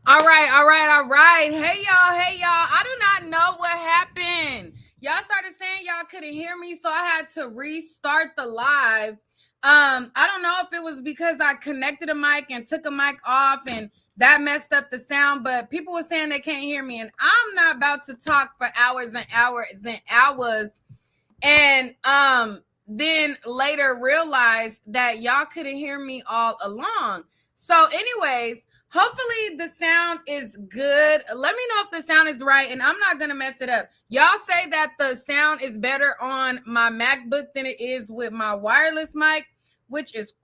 All right. Hey y'all. I do not know what happened. Y'all started saying y'all couldn't hear me, so I had to restart the live. I don't know if it was because I connected a mic and took a mic off and that messed up the sound, but people were saying they can't hear me, and I'm not about to talk for hours and hours and hours and then later realized that y'all couldn't hear me all along. So anyways, hopefully the sound is good. Let me know if the sound is right, and I'm not gonna mess it up. Y'all say that the sound is better on my MacBook than it is with my wireless mic, which is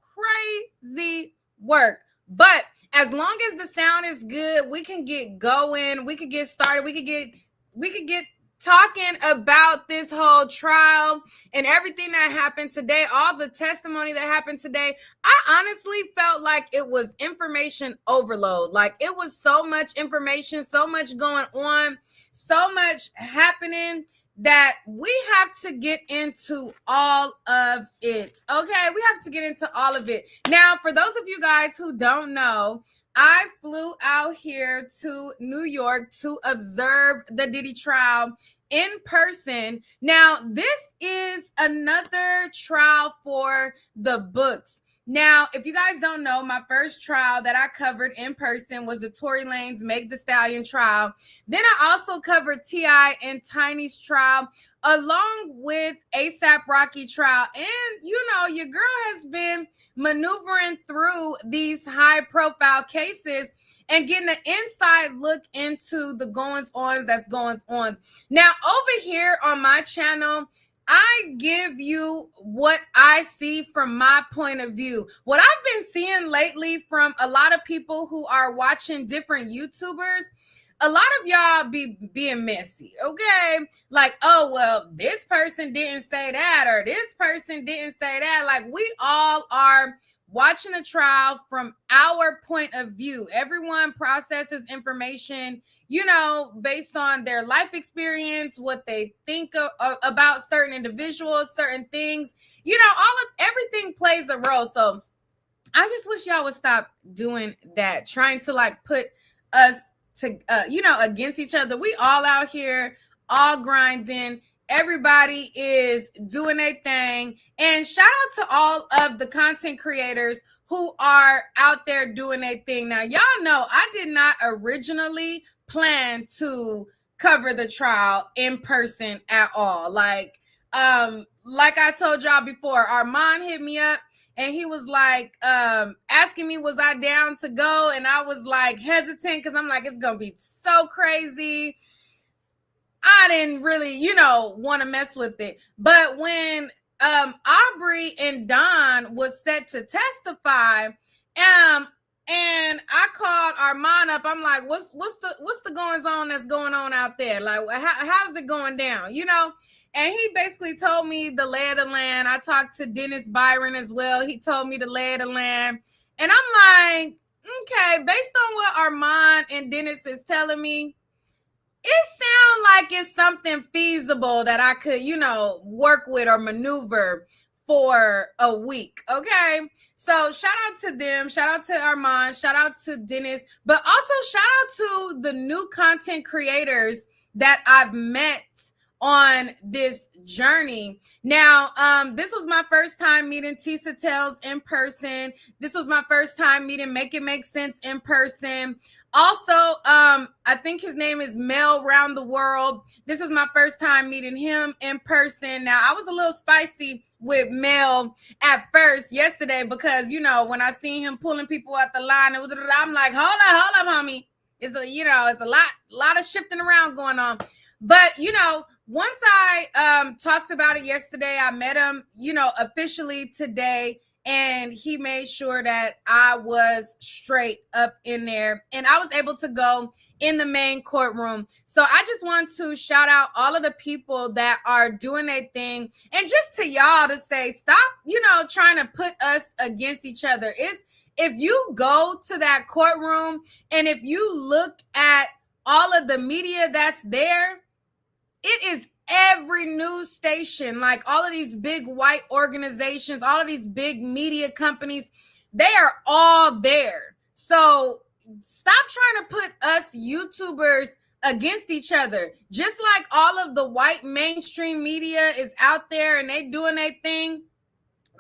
crazy work. But as long as the sound is good, we can get going, we could get started, we could get talking about this whole trial and everything that happened today, all the testimony that happened today. I honestly felt like it was information overload. Like it was so much information, so much going on, so much happening that we have to get into all of it. Okay, we have to get into all of it. Now, for those of you guys who don't know, I flew out here to New York to observe the Diddy trial in person. Now, this is another trial for the books. Now, if you guys don't know, my first trial that I covered in person was the Tory Lanez Meg Thee Stallion trial. Then I also covered T.I. and Tiny's trial, along with ASAP Rocky trial. And, you know, your girl has been maneuvering through these high-profile cases and getting an inside look into the goings-on that's going on. Now, over here on my channel, I give you what I see from my point of view. What I've been seeing lately from a lot of people who are watching different YouTubers, a lot of y'all be being messy, okay? Like, oh, well, this person didn't say that, or this person didn't say that. Like, we all are watching the trial from our point of view. Everyone processes information, you know, based on their life experience, what they think about certain individuals, certain things. You know, everything plays a role. So I just wish y'all would stop doing that, trying to like put us to, against each other. We all out here, all grinding. Everybody is doing a thing. And shout out to all of the content creators who are out there doing a thing. Now, y'all know I did not originally plan to cover the trial in person at all. Like I told y'all before, Armand hit me up and he was like asking me, was I down to go? And I was like hesitant because I'm like, it's going to be so crazy. I didn't really, want to mess with it. But when Aubrey and Don was set to testify, and I called Armand up. I'm like, what's the goings on that's going on out there? Like, how's it going down? And he basically told me the lay of the land. I talked to Dennis Byron as well. He told me the lay of the land. And I'm like, okay, based on what Armand and Dennis is telling me, it sounds like it's something feasible that I could, work with or maneuver for a week. Okay. So shout out to them. Shout out to Armand. Shout out to Dennis. But also shout out to the new content creators that I've met on this journey. Now, this was my first time meeting Tisa Tells in person. This was my first time meeting Make It Make Sense in person. Also, I think his name is Mel Round the World. This is my first time meeting him in person. Now, I was a little spicy with Mel at first yesterday because, when I seen him pulling people at the line, I'm like, hold up, homie. It's a lot of shifting around going on. But, once I talked about it yesterday, I met him, officially today, and he made sure that I was straight up in there, and I was able to go in the main courtroom. So I just want to shout out all of the people that are doing their thing, and just to y'all to say, stop, trying to put us against each other. If you go to that courtroom and if you look at all of the media that's there, it is every news station, like all of these big white organizations, all of these big media companies, they are all there. So stop trying to put us YouTubers against each other. Just like all of the white mainstream media is out there and they doing their thing,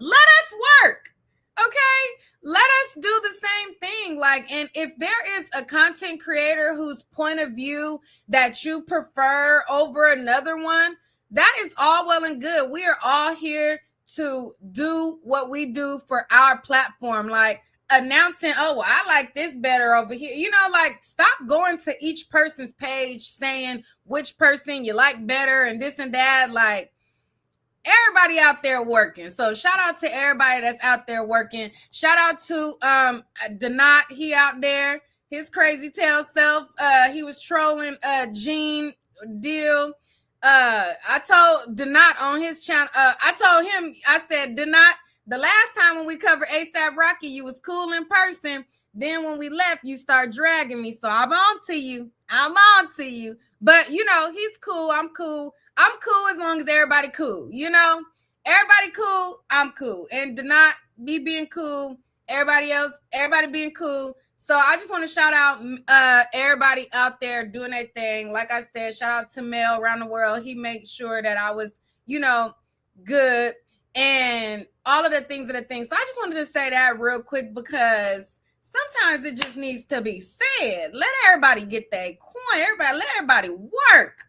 let us work. Okay, let us do the same thing. Like, and if there is a content creator whose point of view that you prefer over another one, that is all well and good. We are all here to do what we do for our platform. Like, announcing, oh, well, I like this better over here. You know, like, stop going to each person's page saying which person you like better and this and that. Like, everybody out there working. So shout out to everybody that's out there working. Shout out to Denot. He out there, his crazy tail self. He was trolling Gene Deal. I told Denot on his channel. I told him, I said, Denot, the last time when we covered ASAP Rocky, you was cool in person. Then when we left, you start dragging me. So I'm on to you. I'm on to you. But, you know, he's cool. I'm cool. I'm cool as long as everybody cool. You know, everybody cool. I'm cool. And do not be being cool. Everybody else, everybody being cool. So I just want to shout out everybody out there doing their thing. Like I said, shout out to Mel around the world. He made sure that I was, you know, good and all of the things are the things. So I just wanted to say that real quick because sometimes it just needs to be said. Let everybody get their coin. Let everybody work.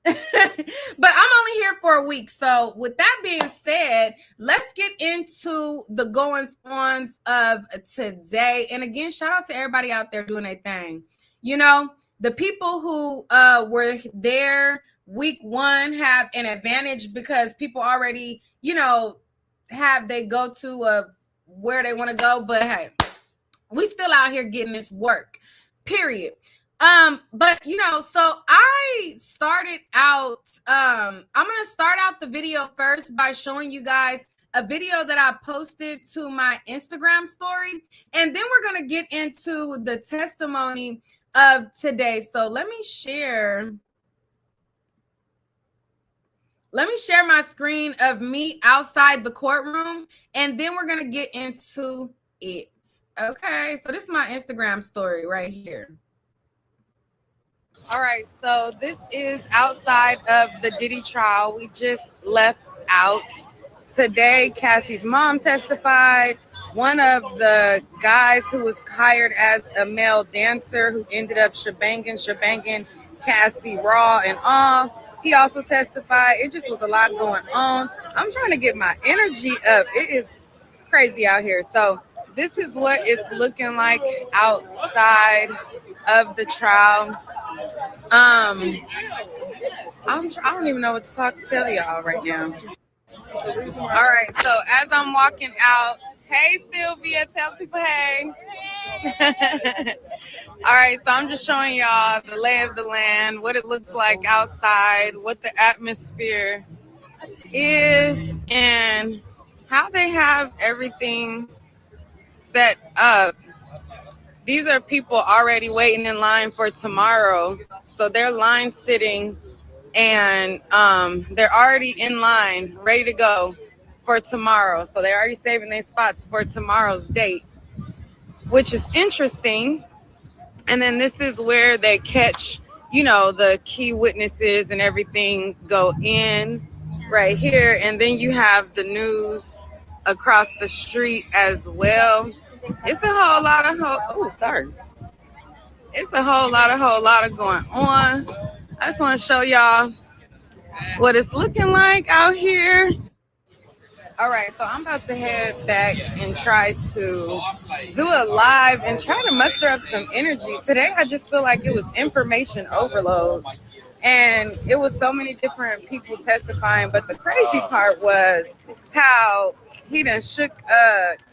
But I'm only here for a week. So with that being said, let's get into the goings-ons of today. And again, shout out to everybody out there doing their thing. You know, the people who were there week one have an advantage because people already, you know, they go to where they want to go. But hey, we still out here getting this work, period. But you know, so I started out, I'm going to start out the video first by showing you guys a video that I posted to my Instagram story. And then we're going to get into the testimony of today. So let me share my screen of me outside the courtroom, and then we're going to get into it. Okay. So this is my Instagram story right here. All right, so this is outside of the Diddy trial. We just left out. Today, Cassie's mom testified. One of the guys who was hired as a male dancer who ended up shebanging Cassie raw and all. He also testified. It just was a lot going on. I'm trying to get my energy up. It is crazy out here. So this is what it's looking like outside of the trial. I don't even know what to tell y'all right now. All right, so as I'm walking out, hey Sylvia, tell people hey. All right, so I'm just showing y'all the lay of the land, what it looks like outside, what the atmosphere is, and how they have everything set up. These are people already waiting in line for tomorrow. So they're line sitting and they're already in line, ready to go for tomorrow. So they're already saving their spots for tomorrow's date, which is interesting. And then this is where they catch, you know, the key witnesses and everything go in right here. And then you have the news across the street as well. It's a whole lot of It's a whole lot of going on. I just want to show y'all what it's looking like out here. All right, so I'm about to head back and try to do a live and try to muster up some energy. Today, I just feel like it was information overload. And it was so many different people testifying. But the crazy part was how he done shook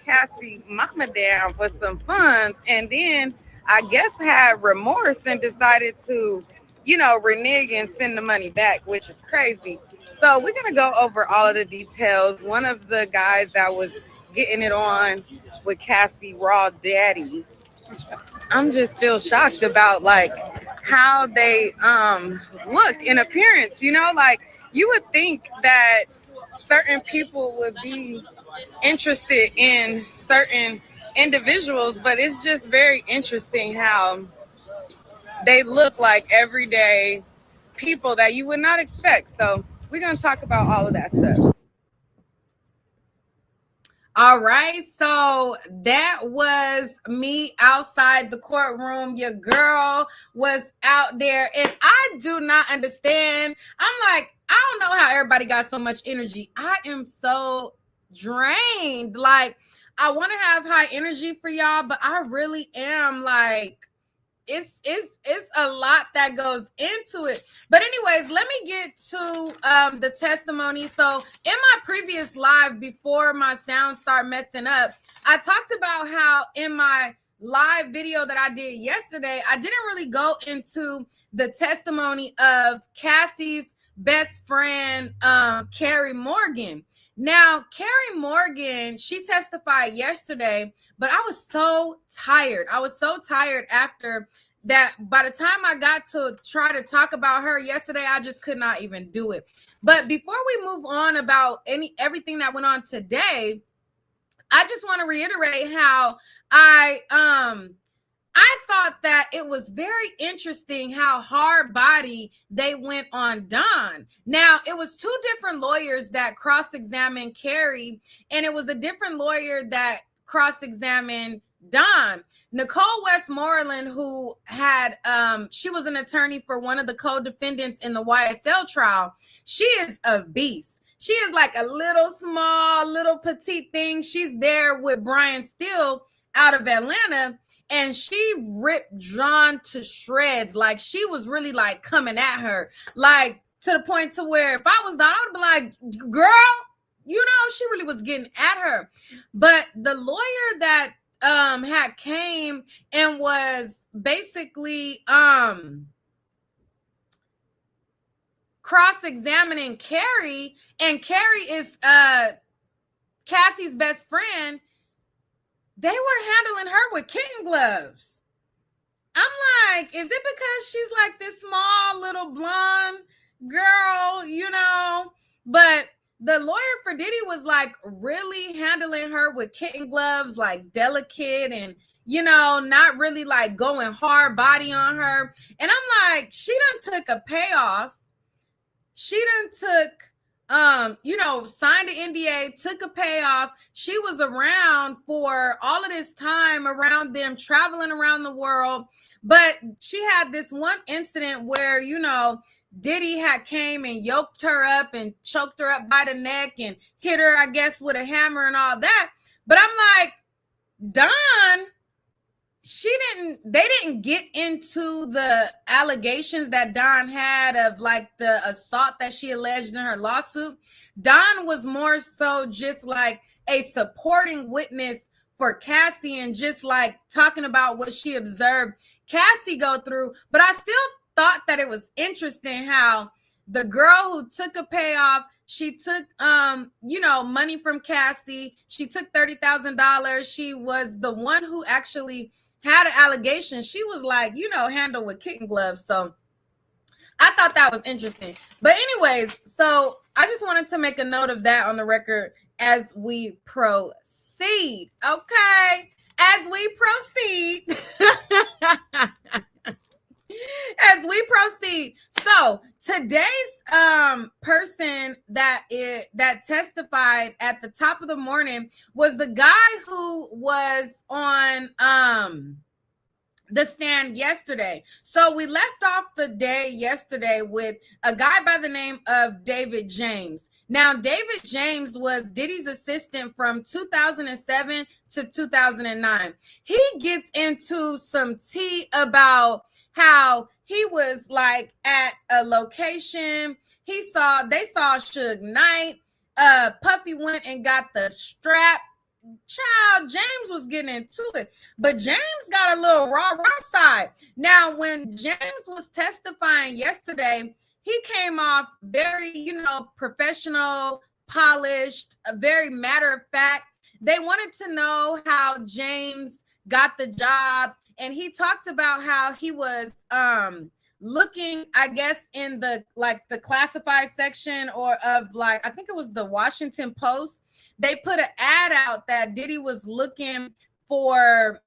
Cassie mama down for some funds, and then I guess had remorse and decided to, you know, renege and send the money back, which is crazy. So we're gonna go over all of the details. One of the guys that was getting it on with Cassie Raw Daddy, I'm just still shocked about like how they look in appearance. You know, like you would think that certain people would be interested in certain individuals, but it's just very interesting how they look like everyday people that you would not expect. So we're going to talk about all of that stuff. All right, so that was me outside the courtroom. Your girl was out there, and I do not understand. I'm like, I don't know how everybody got so much energy. I am so drained. Like, I want to have high energy for y'all, but I really am like, it's a lot that goes into it. But anyways, let me get to the testimony. So in my previous live, before my sound start messing up, I talked about how in my live video that I did yesterday, I didn't really go into the testimony of Cassie's best friend, Carrie Morgan. Now, Carrie Morgan, she testified yesterday, but I was so tired. I was so tired after that. By the time I got to try to talk about her yesterday, I just could not even do it. But before we move on about everything that went on today, I just want to reiterate how I thought that it was very interesting how hard body they went on Don. Now, it was two different lawyers that cross-examined Carrie, and it was a different lawyer that cross-examined Don. Nicole Westmoreland, who had, she was an attorney for one of the co-defendants in the YSL trial. She is a beast. She is like a little small, little petite thing. She's there with Brian Steele out of Atlanta. And she ripped John to shreds. Like, she was really like coming at her, like to the point to where if I was Don, I would be like, girl, you know, she really was getting at her. But the lawyer that had came and was basically cross-examining Carrie, and Carrie is Cassie's best friend. They were handling her with kitten gloves. I'm like, is it because she's like this small little blonde girl, you know? But the lawyer for Diddy was like really handling her with kitten gloves, like delicate and, you know, not really like going hard body on her. And I'm like, she done took a payoff. She done took you know, signed the NDA, took a payoff. She was around for all of this time around them, traveling around the world. But she had this one incident where, you know, Diddy had came and yoked her up and choked her up by the neck and hit her, I guess, with a hammer and all that. But I'm like, Don, they didn't get into the allegations that Don had of like the assault that she alleged in her lawsuit. Don was more so just like a supporting witness for Cassie and just like talking about what she observed Cassie go through. But I still thought that it was interesting how the girl who took a payoff, she took, you know, money from Cassie. She took $30,000. She was the one who actually had an allegation. She was like, you know, handled with kitten gloves. So I thought that was interesting. But anyways, so I just wanted to make a note of that on the record as we proceed. Okay. As we proceed. As we proceed. So today's person that testified at the top of the morning was the guy who was on the stand yesterday. So we left off the day yesterday with a guy by the name of David James. Now, David James was Diddy's assistant from 2007 to 2009. He gets into some tea about how he was like at a location. They saw Suge Knight. Puffy went and got the strap. Child, James was getting into it, but James got a little raw side. Now, when James was testifying yesterday, he came off very, you know, professional, polished, very matter of fact. They wanted to know how James got the job, and he talked about how he was looking, I guess, in the classified section or of like, I think it was the Washington Post. They put an ad out that Diddy was looking for,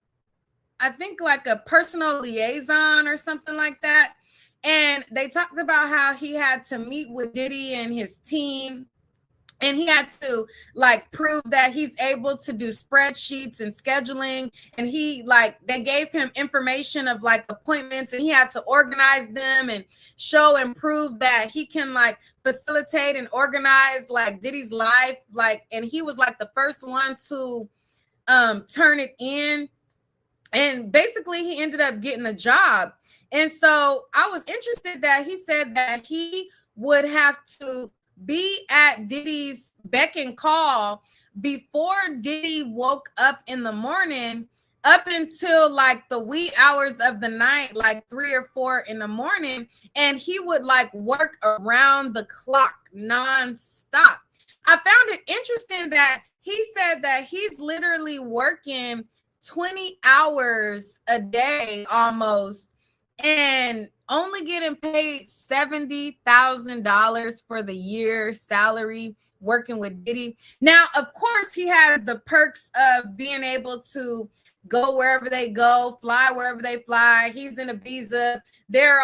I think, like a personal liaison or something like that. And they talked about how he had to meet with Diddy and his team, and he had to like prove that he's able to do spreadsheets and scheduling. And he like, they gave him information of like appointments, and he had to organize them and show and prove that he can like facilitate and organize like Diddy's life. Like, and he was like the first one to turn it in. And basically he ended up getting the job. And so I was interested that he said that he would have to be at Diddy's beck and call before Diddy woke up in the morning, up until like the wee hours of the night, like 3 or 4 in the morning. And he would like work around the clock nonstop. I found it interesting that he said that he's literally working 20 hours a day almost, and only getting paid $70,000 for the year salary working with Diddy. Now, of course, he has the perks of being able to go wherever they go, fly wherever they fly. He's in Ibiza, they're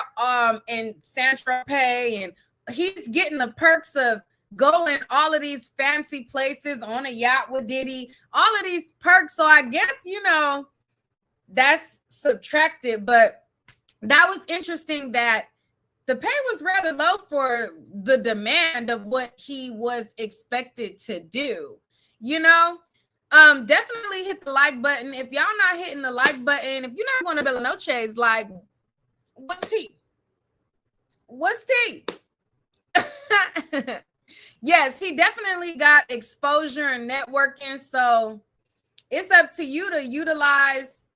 in San Tropez, and he's getting the perks of going all of these fancy places on a yacht with Diddy, all of these perks. So I guess, you know, that's subtracted, but that was interesting that the pay was rather low for the demand of what he was expected to do. You know, definitely hit the like button. If y'all not hitting the like button, if you're not going to Bella Noche's, like, what's tea? What's tea? Yes, he definitely got exposure and networking. So it's up to you to utilize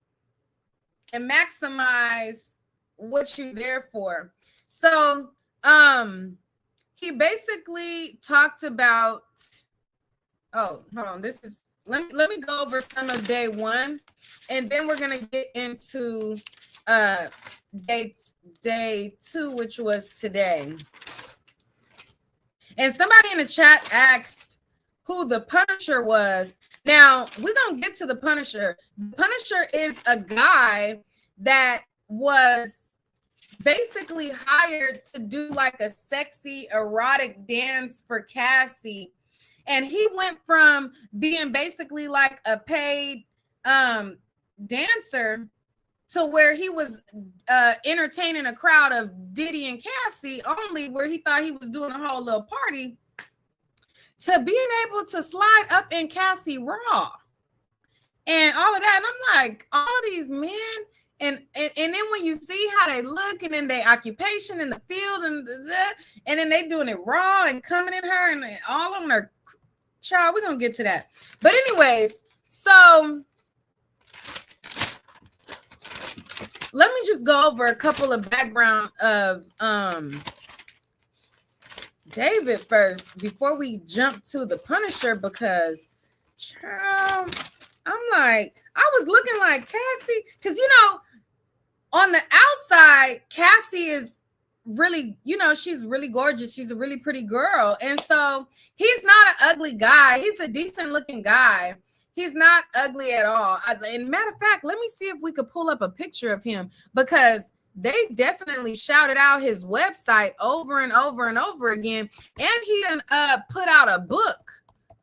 and maximize what you're there for. So he basically talked about, oh, hold on, this is, let me go over some of day one, and then we're gonna get into day two, which was today. And somebody in the chat asked who the Punisher was. Now, we're going to get to the Punisher. The Punisher is a guy that was basically hired to do like a sexy, erotic dance for Cassie. And he went from being basically like a paid dancer to where he was entertaining a crowd of Diddy and Cassie only, where he thought he was doing a whole little party, to being able to slide up in Cassie raw and all of that. And I'm like, all of these men, and then when you see how they look, and then their occupation in the field, and then they doing it raw and coming in her and all on her child, we're gonna get to that. But anyways, so let me just go over a couple of background of David first before we jump to the Punisher, because child, I'm like, I was looking like Cassie, because you know, on the outside, Cassie is really, you know, she's really gorgeous. She's a really pretty girl. And so he's not an ugly guy. He's a decent looking guy. He's not ugly at all. And matter of fact, let me see if we could pull up a picture of him, because they definitely shouted out his website over and over and over again. And he done put out a book.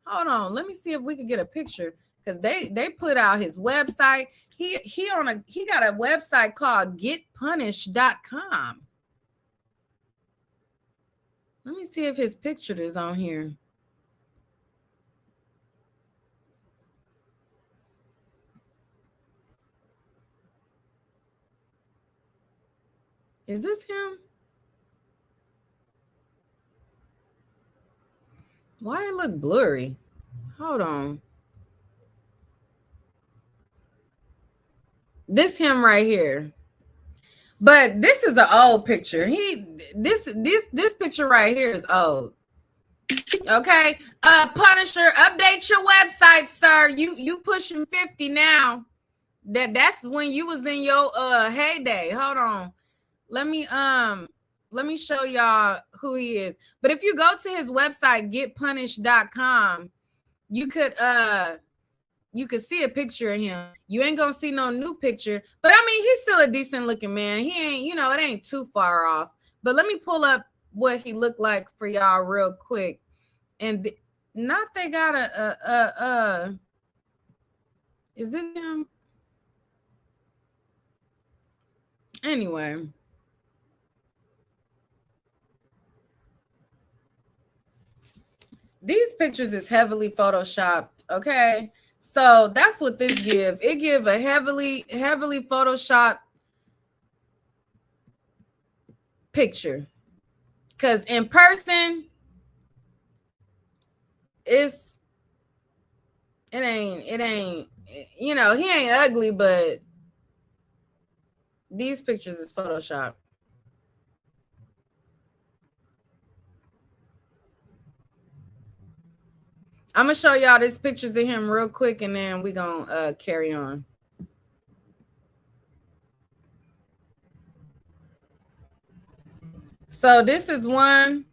Hold on, let me see if we could get a picture, because they put out his website. He got a website called getpunished.com. Let me see if his picture is on here. Is this him? Why it look blurry? Hold on. This him right here. But this is an old picture. This picture right here is old. Okay. Punisher, update your website, sir. You pushing 50 now. That's when you was in your heyday. Hold on. Let me show y'all who he is. But if you go to his website, getpunished.com, you could you could see a picture of him. You ain't gonna see no new picture, but I mean, he's still a decent looking man. He ain't, you know, it ain't too far off. But let me pull up what he looked like for y'all real quick. And not they got is this him? Anyway. These pictures is heavily photoshopped, okay? So that's what this give. It give a heavily photoshopped picture. Because in person, it ain't, you know, he ain't ugly, but these pictures is photoshopped. I'm gonna show y'all these pictures of him real quick, and then we gonna carry on. So this is one,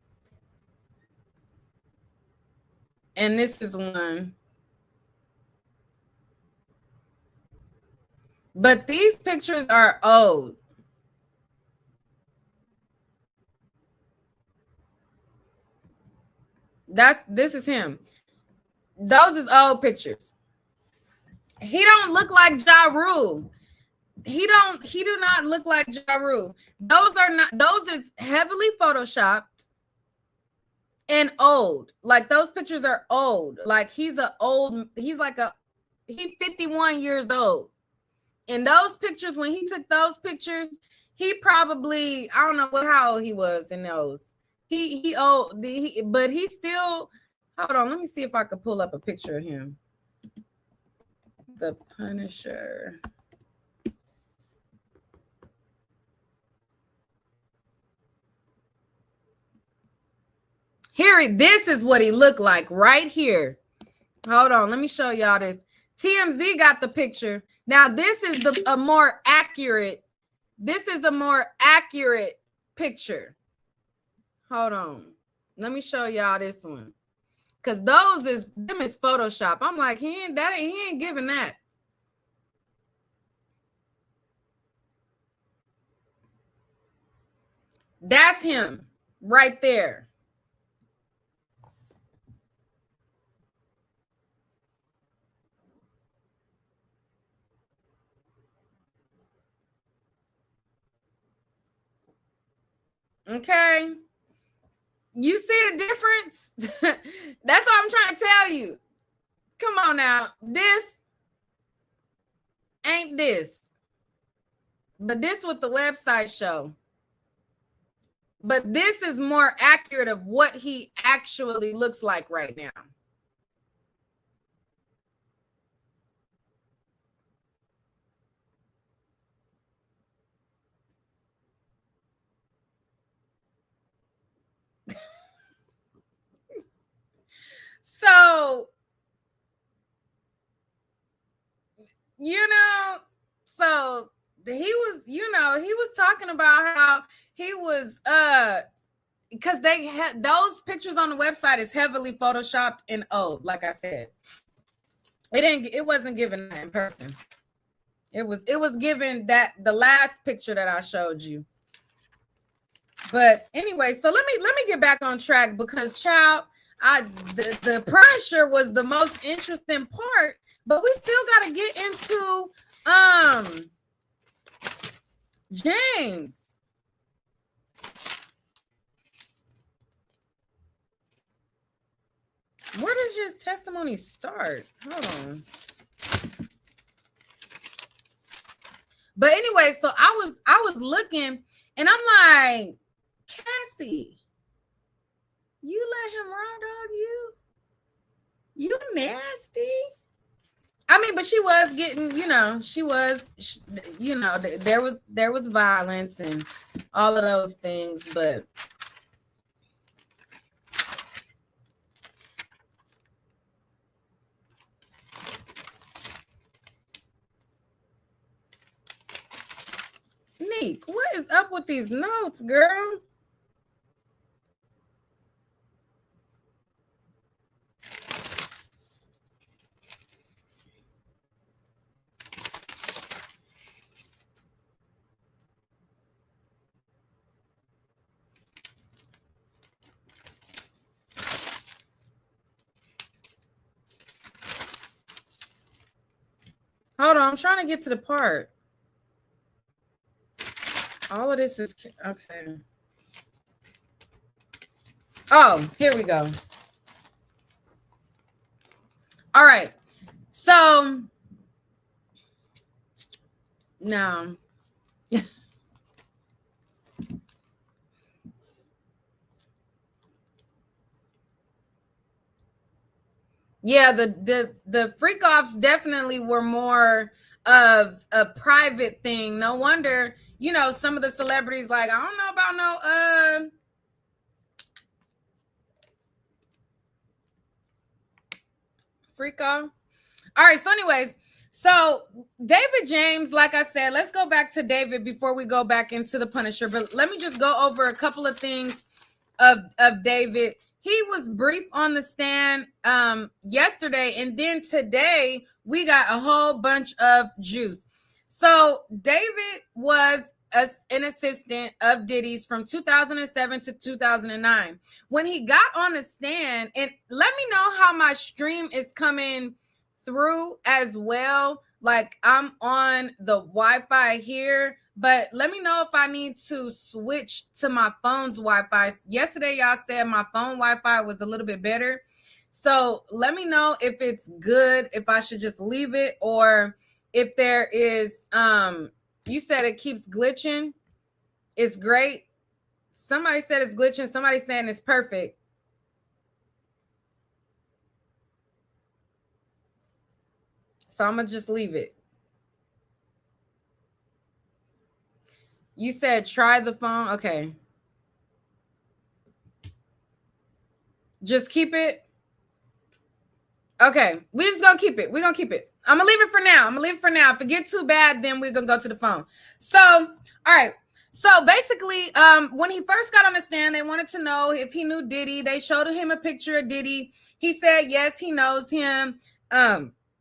and this is one. But these pictures are old. This is him. Those is old pictures. He don't look like Ja Rule. He do not look like Ja Rule. Those is heavily photoshopped and old. Like those pictures are old. Like he's 51 years old. And those pictures, when he took those pictures, he probably, I don't know how old he was in those. He old, but he still, hold on, let me see if I could pull up a picture of him. The Punisher. Here, this is what he looked like right here. Hold on, let me show y'all this. TMZ got the picture. Now, this is a more accurate picture. Hold on. Let me show y'all this one. Because them is Photoshop. I'm like, he ain't giving that. That's him right there. Okay. You see the difference? That's what I'm trying to tell you. Come on now. This ain't this. But this what the website show. But this is more accurate of what he actually looks like right now. So, you know, so he was talking about how he was because they had those pictures on the website is heavily photoshopped and old. Like I said, it wasn't given that in person. It was given that the last picture that I showed you. But anyway, so let me get back on track because child, the pressure was the most interesting part, but we still got to get into James. Where did his testimony start? Hold on. But anyway, so I was looking and I'm like, Cassie, you let him raw dog you? You nasty. I mean, but she was getting, there was violence and all of those things, but Neek, what is up with these notes, girl? Hold on, I'm trying to get to the part. All of this is okay. Oh, here we go. All right. So now yeah, the freak offs definitely were more of a private thing. No wonder, you know, some of the celebrities like, I don't know about no freak off. All right, so anyways, so David James, like I said, let's go back to David before we go back into the Punisher. But let me just go over a couple of things of David. He was brief on the stand yesterday, and then today we got a whole bunch of juice. So David was an assistant of Diddy's from 2007 to 2009. When he got on the stand, and let me know how my stream is coming through as well. Like, I'm on the Wi-Fi here, but let me know if I need to switch to my phone's Wi-Fi. Yesterday, y'all said my phone Wi-Fi was a little bit better. So let me know if it's good, if I should just leave it, or if there is, you said it keeps glitching. It's great. Somebody said it's glitching. Somebody's saying it's perfect. So I'm going to just leave it. You said try the phone. Okay. Just keep it. Okay. We're just going to keep it. We're going to keep it. I'm going to leave it for now. If it gets too bad, then we're going to go to the phone. So, all right. So basically, when he first got on the stand, they wanted to know if he knew Diddy. They showed him a picture of Diddy. He said, yes, he knows him.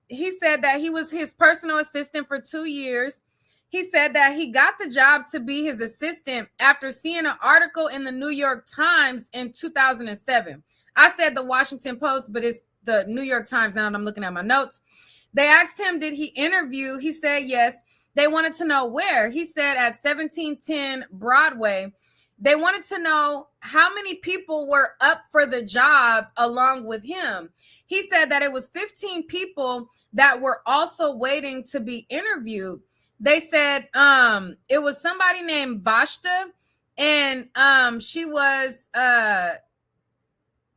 He said that he was his personal assistant for 2 years. He said that he got the job to be his assistant after seeing an article in the New York Times in 2007. I said the Washington Post, but it's the New York Times now, and I'm looking at my notes. They asked him, did he interview? He said yes. They wanted to know where. He said at 1710 Broadway. They wanted to know how many people were up for the job along with him. He said that it was 15 people that were also waiting to be interviewed. They said it was somebody named Vashta, and she was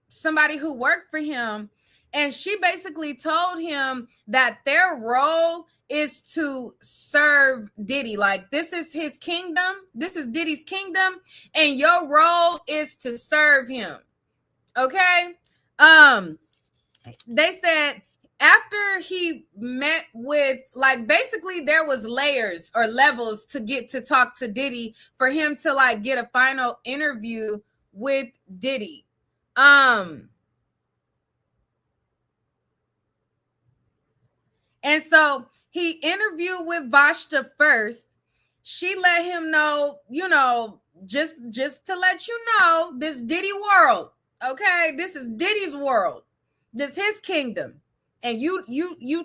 somebody who worked for him. And she basically told him that their role is to serve Diddy. Like, this is his kingdom. This is Diddy's kingdom. And your role is to serve him. Okay? They said after he met with, like, basically there was layers or levels to get to talk to Diddy for him to, like, get a final interview with Diddy. And so he interviewed with Vashta first. She let him know, you know, just to let you know, this Diddy world, okay? This is Diddy's world. This is his kingdom. And you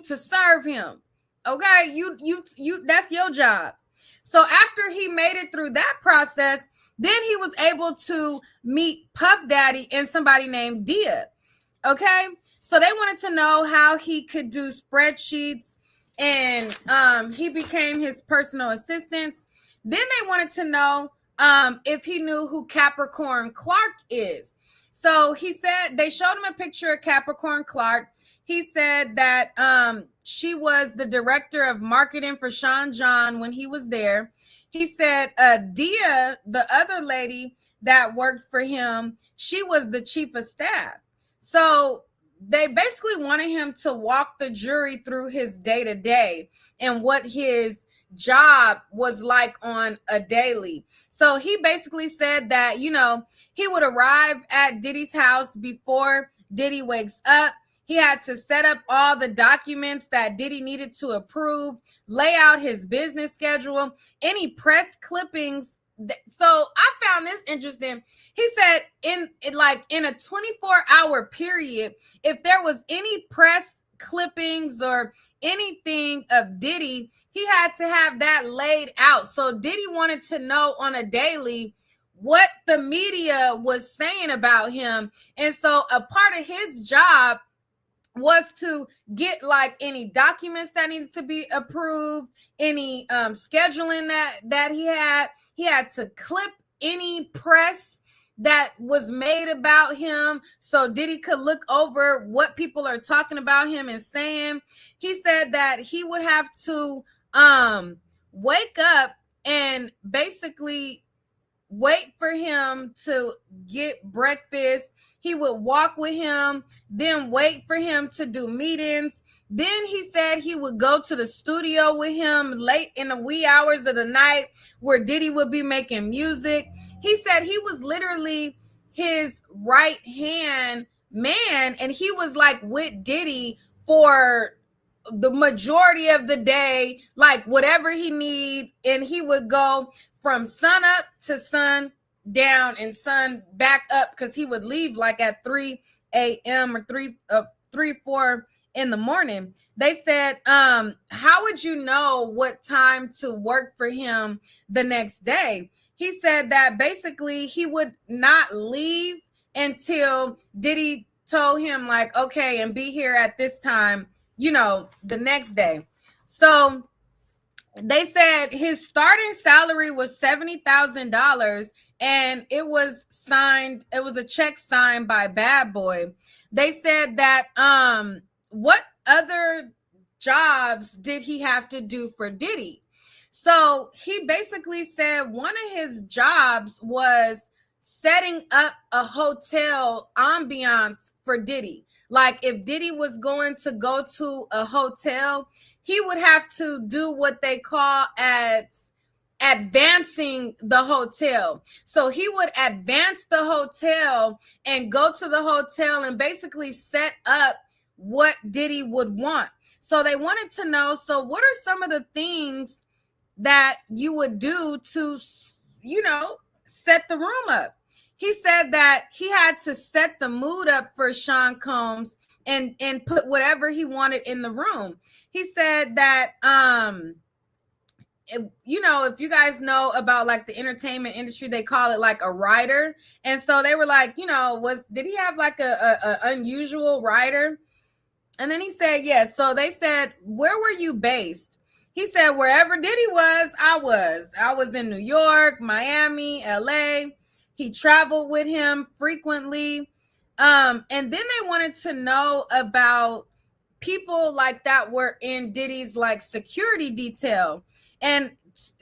to serve him. Okay? You that's your job. So after he made it through that process, then he was able to meet Puff Daddy and somebody named Dia. Okay? So they wanted to know how he could do spreadsheets, and he became his personal assistant. Then they wanted to know if he knew who Capricorn Clark is. So he said, they showed him a picture of Capricorn Clark. He said that she was the director of marketing for Sean John when he was there. He said Dia, the other lady that worked for him, she was the chief of staff. So they basically wanted him to walk the jury through his day-to-day and what his job was like on a daily. So he basically said that, you know, he would arrive at Diddy's house before Diddy wakes up. He had to set up all the documents that Diddy needed to approve, lay out his business schedule, any press clippings. So I found this interesting. He said in a 24-hour period, if there was any press clippings or anything of Diddy, he had to have that laid out. So Diddy wanted to know on a daily what the media was saying about him. And so a part of his job was to get like any documents that needed to be approved, any scheduling that he had to clip any press that was made about him so Diddy could look over what people are talking about him and saying. He said that he would have to wake up and basically wait for him to get breakfast. He would walk with him, then wait for him to do meetings. Then he said he would go to the studio with him late in the wee hours of the night where Diddy would be making music. He said he was literally his right hand man, and he was like with Diddy for the majority of the day, like whatever he need, and he would go from sun up to sun down and sun back up, because he would leave like at 3 a.m. or 4 in the morning. They said, how would you know what time to work for him the next day? He said that basically he would not leave until Diddy told him like, okay, and be here at this time, the next day. So they said his starting salary was $70,000, and it was a check signed by Bad Boy. They said that what other jobs did he have to do for Diddy? So he basically said one of his jobs was setting up a hotel ambiance for Diddy. Like if Diddy was going to go to a hotel, he would have to do what they call as advancing the hotel. So he would advance the hotel and go to the hotel and basically set up what Diddy would want. So they wanted to know, so what are some of the things that you would do to, set the room up? He said that he had to set the mood up for Sean Combs and put whatever he wanted in the room. He said that, if you guys know about like the entertainment industry, they call it like a writer. And so they were like, did he have like a unusual writer? And then he said, yes. Yeah. So they said, where were you based? He said, wherever Diddy was, I was. I was in New York, Miami, LA. He traveled with him frequently. And then they wanted to know about people like that were in Diddy's like security detail. And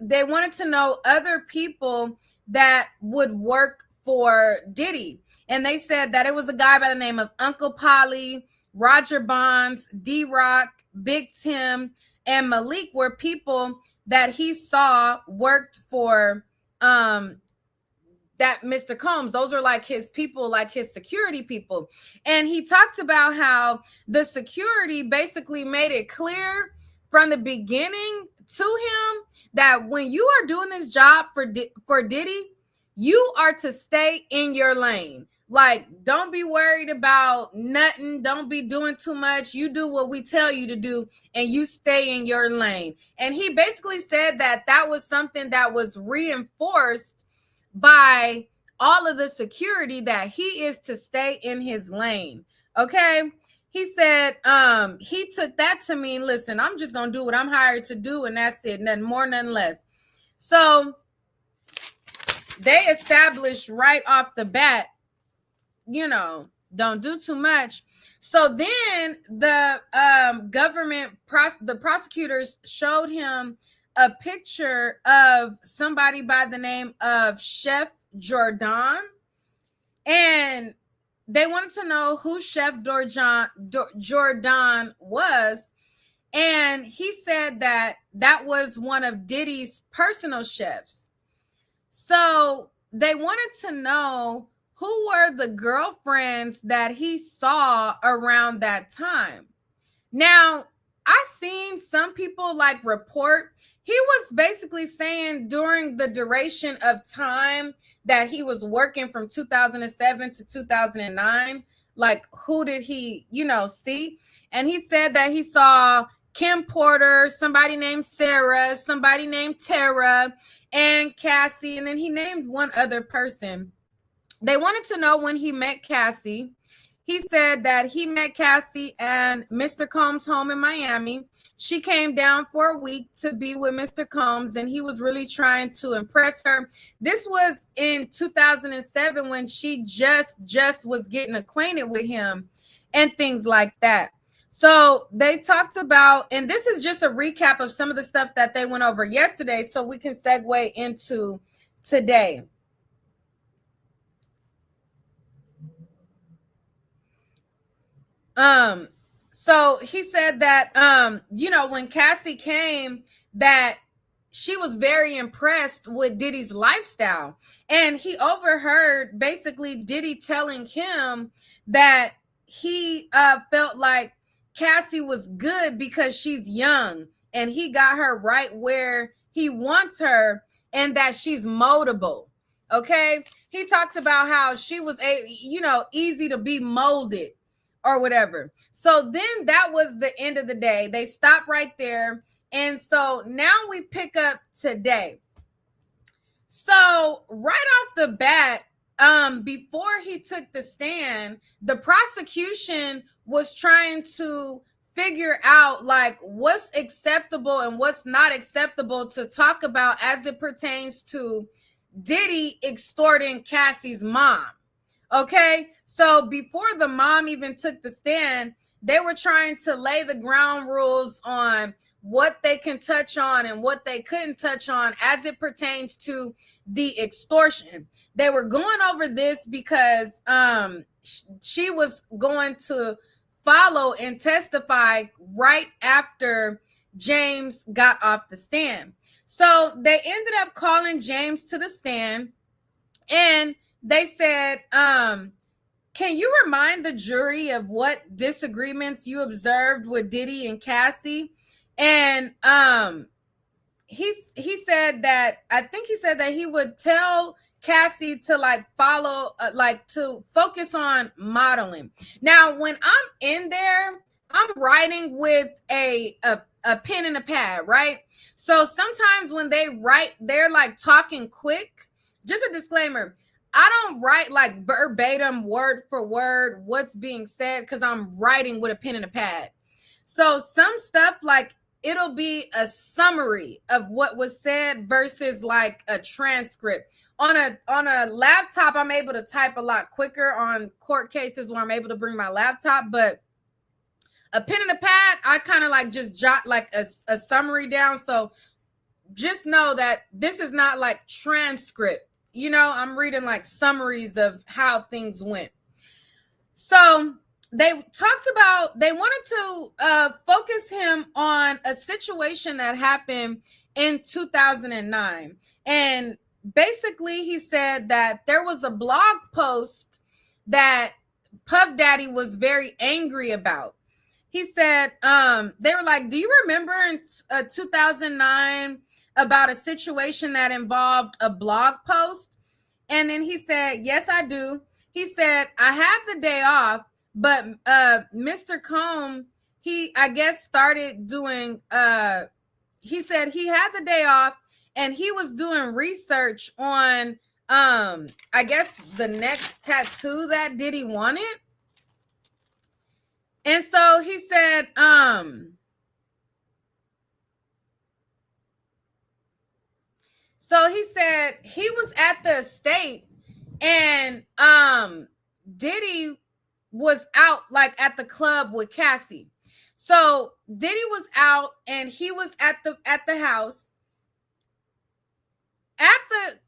they wanted to know other people that would work for Diddy. And they said that it was a guy by the name of Uncle Polly, Roger Bonds, D-Rock, Big Tim, and Malik were people that he saw worked for that Mr. Combs. Those are like his people, like his security people. And he talked about how the security basically made it clear from the beginning to him that when you are doing this job for Diddy, you are to stay in your lane. Like, don't be worried about nothing. Don't be doing too much. You do what we tell you to do, and you stay in your lane. And he basically said that that was something that was reinforced by all of the security, that he is to stay in his lane. Okay. He said he took that to mean, listen, I'm just going to do what I'm hired to do, and that's it. Nothing more, nothing less. So they established right off the bat, don't do too much. So then the the prosecutors showed him a picture of somebody by the name of Chef Jordan, and they wanted to know who Chef Jordan was. And he said that that was one of Diddy's personal chefs. So they wanted to know who were the girlfriends that he saw around that time. Now, I seen some people like report, he was basically saying during the duration of time that he was working from 2007 to 2009, like who did he, see? And he said that he saw Kim Porter, somebody named Sarah, somebody named Tara, and Cassie. And then he named one other person. They wanted to know when he met Cassie. He said that he met Cassie and Mr. Combs' home in Miami. She came down for a week to be with Mr. Combs, and he was really trying to impress her. This was in 2007 when she just was getting acquainted with him and things like that. So they talked about, and this is just a recap of some of the stuff that they went over yesterday so we can segue into today. So he said that, when Cassie came, that she was very impressed with Diddy's lifestyle. And he overheard basically Diddy telling him that he felt like Cassie was good because she's young and he got her right where he wants her and that she's moldable. Okay. He talked about how she was easy to be molded or whatever. So then that was the end of the day. They stopped right there. And so now we pick up today. So right off the bat, before he took the stand, the prosecution was trying to figure out like what's acceptable and what's not acceptable to talk about as it pertains to Diddy extorting Cassie's mom. Okay, so before the mom even took the stand, they were trying to lay the ground rules on what they can touch on and what they couldn't touch on as it pertains to the extortion. They were going over this because she was going to follow and testify right after James got off the stand. So they ended up calling James to the stand, and they said, can you remind the jury of what disagreements you observed with Diddy and Cassie? And he said that, I think he said that he would tell Cassie to like follow, to focus on modeling. Now, when I'm in there, I'm writing with a pen and a pad, right? So sometimes when they write, they're like talking quick. Just a disclaimer, I don't write like verbatim, word for word, what's being said, because I'm writing with a pen and a pad. So some stuff, like, it'll be a summary of what was said versus like a transcript. On a laptop, I'm able to type a lot quicker on court cases where I'm able to bring my laptop, but a pen and a pad, I kind of like just jot like a summary down. So just know that this is not like transcript. You know, I'm reading like summaries of how things went. So they wanted to focus him on a situation that happened in 2009. And basically he said that there was a blog post that Puff Daddy was very angry about. He said, they were like, do you remember in 2009 about a situation that involved a blog post? And then he said, yes, I do. He said, I had the day off, but Mr. Combs, he, I guess, started doing, he said he had the day off and he was doing research on, I guess, the next tattoo that Diddy wanted. And so he said, he was at the estate and Diddy was out like at the club with Cassie. So Diddy was out and he was at the house. At the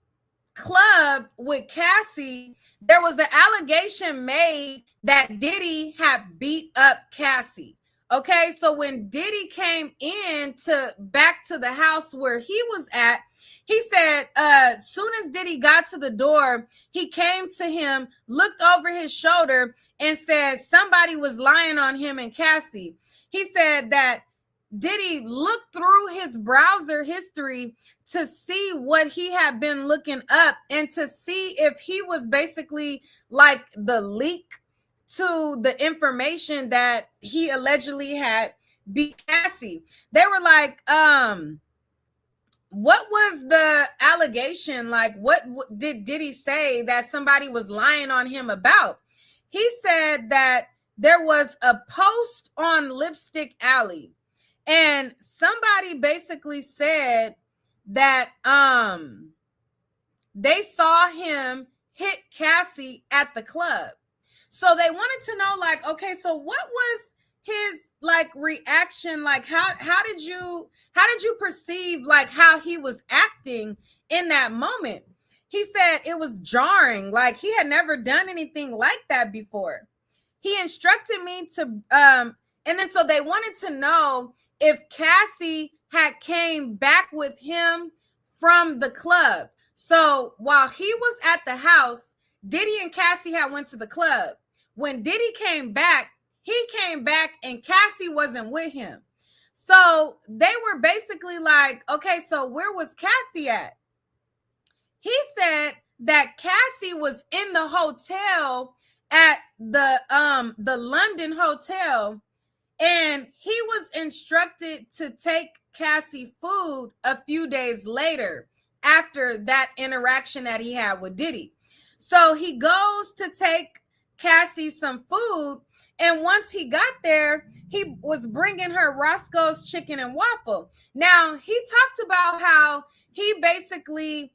club with Cassie, there was an allegation made that Diddy had beat up Cassie. Okay, so when Diddy came in back to the house where he was at, he said, soon as Diddy got to the door, he came to him, looked over his shoulder, and said somebody was lying on him and Cassie. He said that Diddy looked through his browser history to see what he had been looking up and to see if he was basically like the leak to the information that he allegedly had beat Cassie. They were like, what was the allegation? Like, what did he say that somebody was lying on him about? He said that there was a post on Lipstick Alley, and somebody basically said that they saw him hit Cassie at the club. So they wanted to know, like, okay, so what was his like reaction? Like, how did you perceive like how he was acting in that moment? He said it was jarring, like he had never done anything like that before. He instructed me to and then so they wanted to know if Cassie had came back with him from the club. So while he was at the house, Diddy and Cassie had went to the club. When Diddy came back, he came back and Cassie wasn't with him. So they were basically like, okay, so where was Cassie at? He said that Cassie was in the hotel at the London hotel, and he was instructed to take Cassie food a few days later after that interaction that he had with Diddy. So he goes to take Cassie some food, and once he got there, he was bringing her Roscoe's chicken and waffle. Now, he talked about how he basically,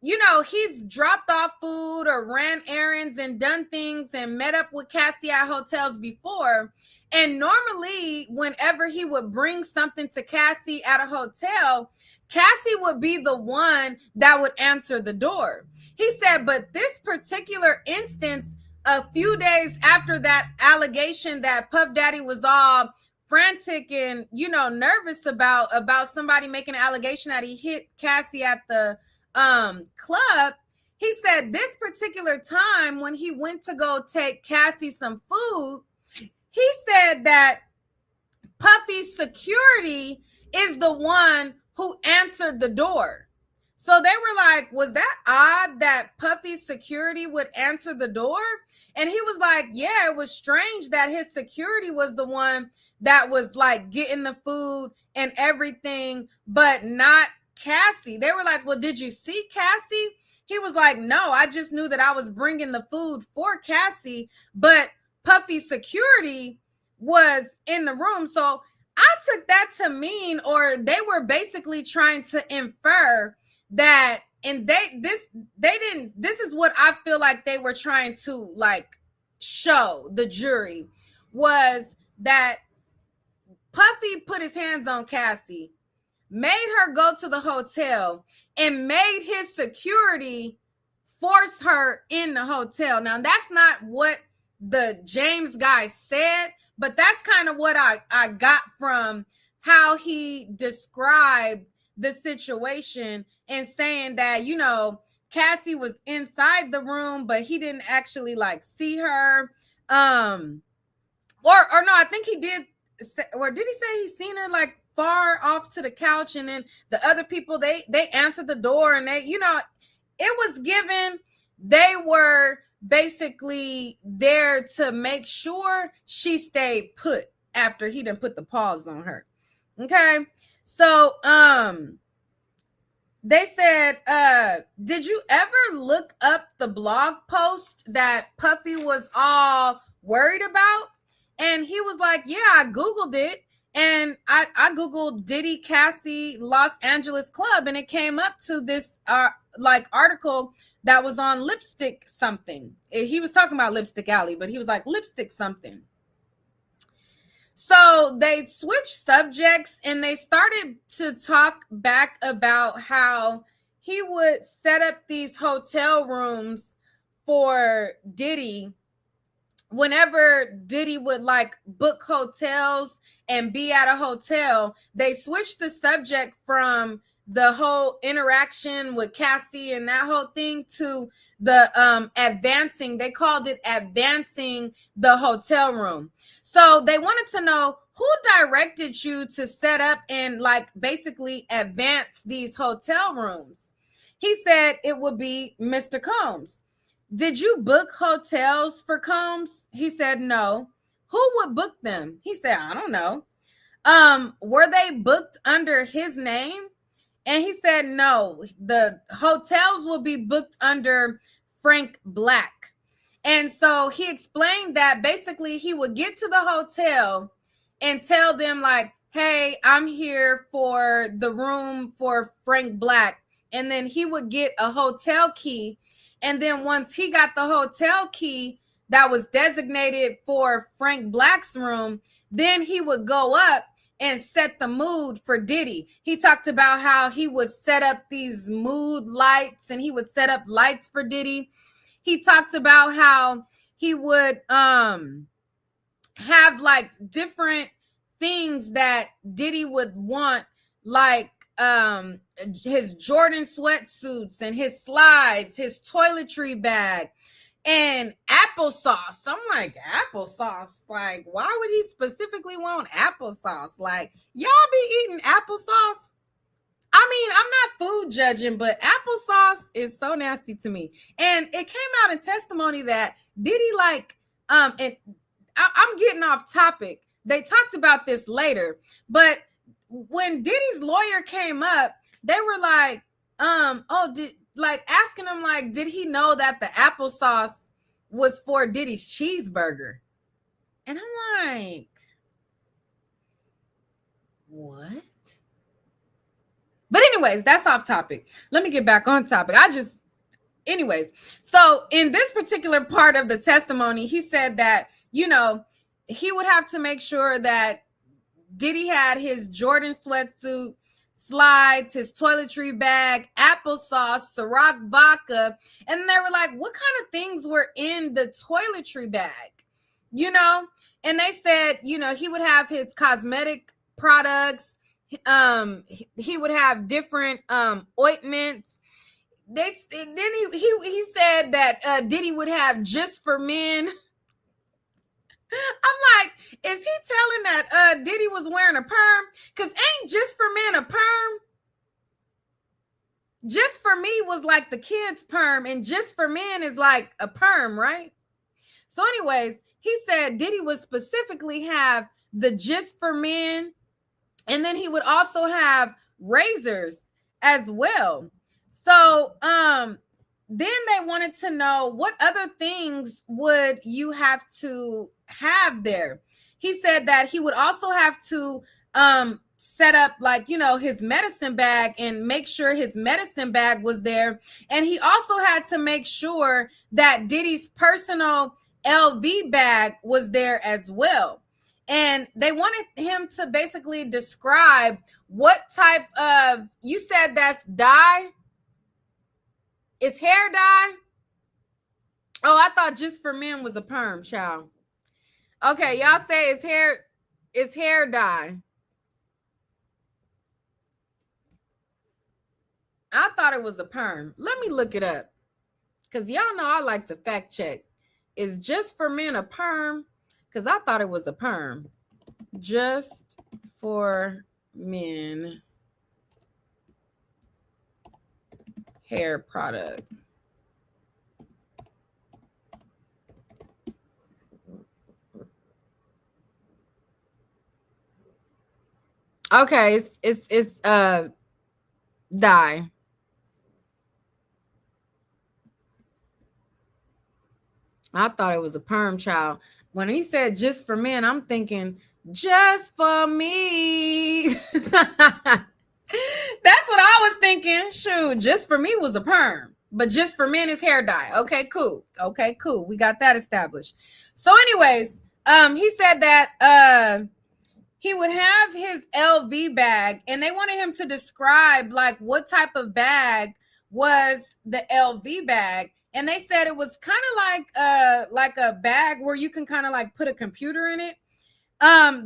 you know, he's dropped off food or ran errands and done things and met up with Cassie at hotels before. And normally, whenever he would bring something to Cassie at a hotel, Cassie would be the one that would answer the door. He said, but this particular instance, a few days after that allegation that Puff Daddy was all frantic and, you know, nervous about somebody making an allegation that he hit Cassie at the club, he said this particular time when he went to go take Cassie some food, he said that Puffy's security is the one who answered the door. So they were like, was that odd that Puffy's security would answer the door? And he was like, yeah, it was strange that his security was the one that was like getting the food and everything, but not Cassie. They were like, well, did you see Cassie? He was like, no, I just knew that I was bringing the food for Cassie, but Puffy's security was in the room. So I took that to mean, or they were basically trying to infer that, and this is what I feel like they were trying to like show the jury, was that Puffy put his hands on Cassie, made her go to the hotel, and made his security force her in the hotel. Now, that's not what the James guy said, but that's kind of what I got from how he described the situation, and saying that, you know, Cassie was inside the room, but he didn't actually like see her. Or no, I think he did. Or did he say he seen her like far off to the couch, and then the other people, they answered the door, and they, you know, it was given, they were basically there to make sure she stayed put after he done put the pause on her. Okay. So they said, did you ever look up the blog post that Puffy was all worried about? And he was like, yeah, I Googled it. And I Googled Diddy Cassie Los Angeles Club, and it came up to this like article that was on Lipstick something. He was talking about Lipstick Alley, but he was like Lipstick something. So they switched subjects, and they started to talk back about how he would set up these hotel rooms for Diddy. Whenever Diddy would like book hotels and be at a hotel, they switched the subject from the whole interaction with Cassie and that whole thing to the advancing. They called it advancing the hotel room. So they wanted to know, who directed you to set up and like basically advance these hotel rooms? He said it would be Mr. Combs. did you book hotels for Combs? He said, no. Who would book them? He said, I don't know. Were they booked under his name? And he said, no, the hotels will be booked under Frank Black. And so he explained that basically he would get to the hotel and tell them like, hey, I'm here for the room for Frank Black. And then he would get a hotel key. And then once he got the hotel key that was designated for Frank Black's room, then he would go up and set the mood for Diddy. He talked about how he would set up these mood lights and he would set up lights for Diddy. He talked about how he would have like different things that Diddy would want, like his Jordan sweatsuits and his slides, his toiletry bag, and applesauce. I'm like, applesauce? Like, why would he specifically want applesauce? Like, y'all be eating applesauce? I mean, I'm not food judging, but applesauce is so nasty to me. And it came out in testimony that Diddy like, and I'm getting off topic. They talked about this later, but when Diddy's lawyer came up, they were like, asking him like, did he know that the applesauce was for Diddy's cheeseburger? And I'm like, what? But anyways, that's off topic. Let me get back on topic. Anyways, so in this particular part of the testimony, he said that, you know, he would have to make sure that Diddy had his Jordan sweatsuit, slides, his toiletry bag, applesauce, Ciroc vodka. And they were like, what kind of things were in the toiletry bag? You know? And they said, you know, he would have his cosmetic products. He would have different ointments. Then he said that Diddy would have just for men. I'm like, is he telling that Diddy was wearing a perm? Because ain't just for men a perm? Just for me was like the kids' perm, and just for men is like a perm, right? So anyways, he said Diddy would specifically have the just for men, and then he would also have razors as well. So then they wanted to know what other things would you have to have there. He said that he would also have to set up, like, you know, his medicine bag and make sure his medicine bag was there. And he also had to make sure that Diddy's personal LV bag was there as well. And they wanted him to basically describe what type of, you said that's dye? It's hair dye? Oh, I thought just for men was a perm, child. Okay, y'all say it's hair dye. I thought it was a perm. Let me look it up. Because y'all know I like to fact check. Is just for men a perm? Because I thought it was a perm. Just for men hair product. Okay, it's dye. I thought it was a perm, child. When he said just for men, I'm thinking just for me. That's what I was thinking. Shoot, just for me was a perm, but just for men is hair dye. Okay, cool. We got that established. So anyways, he said that he would have his LV bag, and they wanted him to describe like what type of bag was the LV bag. And they said it was kind of like a bag where you can kind of like put a computer in it.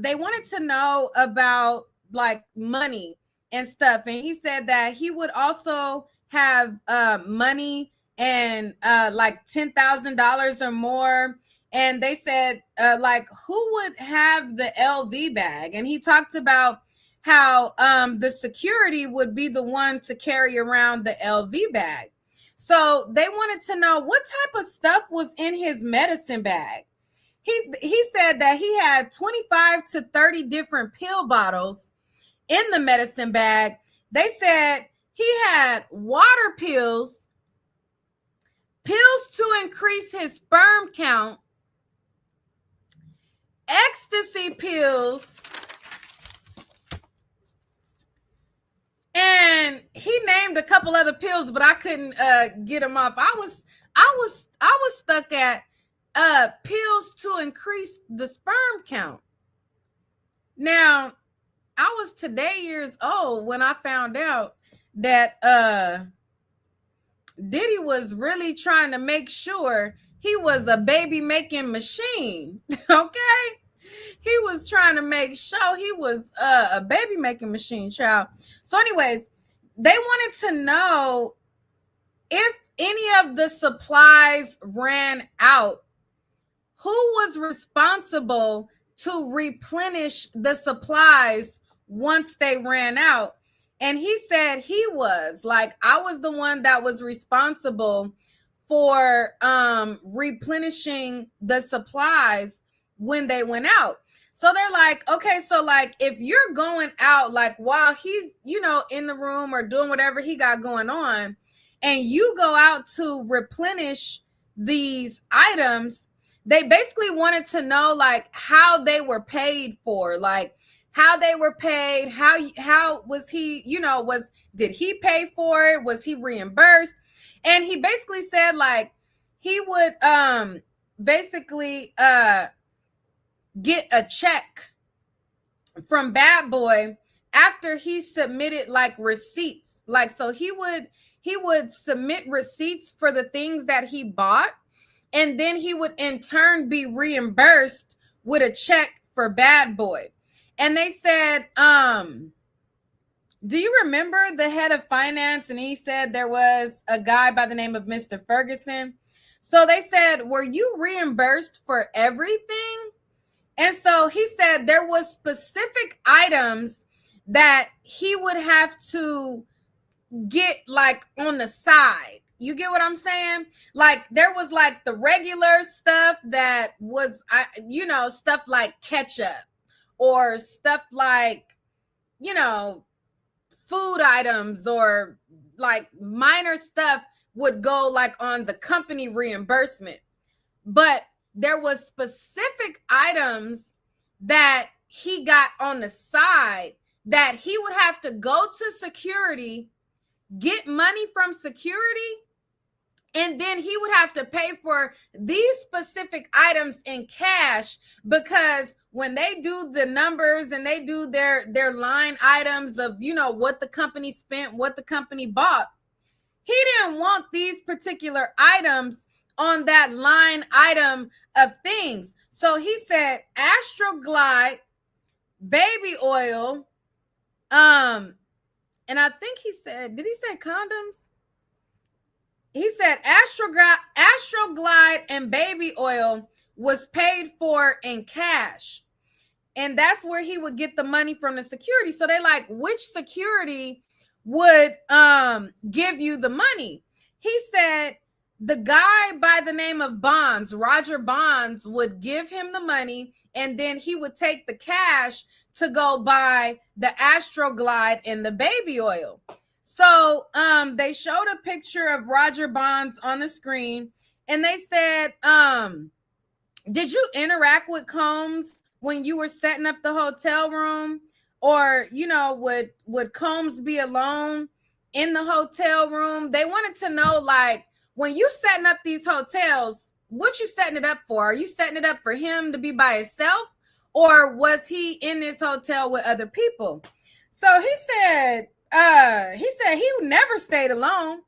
They wanted to know about like money and stuff. And he said that he would also have money and like $10,000 or more. And they said like who would have the LV bag? And he talked about how the security would be the one to carry around the LV bag. So they wanted to know what type of stuff was in his medicine bag. He said that he had 25 to 30 different pill bottles in the medicine bag. They said he had water pills, pills to increase his sperm count, ecstasy pills, and he named a couple other pills, but I couldn't get them off. I was stuck at pills to increase the sperm count. Now, I was today years old when I found out that Diddy was really trying to make sure he was a baby making machine. Okay, he was trying to make sure he was a baby making machine, child. So anyways, they wanted to know if any of the supplies ran out, who was responsible to replenish the supplies once they ran out. And he said he was, like, I was the one that was responsible for replenishing the supplies when they went out. So they're like, okay, so like if you're going out, like while he's, you know, in the room or doing whatever he got going on, and you go out to replenish these items, they basically wanted to know like how they were paid for, like how they were paid, how was he, you know, did he pay for it? Was he reimbursed? And he basically said like he would basically get a check from Bad Boy after he submitted like receipts. Like, so he would submit receipts for the things that he bought, and then he would in turn be reimbursed with a check for Bad Boy. And they said, do you remember the head of finance? And he said there was a guy by the name of Mr. Ferguson. So they said, were you reimbursed for everything? And so he said there was specific items that he would have to get like on the side. You get what I'm saying? Like there was like the regular stuff that was, you know, stuff like ketchup or stuff like, you know, food items or like minor stuff would go like on the company reimbursement. But there was specific items that he got on the side that he would have to go to security, get money from security, and then he would have to pay for these specific items in cash, because when they do the numbers and they do their line items of, you know, what the company spent, what the company bought, he didn't want these particular items on that line item of things. So he said Astroglide, baby oil, and I think he said, did he say condoms? He said Astroglide and baby oil was paid for in cash. And that's where he would get the money from the security. So they like, which security would give you the money? He said the guy by the name of Bonds, Roger Bonds, would give him the money, and then he would take the cash to go buy the Astroglide and the baby oil. So they showed a picture of Roger Bonds on the screen, and they said, did you interact with Combs when you were setting up the hotel room? Or, you know, would Combs be alone in the hotel room? They wanted to know, like, when you setting up these hotels, what you setting it up for? Are you setting it up for him to be by himself? Or was he in this hotel with other people? So he said he never stayed alone.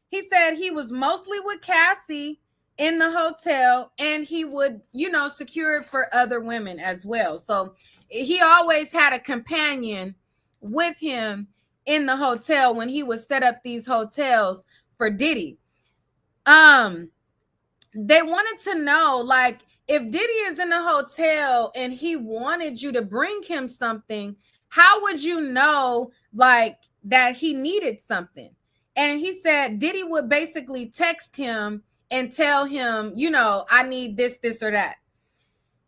He said he was mostly with Cassie in the hotel, and he would, you know, secure it for other women as well. So he always had a companion with him in the hotel when he would set up these hotels for Diddy. They wanted to know, like, if Diddy is in a hotel and he wanted you to bring him something, how would you know, like, that he needed something? And he said Diddy would basically text him and tell him, I need this, this, or that.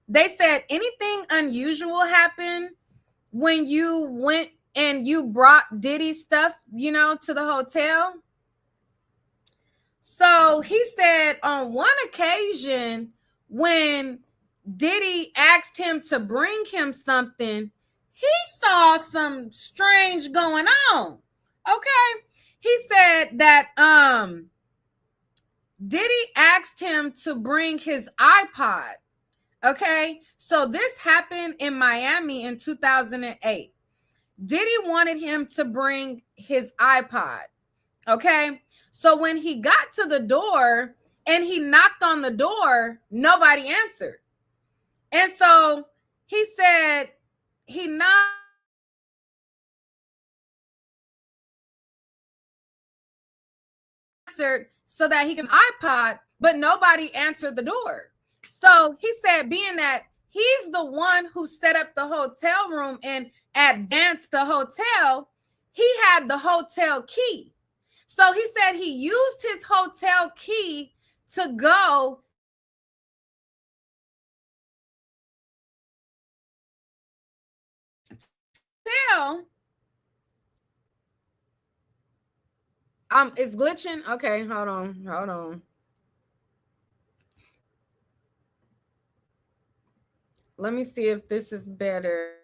They said anything unusual happened when you went and you brought Diddy's stuff, to the hotel. So he said on one occasion when Diddy asked him to bring him something, he saw some strange going on. Okay. He said that Diddy asked him to bring his iPod. Okay. So this happened in Miami in 2008. Diddy wanted him to bring his iPod. Okay. So when he got to the door and he knocked on the door, nobody answered. And so he said he knocked so that he can iPod, but nobody answered the door. So he said, being that he's the one who set up the hotel room and advanced the hotel, he had the hotel key. So he said he used his hotel key to go tell. It's glitching. Okay, hold on. Let me see if this is better.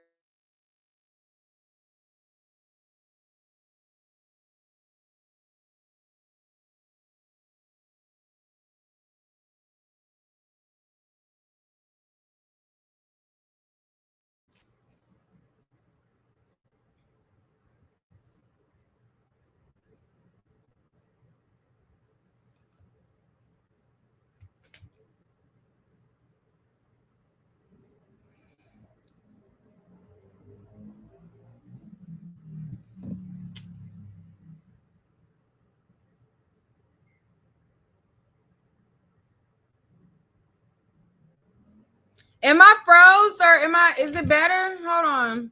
Am I froze or is it better? Hold on.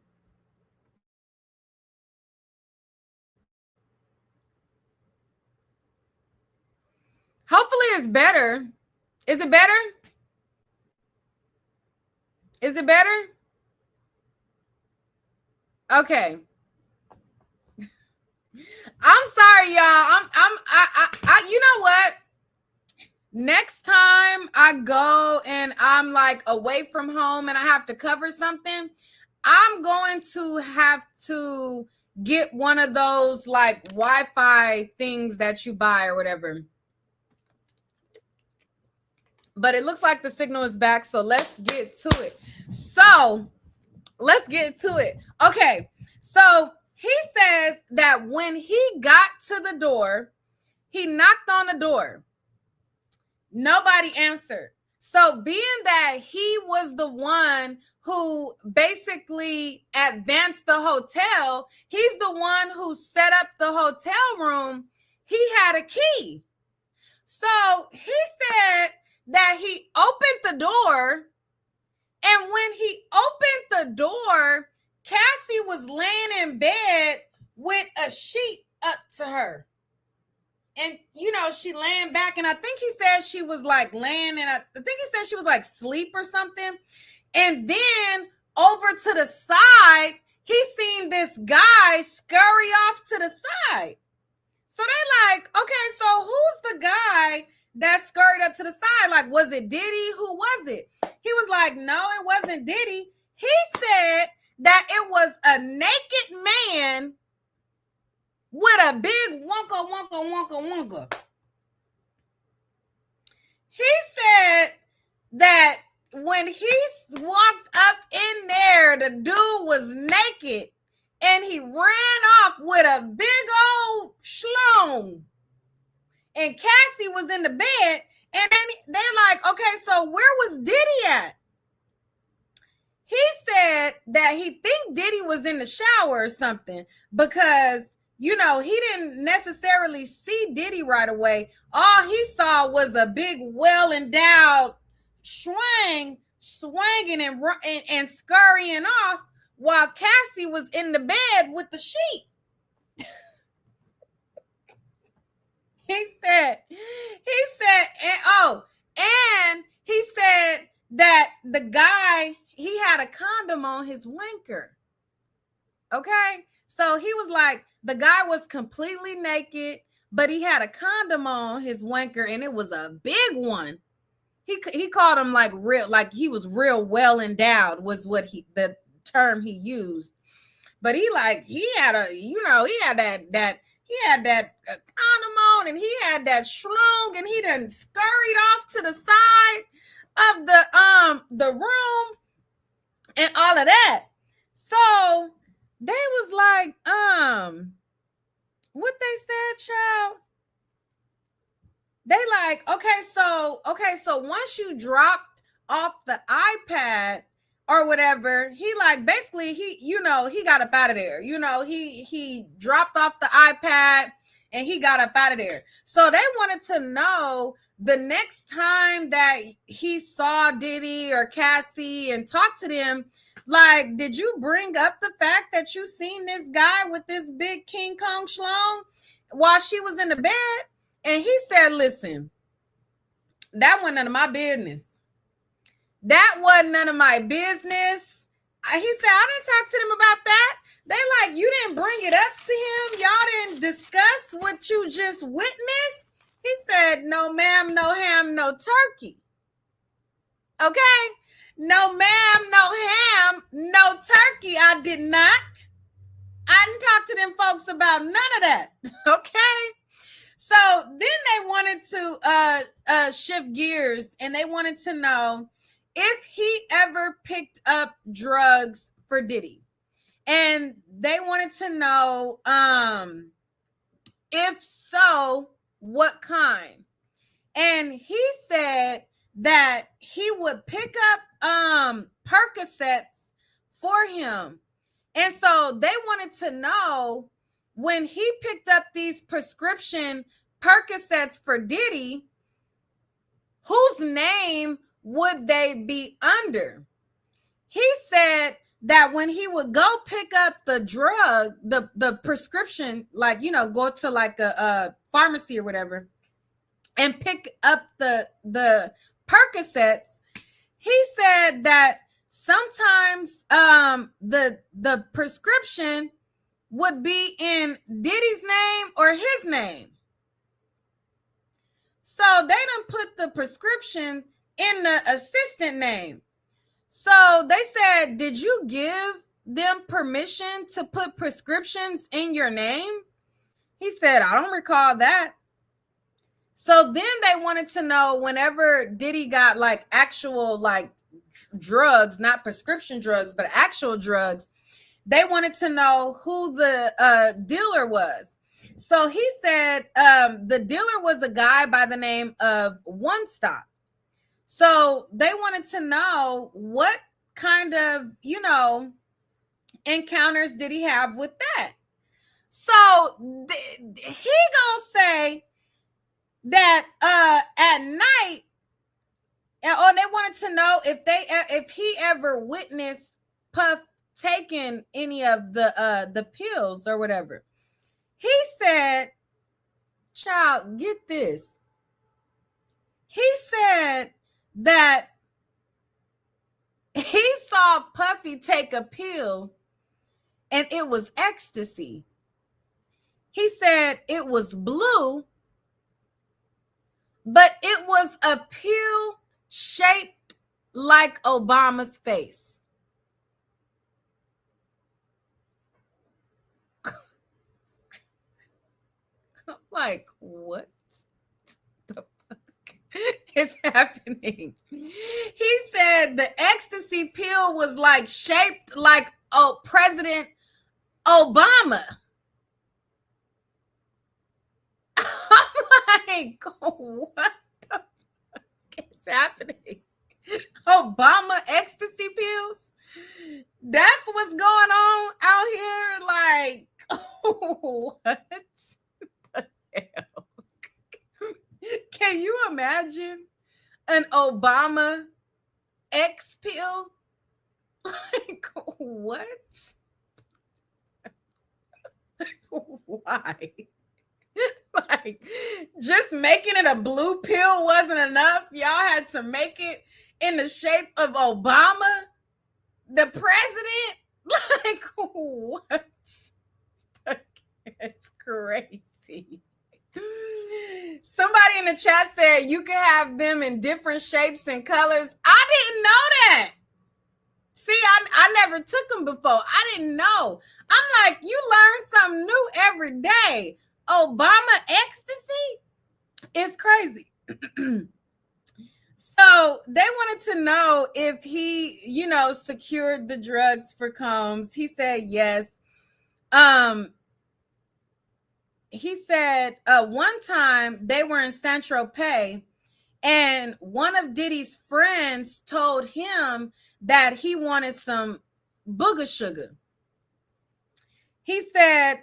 Hopefully it's better. Is it better? Is it better? Okay. I'm sorry, y'all. You know what? Next time I go and I'm like away from home and I have to cover something, I'm going to have to get one of those like Wi-Fi things that you buy or whatever. But it looks like the signal is back, so let's get to it. Okay, so he says that when he got to the door, he knocked on the door. Nobody answered. So being that he was the one who basically advanced the hotel, he's the one who set up the hotel room, he had a key. So he said that he opened the door, and when he opened the door, Cassie was laying in bed with a sheet up to her. And, she laying back, and I think he said she was like laying, and I think he said she was like asleep or something. And then over to the side, he seen this guy scurry off to the side. So they like, okay, so who's the guy that scurried up to the side? Like, was it Diddy? Who was it? He was like, no, it wasn't Diddy. He said that it was a naked man with a big wonka. He said that when he walked up in there, the dude was naked and he ran off with a big old schlong. And Cassie was in the bed, and then they're like, okay, so where was Diddy at? He said that he think Diddy was in the shower or something because, he didn't necessarily see Diddy right away. All he saw was a big, well-endowed swinging and scurrying off while Cassie was in the bed with the sheet. And he said that the guy, he had a condom on his wanker. Okay. So he was like, the guy was completely naked, but he had a condom on his wanker, and it was a big one. He called him like real, like he was real well endowed, was what the term he used. But he had a, he had that condom on, and he had that schlong, and he done scurried off to the side of the room and all of that. So they was like, what they said, child. They like, okay, so once you dropped off the iPad or whatever, he like basically he got up out of there. He dropped off the iPad and he got up out of there. So they wanted to know the next time that he saw Diddy or Cassie and talked to them, like, did you bring up the fact that you seen this guy with this big King Kong schlong while she was in the bed? And he said, listen, that wasn't none of my business. That wasn't none of my business. He said, I didn't talk to them about that. They like, you didn't bring it up to him. Y'all didn't discuss what you just witnessed. He said, no, ma'am, no ham, no turkey. Okay? No, ma'am, no ham, no turkey. I did not. I didn't talk to them folks about none of that. Okay? So then they wanted to shift gears, and they wanted to know if he ever picked up drugs for Diddy. And they wanted to know, if so, what kind. And he said that he would pick up Percocets for him. And so they wanted to know, when he picked up these prescription Percocets for Diddy, whose name would they be under? He said that when he would go pick up the drug, the prescription, like, go to like a pharmacy or whatever and pick up the Percocets, he said that sometimes the prescription would be in Diddy's name or his name. So they done put the prescription in the assistant name. So they said, did you give them permission to put prescriptions in your name? He said, I don't recall that. So then they wanted to know, whenever Diddy got like actual like drugs, not prescription drugs, but actual drugs, they wanted to know who the dealer was. So he said the dealer was a guy by the name of One Stop. So they wanted to know what kind of, encounters did he have with that. So he gonna say that at night, or they wanted to know if he ever witnessed Puff taking any of the pills or whatever. He said, child, get this. He said that he saw Puffy take a pill and it was ecstasy. He said it was blue, but it was a pill shaped like Obama's face. I'm like, what the fuck is happening? He said the ecstasy pill was like shaped like President Obama. I'm like, what the fuck is happening? Obama ecstasy pills? That's what's going on out here? Like, what the hell? Can you imagine an Obama X pill? Like, what? Why? Like, just making it a blue pill wasn't enough. Y'all had to make it in the shape of Obama, the president. Like, what? It's crazy. Somebody in the chat said you can have them in different shapes and colors. I didn't know that. See, I never took them before. I didn't know. I'm like, you learn something new every day. Obama ecstasy is crazy. So they wanted to know if he, secured the drugs for Combs. He said yes. He said one time they were in Saint-Tropez, and one of Diddy's friends told him that he wanted some booger sugar. He said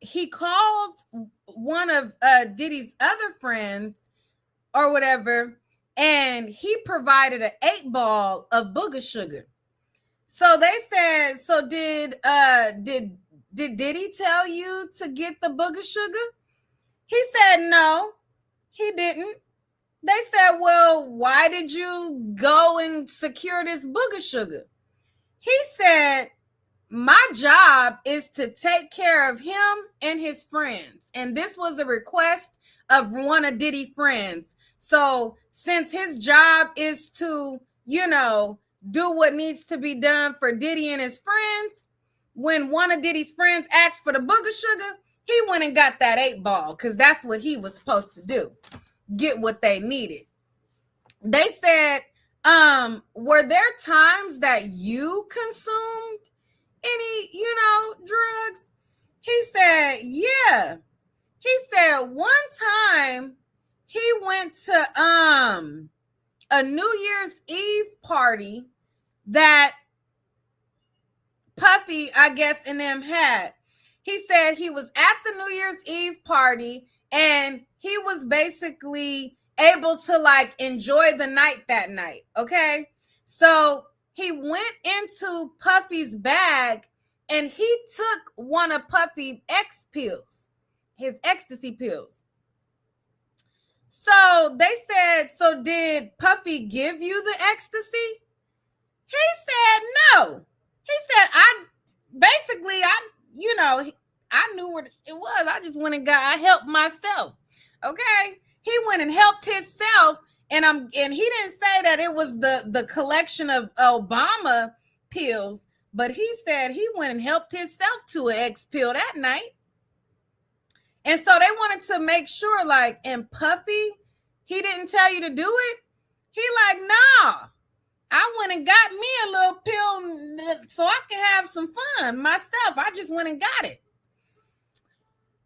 he called one of Diddy's other friends or whatever, and he provided an 8-ball of booger sugar. So they said, so did Diddy tell you to get the booger sugar? He said no, he didn't. They said, well, why did you go and secure this booger sugar? He said, my job is to take care of him and his friends. And this was a request of one of Diddy's friends. So since his job is to, do what needs to be done for Diddy and his friends, when one of Diddy's friends asked for the booger sugar, he went and got that 8-ball because that's what he was supposed to do. Get what they needed. They said, were there times that you consumed any, drugs? He said, yeah. He said one time he went to a New Year's Eve party that Puffy, I guess, and them had. He said he was at the New Year's Eve party and he was basically able to enjoy the night that night. Okay. So he went into Puffy's bag and he took one of Puffy's pills, his ecstasy pills. So they said, so did Puffy give you the ecstasy? He said no. He said, I knew what it was. I just went and I helped myself. Okay. He went and helped himself. And he didn't say that it was the collection of Obama pills, but he said he went and helped himself to an X pill that night. And so they wanted to make sure, and Puffy, he didn't tell you to do it. He nah. I went and got me a little pill so I can have some fun myself. I just went and got it.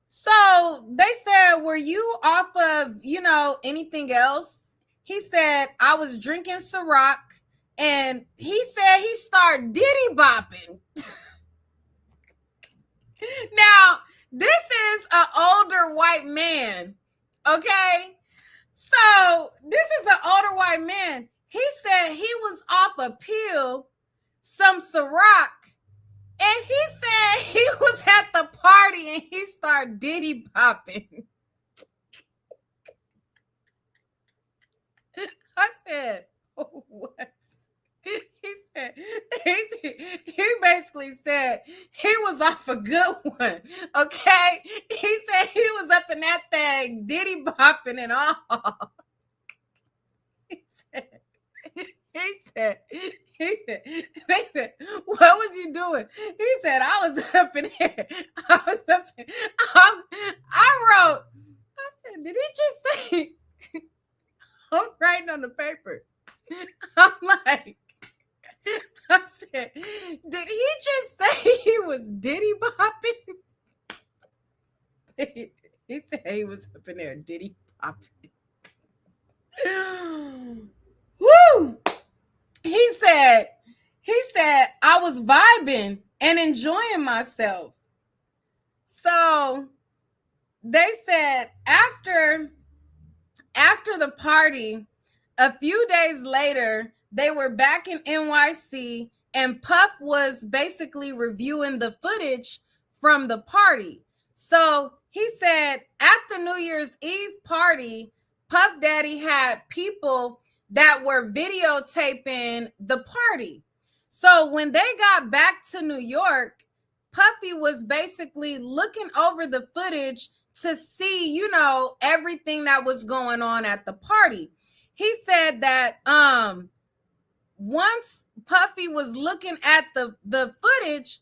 So they said, were you off of, anything else? He said, I was drinking Ciroc, and he said he started diddy bopping. Now, this is an older white man, okay? So this is an older white man. He said he was off a pill, some Ciroc, and he said he was at the party and he started diddy bopping. I said, oh, what? He basically said he was off a good one, okay? He said he was up in that thing, diddy bopping and all. They said, what was you doing? He said, I was up in here. I wrote, I said, did he just say, I'm writing on the paper. I'm like, I said, did he just say he was diddy bopping? He said he was up in there diddy bopping. Woo! He said I was vibing and enjoying myself. So they said after the party, a few days later, they were back in NYC and Puff was basically reviewing the footage from the party. So He said at the New Year's Eve party, Puff Daddy had people that were videotaping the party. So when they got back to New York, Puffy was basically looking over the footage to see, you know, everything that was going on at the party. He said that once Puffy was looking at the footage,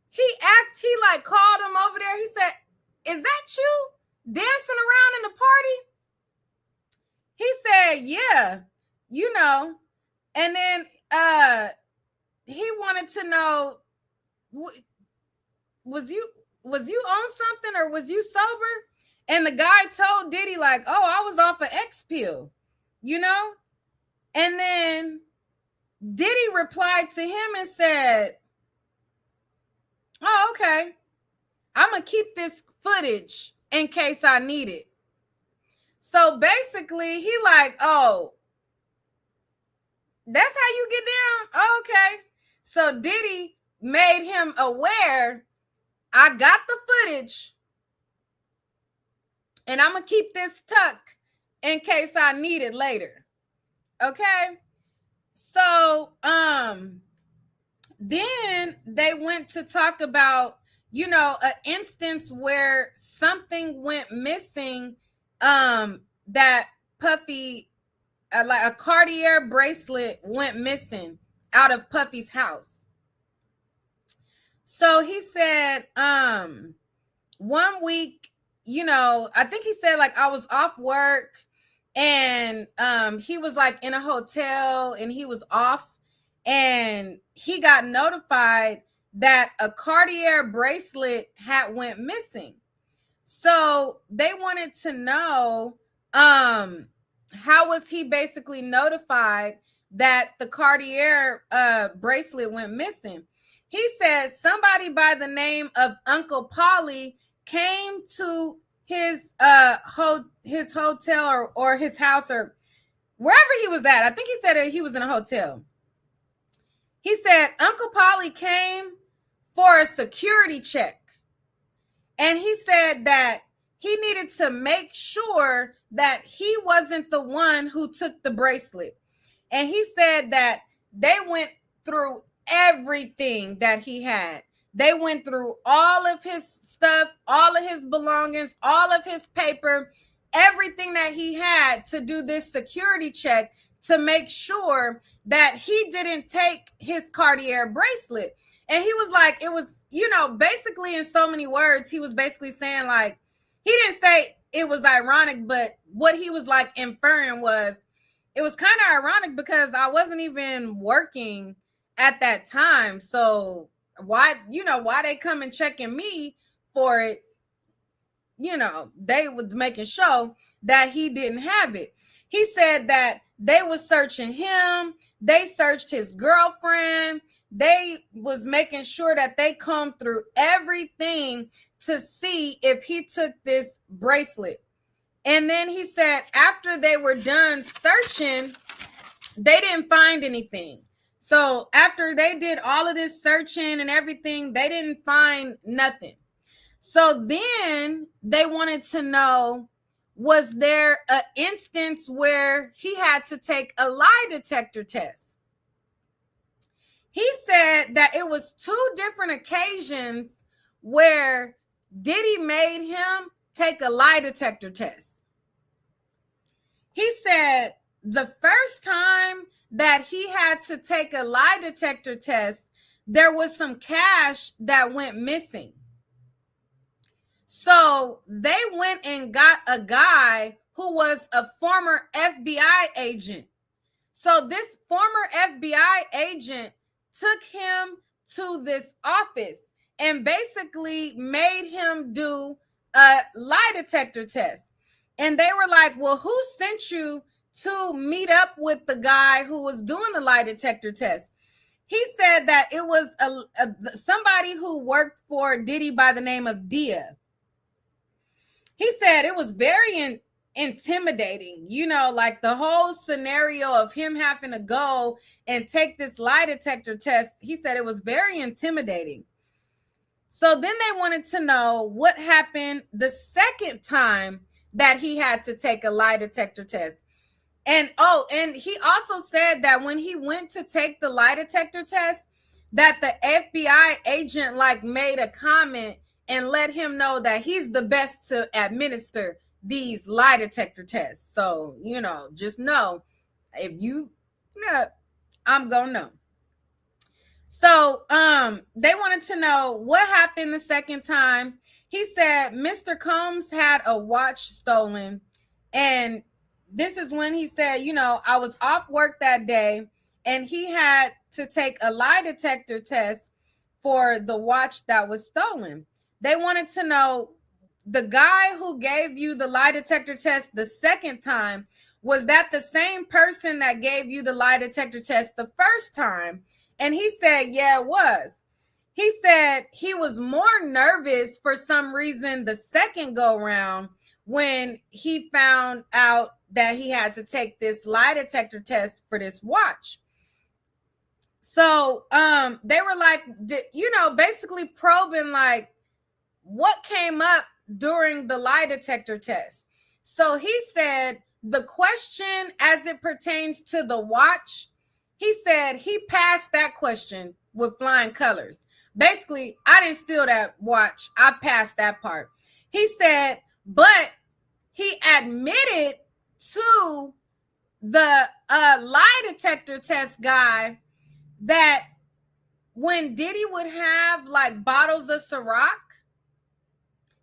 he like called him over there. He said, "Is that you dancing around in the party?" He said, "Yeah, you know." And then he wanted to know, was you on something or was you sober? And the guy told Diddy like, "Oh, I was off an X pill," you know? And then Diddy replied to him and said, "Oh, okay. I'm going to keep this footage in case I need it." So basically, he like, "Oh, that's how you get down? Oh, okay." So Diddy made him aware, "I got the footage and I'm going to keep this tuck in case I need it later." Okay? So, then they went to talk about, you know, an instance where something went missing, that Puffy, like a Cartier bracelet went missing out of Puffy's house. So he said, 1 week, you know, I think he said like I was off work and he was like in a hotel and he was off and he got notified that a Cartier bracelet had went missing. So they wanted to know, how was he basically notified that the Cartier bracelet went missing? He said somebody by the name of Uncle Polly came to his hotel or his house or wherever he was at. I think he said he was in a hotel. He said Uncle Polly came for a security check. And he said that he needed to make sure that he wasn't the one who took the bracelet. And he said that they went through everything that he had. They went through all of his stuff, all of his belongings, all of his paper, everything that he had to do this security check to make sure that he didn't take his Cartier bracelet. And he was like, it was, you know, basically in so many words, he was basically saying like, he didn't say it was ironic, but what he was like inferring was, it was kind of ironic because I wasn't even working at that time. So why they come and checking me for it? You know, they was making sure that he didn't have it. He said that they was searching him. They searched his girlfriend. They was making sure that they combed through everything to see if he took this bracelet. And then he said after they were done searching, they didn't find anything. So after they did all of this searching and everything, they didn't find nothing. So then they wanted to know, was there an instance where he had to take a lie detector test? He said that it was 2 different occasions where Diddy made him take a lie detector test. He said the first time that he had to take a lie detector test, there was some cash that went missing. So they went and got a guy who was a former FBI agent. So this former FBI agent took him to this office and basically made him do a lie detector test. And they were like, "Well, who sent you to meet up with the guy who was doing the lie detector test?" He said that it was somebody who worked for Diddy by the name of Dia. He said it was very intimidating, you know, like the whole scenario of him having to go and take this lie detector test. He said it was very intimidating. So then they wanted to know what happened the second time that he had to take a lie detector test. And he also said that when he went to take the lie detector test, that the FBI agent like made a comment and let him know that he's the best to administer these lie detector tests. So, just know if you, I'm gonna know. So, they wanted to know what happened the second time. He said Mr. Combs had a watch stolen, and this is when he said, I was off work that day, and he had to take a lie detector test for the watch that was stolen. They wanted to know, the guy who gave you the lie detector test the second time, was that the same person that gave you the lie detector test the first time? And he said, yeah, it was. He said he was more nervous for some reason the second go round when he found out that he had to take this lie detector test for this watch. So they were like, basically probing like what came up during the lie detector test. So he said the question as it pertains to the watch, he said he passed that question with flying colors. Basically, I didn't steal that watch. I passed that part. He said, but he admitted to the lie detector test guy that when Diddy would have like bottles of Ciroc,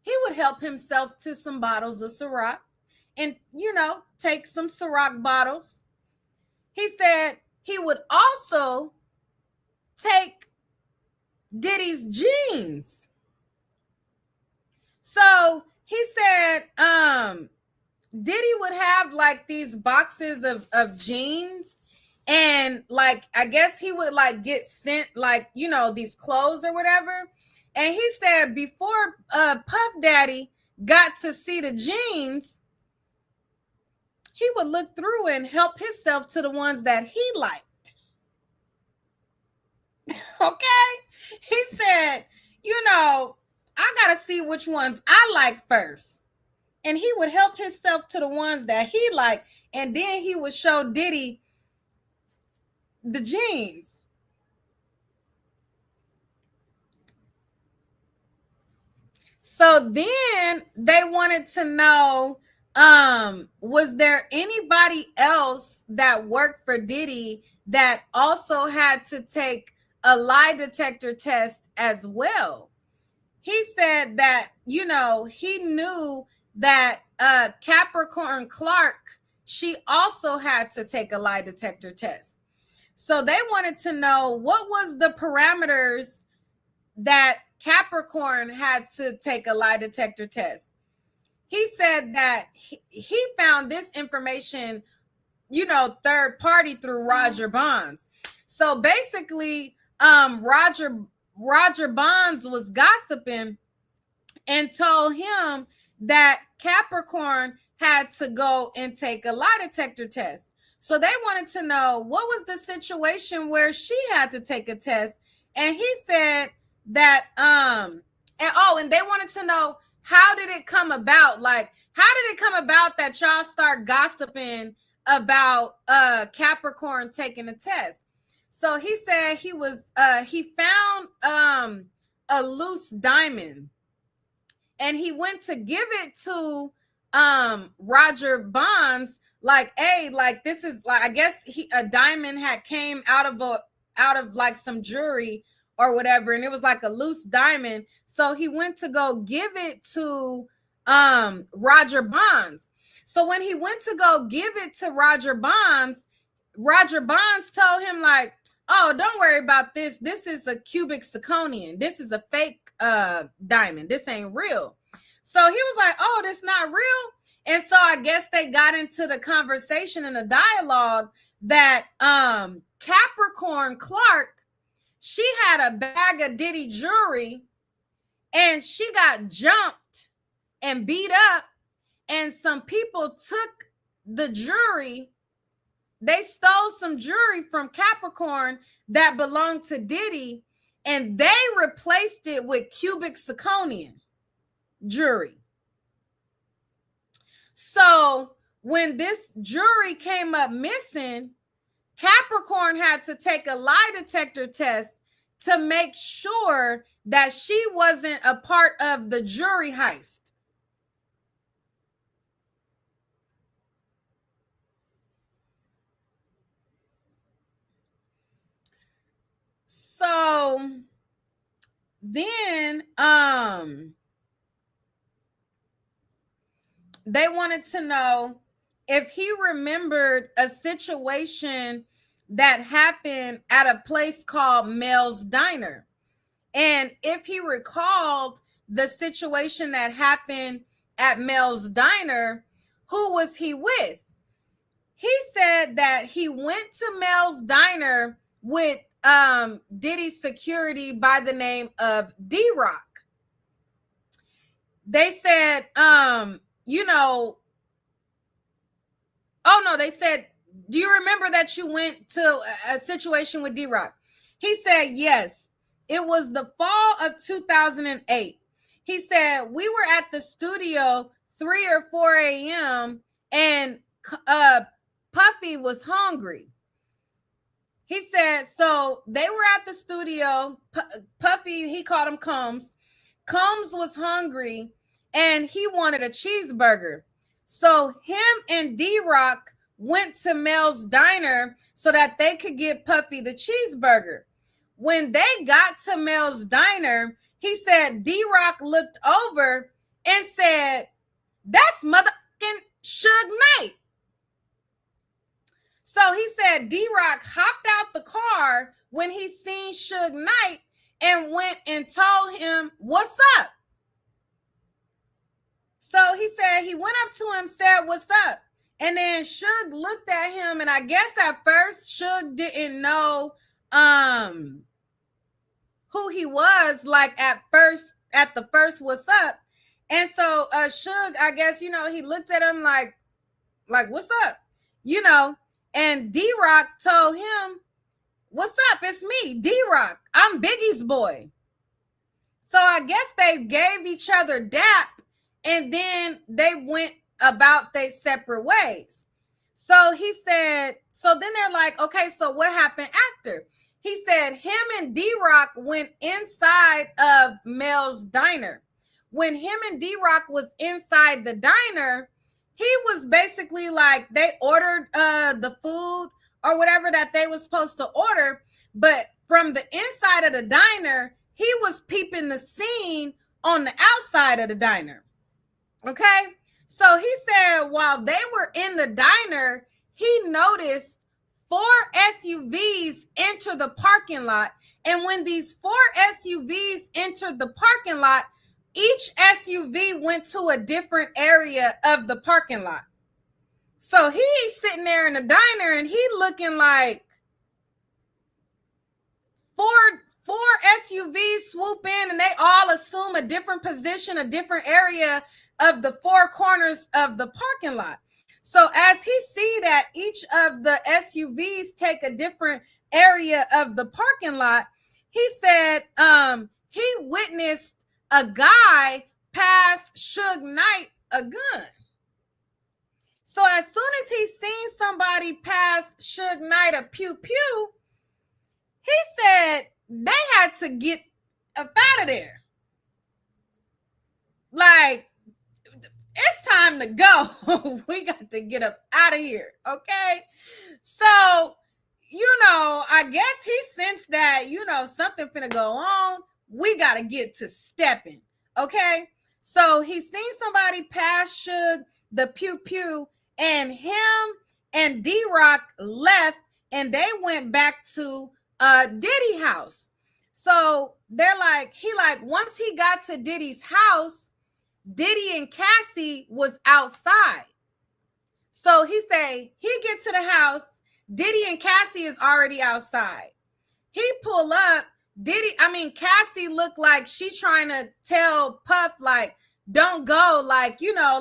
he would help himself to some bottles of Ciroc and, take some Ciroc bottles. He said he would also take Diddy's jeans. So he said Diddy would have like these boxes of jeans, and like I guess he would like get sent like these clothes or whatever. And he said before Puff Daddy got to see the jeans, he would look through and help himself to the ones that he liked. Okay? He said, I got to see which ones I like first. And he would help himself to the ones that he liked. And then he would show Diddy the jeans. So then they wanted to know, was there anybody else that worked for Diddy that also had to take a lie detector test as well? He said that, he knew that Capricorn Clark, she also had to take a lie detector test. So they wanted to know what was the parameters that Capricorn had to take a lie detector test. He said that he found this information, third party through Roger Bonds. So basically, Roger Bonds was gossiping and told him that Capricorn had to go and take a lie detector test. So they wanted to know what was the situation where she had to take a test. And he said that and they wanted to know, how did it come about? Like, how did it come about that y'all start gossiping about Capricorn taking a test? So he said he found a loose diamond, and he went to give it to Roger Bonds, like, hey, like this is like, I guess a diamond had came out of like some jewelry or whatever, and it was like a loose diamond. So he went to go give it to Roger Bonds. So when he went to go give it to Roger Bonds told him like, oh, don't worry about this. This is a cubic zirconian. This is a fake diamond. This ain't real. So he was like, oh, this not real. And so I guess they got into the conversation and the dialogue that Capricorn Clark, she had a bag of Diddy jewelry, and she got jumped and beat up, and some people took the jewelry. They stole some jewelry from Capricorn that belonged to Diddy, and they replaced it with cubic zirconium jewelry. So when this jewelry came up missing, Capricorn had to take a lie detector test to make sure that she wasn't a part of the jewelry heist. So then they wanted to know if he remembered a situation that happened at a place called Mel's Diner. And if he recalled the situation that happened at Mel's Diner, who was he with? He said that he went to Mel's Diner with Diddy's security by the name of D-Rock. They said, they said, do you remember that you went to a situation with D-Rock? He said, yes, it was the fall of 2008. He said, we were at the studio 3 or 4 a.m. and Puffy was hungry. He said, so they were at the studio. Puffy, he called him Combs. Combs was hungry and he wanted a cheeseburger. So him and D-Rock went to Mel's Diner so that they could get Puffy the cheeseburger. When they got to Mel's Diner, he said D-Rock looked over and said, that's motherfucking Suge Knight. So he said D-Rock hopped out the car when he seen Suge Knight and went and told him, what's up? So he said he went up to him, said, what's up? And then Suge looked at him, and I guess at first Suge didn't know who he was, like at the first what's up. And so Suge, I guess, he looked at him like what's up? And D-Rock told him, what's up? It's me, D-Rock. I'm Biggie's boy. So I guess they gave each other dap, and then they went about their separate ways. So he said, so then they're like, okay, so what happened after? He said him and D-Rock went inside of Mel's Diner. When him and D-Rock was inside the diner, he was basically like, they ordered the food or whatever that they was supposed to order. But from the inside of the diner, he was peeping the scene on the outside of the diner. Okay. So he said while they were in the diner, he noticed 4 SUVs enter the parking lot. And when these 4 SUVs entered the parking lot, each SUV went to a different area of the parking lot. So he's sitting there in the diner and he looking like 4 SUVs swoop in and they all assume a different position, a different area of the 4 corners of the parking lot. So as he see that each of the SUVs take a different area of the parking lot, he said he witnessed a guy pass Suge Knight a gun. So as soon as he seen somebody pass Suge Knight a pew-pew, he said they had to get up out of there. Like, it's time to go. We got to get up out of here, okay? So, I guess he sensed that, something finna go on. We got to get to stepping, okay? So he seen somebody pass Suge the pew-pew, and him and D-Rock left, and they went back to Diddy house. So they're like, once he got to Diddy's house, Diddy and Cassie was outside. So he say he get to the house, Diddy and Cassie is already outside. He pull up, Cassie looked like she trying to tell Puff, like, don't go, like, no,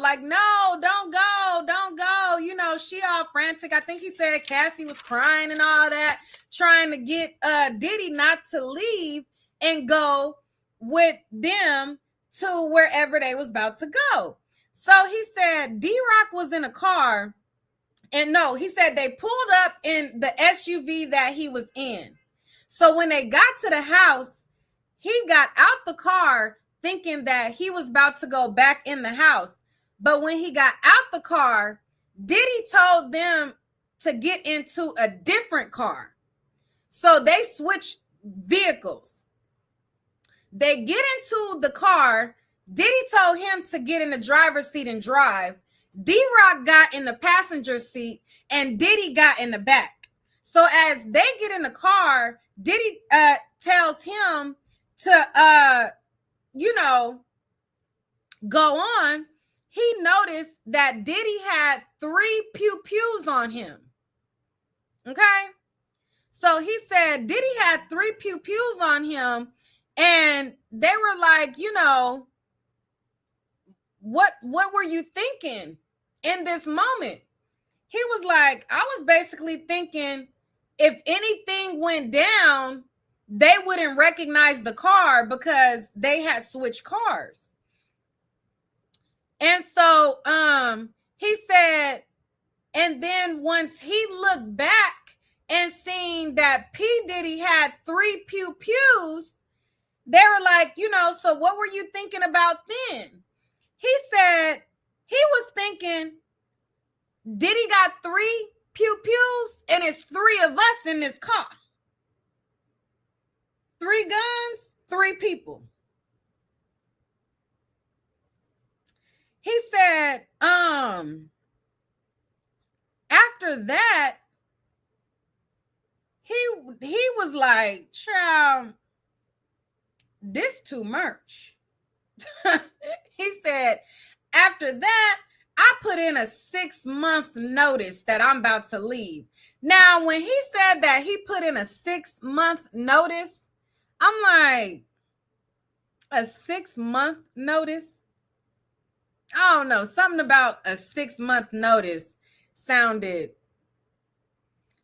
don't go, she all frantic. I think he said Cassie was crying and all that, trying to get Diddy not to leave. and go with them to wherever they was about to go. So he said D-Rock was in a car, and no, he said they pulled up in the SUV that he was in. So when they got to the house, he got out the car thinking that he was about to go back in the house. But when he got out the car, Diddy told them to get into a different car. So they switched vehicles. They get into the car. Diddy told him to get in the driver's seat and drive. D-Rock got in the passenger seat and Diddy got in the back. So as they get in the car, Diddy tells him to, go on. He noticed that Diddy had 3 pew-pews on him. Okay? So he said Diddy had 3 pew-pews on him, and they were like, what were you thinking in this moment? He was like, I was basically thinking if anything went down, they wouldn't recognize the car because they had switched cars. And so he said, and then once he looked back and seen that P. Diddy had 3 pew-pews, they were like, so what were you thinking about then? He said he was thinking Diddy got 3 pew-pews and it's 3 of us in this car. 3 guns, 3 people. He said, after that, he was like, child, this too much. He said, after that, I put in a 6-month notice that I'm about to leave. Now, when he said that he put in a 6-month notice, I'm like, a 6-month notice? I don't know. Something about a 6-month notice sounded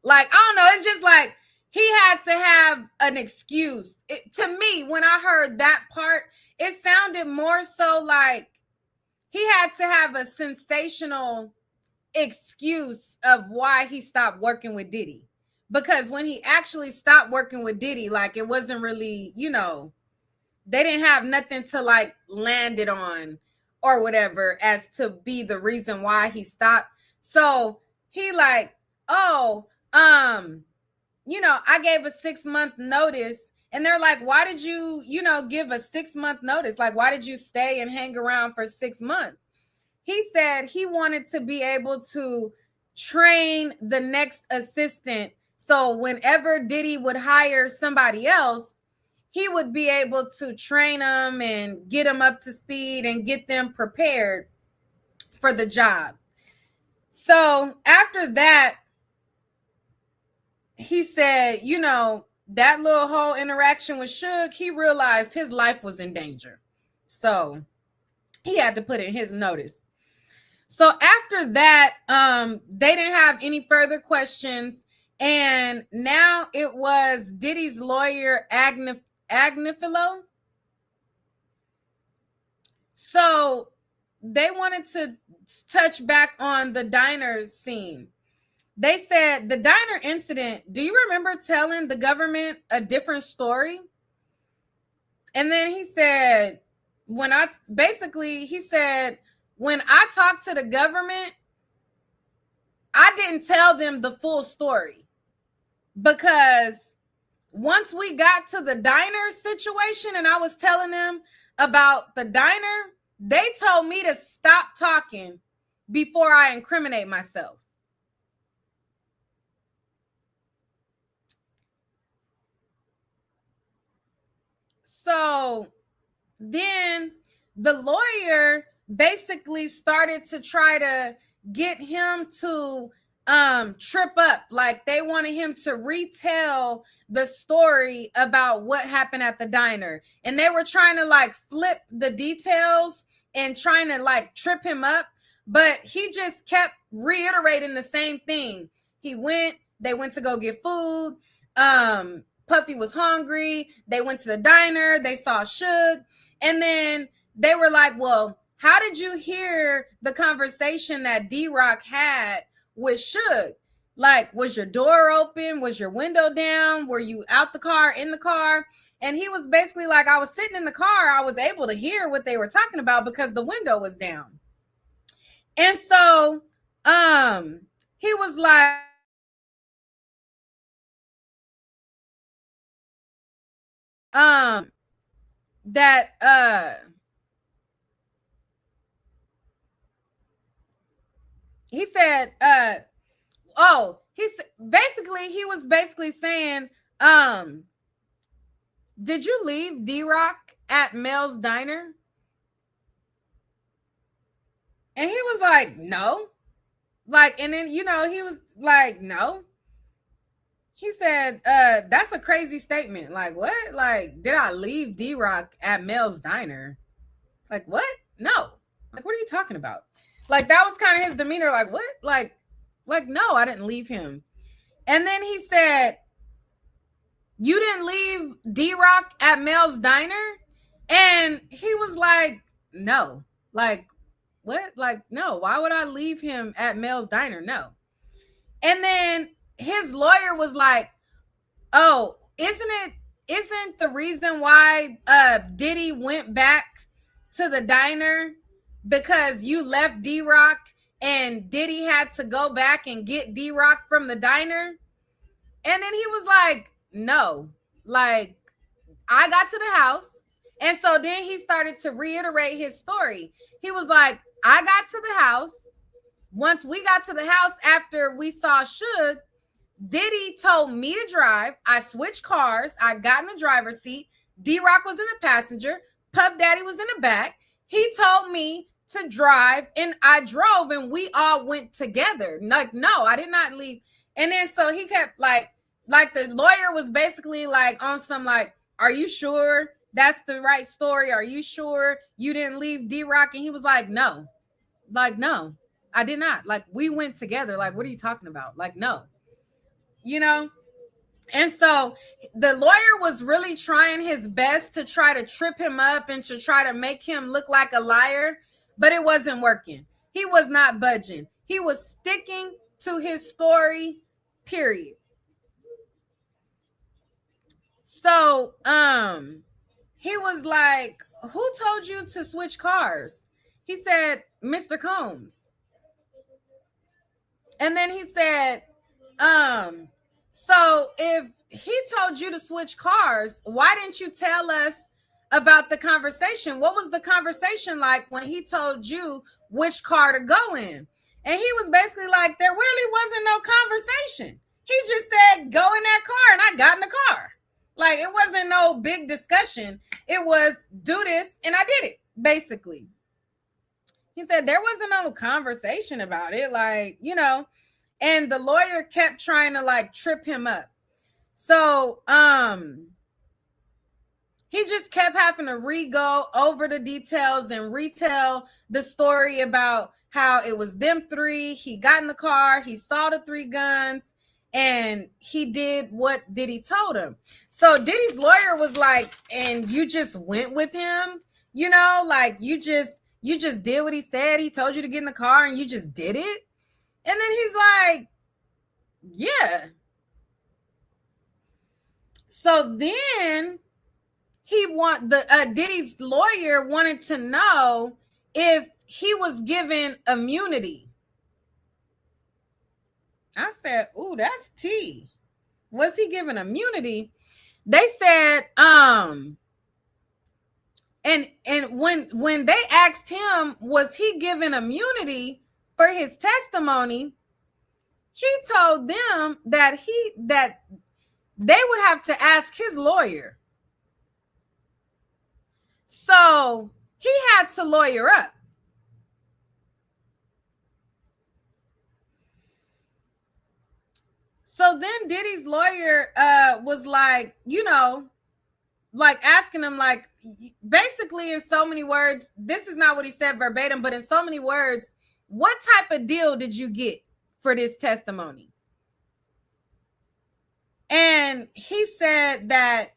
like, I don't know. It's just like he had to have an excuse. To me, when I heard that part, it sounded more so like he had to have a sensational excuse of why he stopped working with Diddy. Because when he actually stopped working with Diddy, like it wasn't really, they didn't have nothing to like land it on or whatever as to be the reason why he stopped. So he like, I gave a 6-month notice. And they're like, why did you, give a 6-month notice? Like, why did you stay and hang around for 6 months? He said he wanted to be able to train the next assistant. So whenever Diddy would hire somebody else, he would be able to train them and get them up to speed and get them prepared for the job. So after that, he said, that little whole interaction with Suge, he realized his life was in danger. So he had to put in his notice. So after that, they didn't have any further questions. And now it was Diddy's lawyer, Agnifilo. So they wanted to touch back on the diner scene. They said the diner incident, do you remember telling the government a different story? And then he said, when I talked to the government, I didn't tell them the full story. Because once we got to the diner situation and I was telling them about the diner, they told me to stop talking before I incriminate myself. So then the lawyer basically started to try to get him to trip up. Like they wanted him to retell the story about what happened at the diner. And they were trying to like flip the details and trying to like trip him up. But he just kept reiterating the same thing. They went to go get food. Puffy was hungry. They went to the diner. They saw Suge. And then they were like, well, how did you hear the conversation that D-Rock had with Suge? Like, was your door open? Was your window down? Were you out the car, in the car? And he was basically like, I was sitting in the car. I was able to hear what they were talking about because the window was down. And so he was like, that he said he was basically saying, did you leave D-Rock at Mel's diner? And he was like, no. Like, and then, he was like, no. He said, that's a crazy statement. Like, what? Like, did I leave D-Rock at Mel's diner? Like, what? No. Like, what are you talking about? Like, that was kind of his demeanor. Like, what? Like, no, I didn't leave him. And then he said, you didn't leave D-Rock at Mel's diner? And he was like, no. Like, what? Like, no. Why would I leave him at Mel's diner? No. And then his lawyer was like, oh, isn't the reason why Diddy went back to the diner because you left D-Rock and Diddy had to go back and get D-Rock from the diner? And then he was like, no, like, I got to the house. And so then he started to reiterate his story. He was like, I got to the house. Once we got to the house after we saw Suge, Diddy told me to drive. I switched cars. I got in the driver's seat. D-Rock was in the passenger. Puff Daddy was in the back. He told me to drive, and I drove, and we all went together. Like, no, I did not leave. And then so he kept like the lawyer was basically like on some like, are you sure that's the right story? Are you sure you didn't leave D-Rock? And he was like, no. Like, no, I did not. Like, we went together. Like, what are you talking about? Like, no. And so the lawyer was really trying his best to try to trip him up and to try to make him look like a liar, but it wasn't working. He was not budging. He was sticking to his story, period. So he was like, who told you to switch cars? He said, Mr. Combs. And then he said, so if he told you to switch cars, why didn't you tell us about the conversation? What was the conversation like when he told you which car to go in? And he was basically like, there really wasn't no conversation. He just said, go in that car, and I got in the car. Like, it wasn't no big discussion. It was, do this, and I did it, basically. He said there wasn't no conversation about it, like, and the lawyer kept trying to like trip him up. So he just kept having to re-go over the details and retell the story about how it was them three. He got in the car, he saw the three guns, and he did what Diddy told him. So Diddy's lawyer was like, and you just went with him, like you just did what he said. He told you to get in the car and you just did it. And then he's like, yeah. So then Diddy's lawyer wanted to know if he was given immunity. I said, ooh, that's tea. Was he given immunity? They said, and when they asked him, was he given immunity for his testimony, he told them that they would have to ask his lawyer. So he had to lawyer up. So then Diddy's lawyer was like, like asking him, like, basically in so many words, this is not what he said verbatim, but in so many words, what type of deal did you get for this testimony? And he said that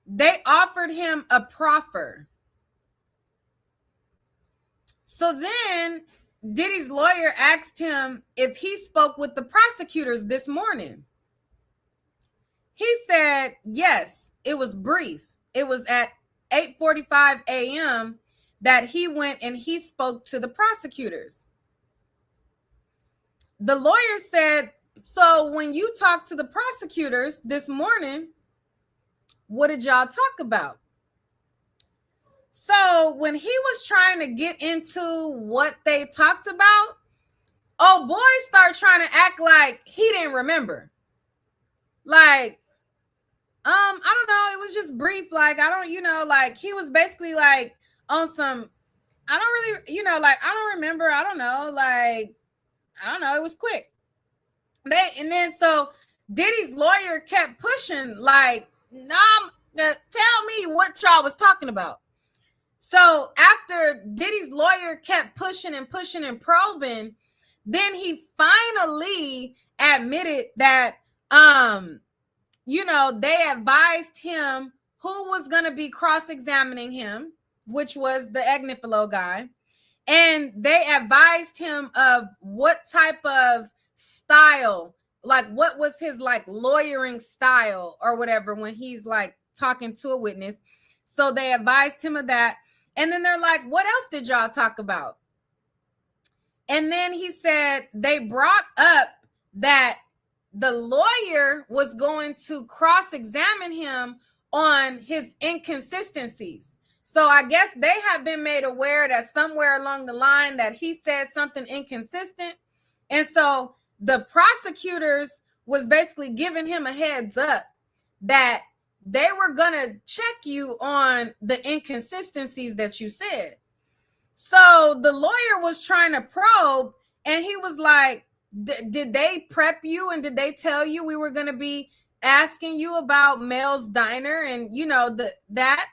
they offered him a proffer. So then Diddy's lawyer asked him if he spoke with the prosecutors this morning. He said, yes, it was brief. It was at 8:45 a.m. that he went and he spoke to the prosecutors. The lawyer said, so when you talked to the prosecutors this morning, what did y'all talk about? So when he was trying to get into what they talked about, oh boy started trying to act like he didn't remember. Like, I don't know, it was just brief. Like, I don't, like he was basically like on some, I don't really, like, I don't remember. I don't know. Like, I don't know. It was quick. And then so Diddy's lawyer kept pushing, like, tell me what y'all was talking about. So after Diddy's lawyer kept pushing and probing, then he finally admitted that, they advised him who was going to be cross-examining him, which was the Agnifilo guy. And they advised him of what type of style, like what was his like lawyering style or whatever when he's like talking to a witness. So they advised him of that. And then they're like, what else did y'all talk about? And then he said they brought up that the lawyer was going to cross-examine him on his inconsistencies. So I guess they have been made aware that somewhere along the line that he said something inconsistent. And so the prosecutors was basically giving him a heads up that they were going to check you on the inconsistencies that you said. So the lawyer was trying to probe, and he was like, did they prep you and did they tell you we were going to be asking you about Mel's Diner and, that?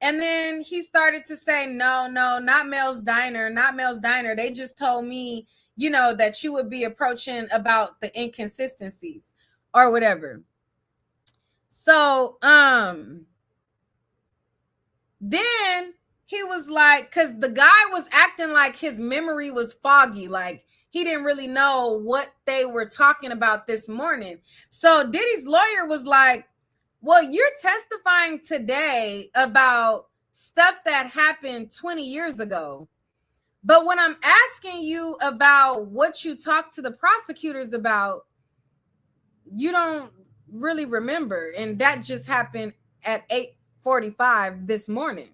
And then he started to say, no, not Mel's Diner, not Mel's Diner. They just told me, that you would be approaching about the inconsistencies or whatever. So, then he was like, because the guy was acting like his memory was foggy, like he didn't really know what they were talking about this morning. So Diddy's lawyer was like, well, you're testifying today about stuff that happened 20 years ago. But when I'm asking you about what you talked to the prosecutors about, you don't really remember. And that just happened at 8:45 this morning.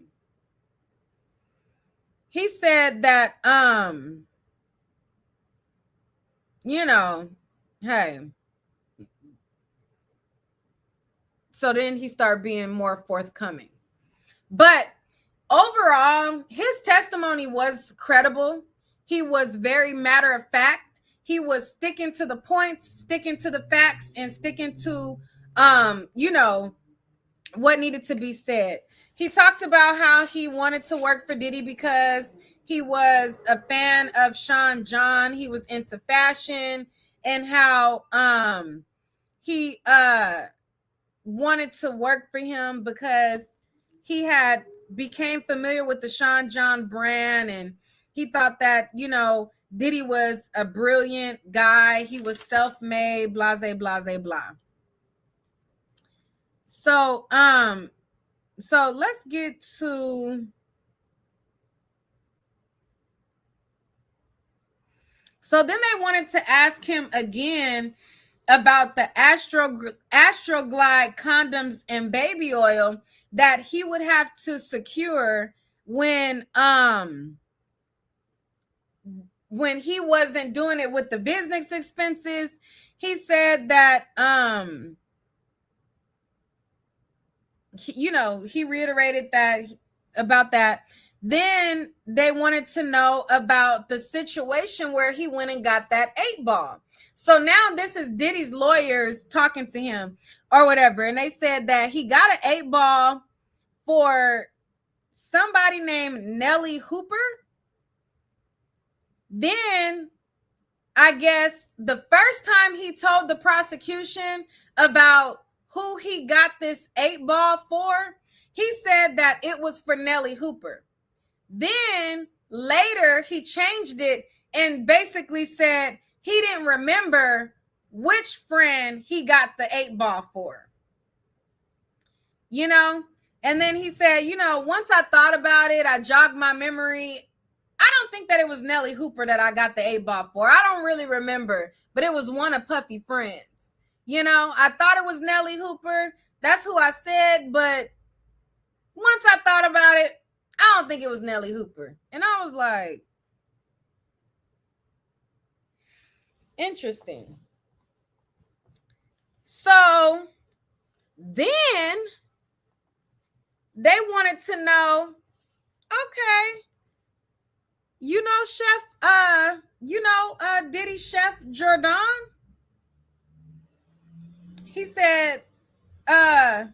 He said that, hey. So then he started being more forthcoming. But overall, his testimony was credible. He was very matter of fact. He was sticking to the points, sticking to the facts, and sticking to, what needed to be said. He talked about how he wanted to work for Diddy because he was a fan of Sean John. He was into fashion, and how he wanted to work for him because he had became familiar with the Sean John brand, and he thought that, Diddy was a brilliant guy. He was self-made, blase, blase, blah. So, so let's get to. So then they wanted to ask him again about the Astroglide condoms and baby oil that he would have to secure when he wasn't doing it with the business expenses. He said that he reiterated that about that. Then they wanted to know about the situation where he went and got that 8-ball. So now this is Diddy's lawyers talking to him or whatever. And they said that he got an 8-ball for somebody named Nellie Hooper. Then I guess the first time he told the prosecution about who he got this 8-ball for, he said that it was for Nellie Hooper. Then later he changed it and basically said he didn't remember which friend he got the 8-ball for. You know? And then he said, you know, once I thought about it, I jogged my memory. I don't think that it was Nellie Hooper that I got the 8-ball for. I don't really remember, but it was one of Puffy friends. You know, I thought it was Nellie Hooper. That's who I said, but once I thought about it, I don't think it was Nellie Hooper. And I was like, interesting. So then they wanted to know, okay, you know, Chef, Diddy Chef Jordan? He said, what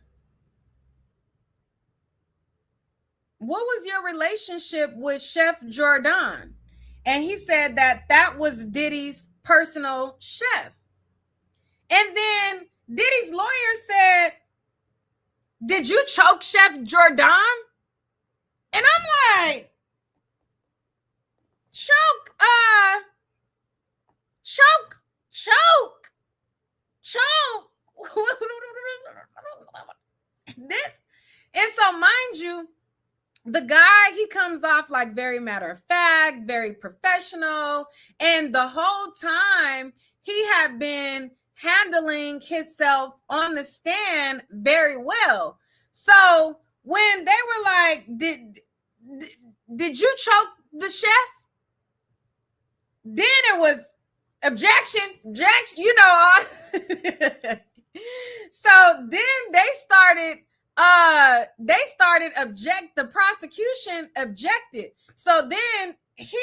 was your relationship with Chef Jordan? And he said that was Diddy's personal chef. And then Diddy's lawyer said, did you choke Chef Jordan? And I'm like, choke. This, and so mind you, the guy, he comes off like very matter of fact, very professional, and the whole time he had been handling himself on the stand very well. So when they were like, did you choke the chef? Then it was objection, you know. So then they started the prosecution objected. So then he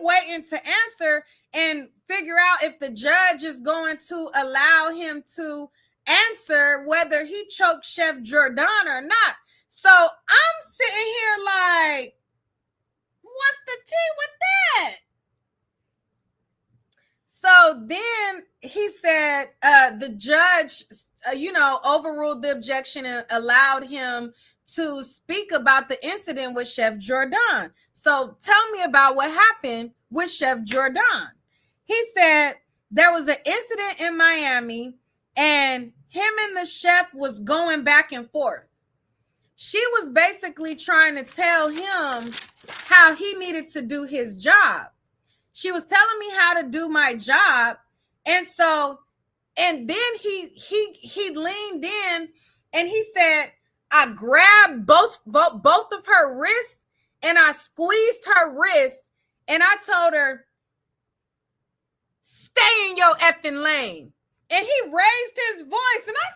waiting to answer and figure out if the judge is going to allow him to answer whether he choked Chef Jordan or not. So I'm sitting here like, what's the tea with that? So then he said the judge, overruled the objection and allowed him to speak about the incident with Chef Jordan. So tell me about what happened with Chef Jordan. He said there was an incident in Miami and him and the chef was going back and forth. She was basically trying to tell him how he needed to do his job. She was telling me how to do my job. And then he leaned in and he said, I grabbed both of her wrists and I squeezed her wrist and I told her, stay in your effing lane. And he raised his voice and I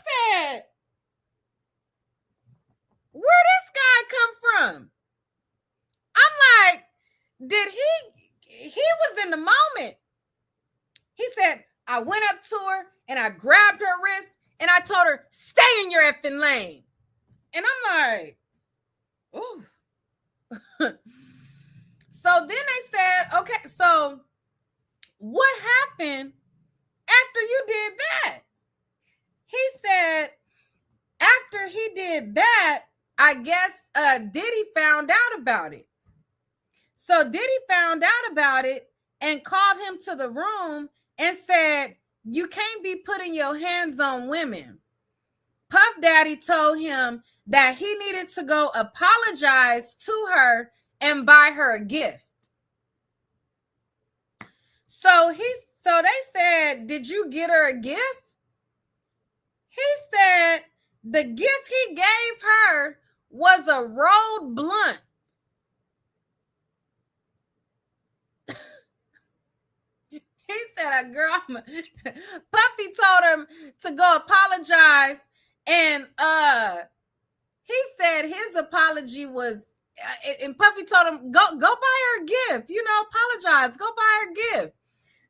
said, where this guy come from? I'm like, he was in the moment. He said, I went up to her and I grabbed her wrist and I told her, stay in your effing lane. And I'm like, ooh. So then they said, okay, so what happened after you did that? He said, after he did that, I guess Diddy found out about it. So Diddy found out about it and called him to the room and said, you can't be putting your hands on women. Puff Daddy told him that he needed to go apologize to her and buy her a gift. So they said, did you get her a gift? He said the gift he gave her was a rolled blunt. He said, Puffy told him to go apologize. And he said his apology was, and Puffy told him, go buy her a gift, apologize, go buy her a gift.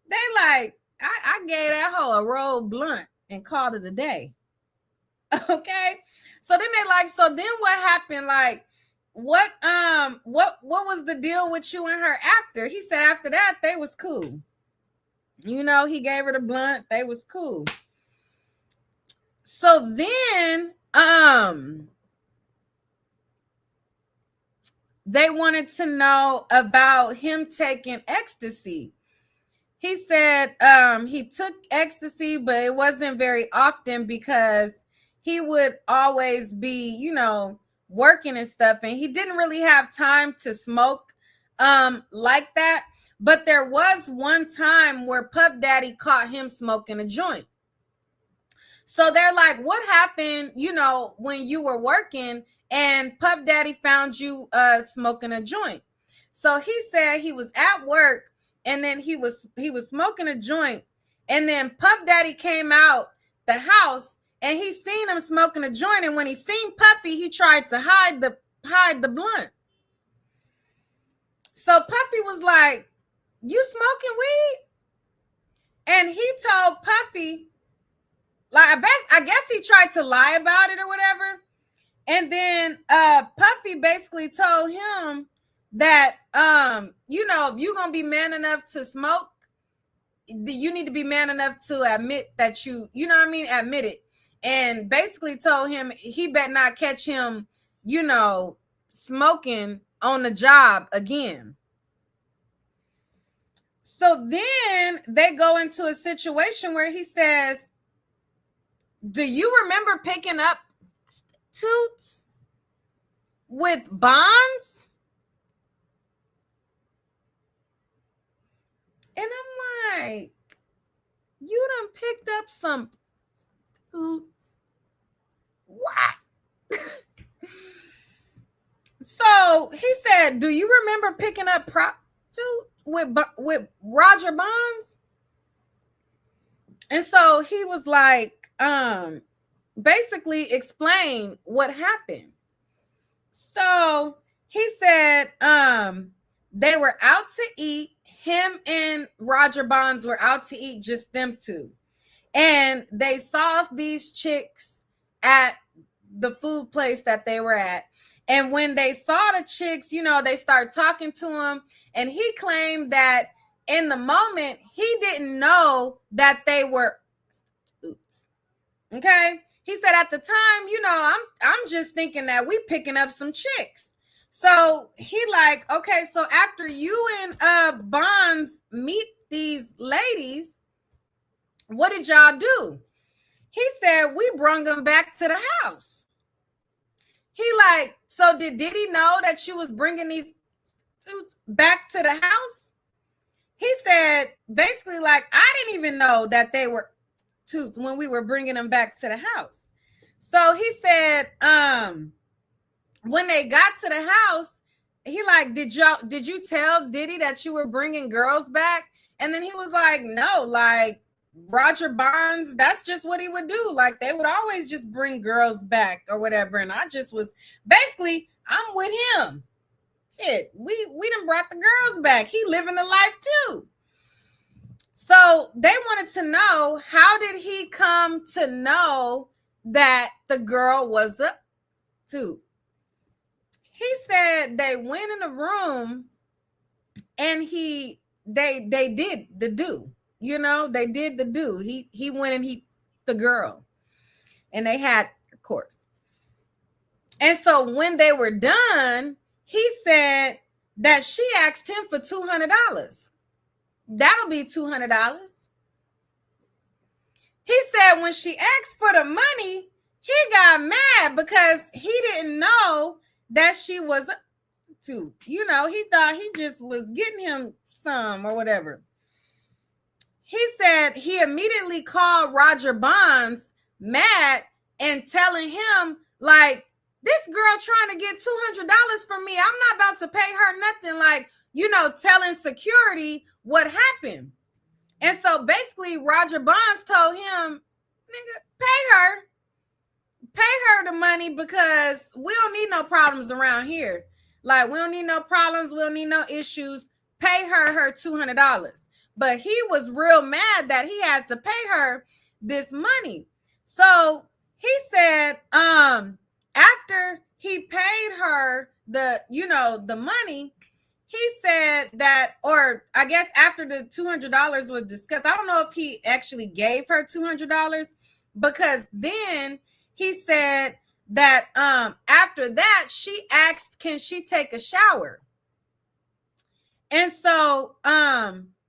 They like, I gave that hoe a rolled blunt and called it a day. Okay. So then they like, so then what happened? Like, what was the deal with you and her after? He said after that, they was cool. You know, he gave her the blunt. They was cool. So then, they wanted to know about him taking ecstasy. He said he took ecstasy, but it wasn't very often because he would always be, you know, working and stuff, and he didn't really have time to smoke like that. But there was one time where Puff Daddy caught him smoking a joint. So they're like, what happened, you know, when you were working and Puff Daddy found you smoking a joint? So he said he was at work and then he was smoking a joint, and then Puff Daddy came out the house and he seen him smoking a joint, and when he seen Puffy, he tried to hide the blunt. So Puffy was like, "You smoking weed?" And he told Puffy, like, I guess he tried to lie about it or whatever. And then Puffy basically told him that you know, if you're gonna be man enough to smoke, you need to be man enough to admit that you know what I mean, admit it. And basically told him he better not catch him, you know, smoking on the job again. So then they go into a situation where he says, "Do you remember picking up toots with bonds?" And I'm like, "You done picked up some toots? What?" So he said, "Do you remember picking up prostitutes with Roger Bonds?" And so he was like, basically explain what happened. So he said, they were out to eat. Him and Roger Bonds were out to eat, just them two. And they saw these chicks at the food place that they were at. And when they saw the chicks, you know, they started talking to him. And he claimed that in the moment, he didn't know that they were, okay? He said at the time, you know, I'm just thinking that we picking up some chicks. So he like, okay, so after you and Bonds meet these ladies, what did y'all do? He said, we brung them back to the house. He like, so did he know that you was bringing these toots back to the house? He said, basically, like, I didn't even know that they were toots when we were bringing them back to the house. So he said, when they got to the house, he like, did you tell Diddy that you were bringing girls back? And then he was like, no, like, Roger Bonds, that's just what he would do. Like, they would always just bring girls back or whatever. And I just was basically, I'm with him. Shit, we done brought the girls back. He living the life too. So they wanted to know, how did he come to know that the girl was a two? He said they went in the room and they did the do. You know, they did the do. He went and the girl, and they had a course. And so when they were done, he said that she asked him for $200. That'll be $200. He said when she asked for the money, he got mad because he didn't know that she was a two. You know, he thought he just was getting him some or whatever. He said he immediately called Roger Bonds mad and telling him, like, this girl trying to get $200 from me. I'm not about to pay her nothing. Like, you know, telling security what happened. And so basically Roger Bonds told him, nigga, pay her the money, because we don't need no problems around here. Like, we don't need no problems. We don't need no issues. Pay her $200. But he was real mad that he had to pay her this money. So he said, after he paid her the money, he said that, or I guess after the $200 was discussed, I don't know if he actually gave her $200, because then he said that after that she asked, can she take a shower? And so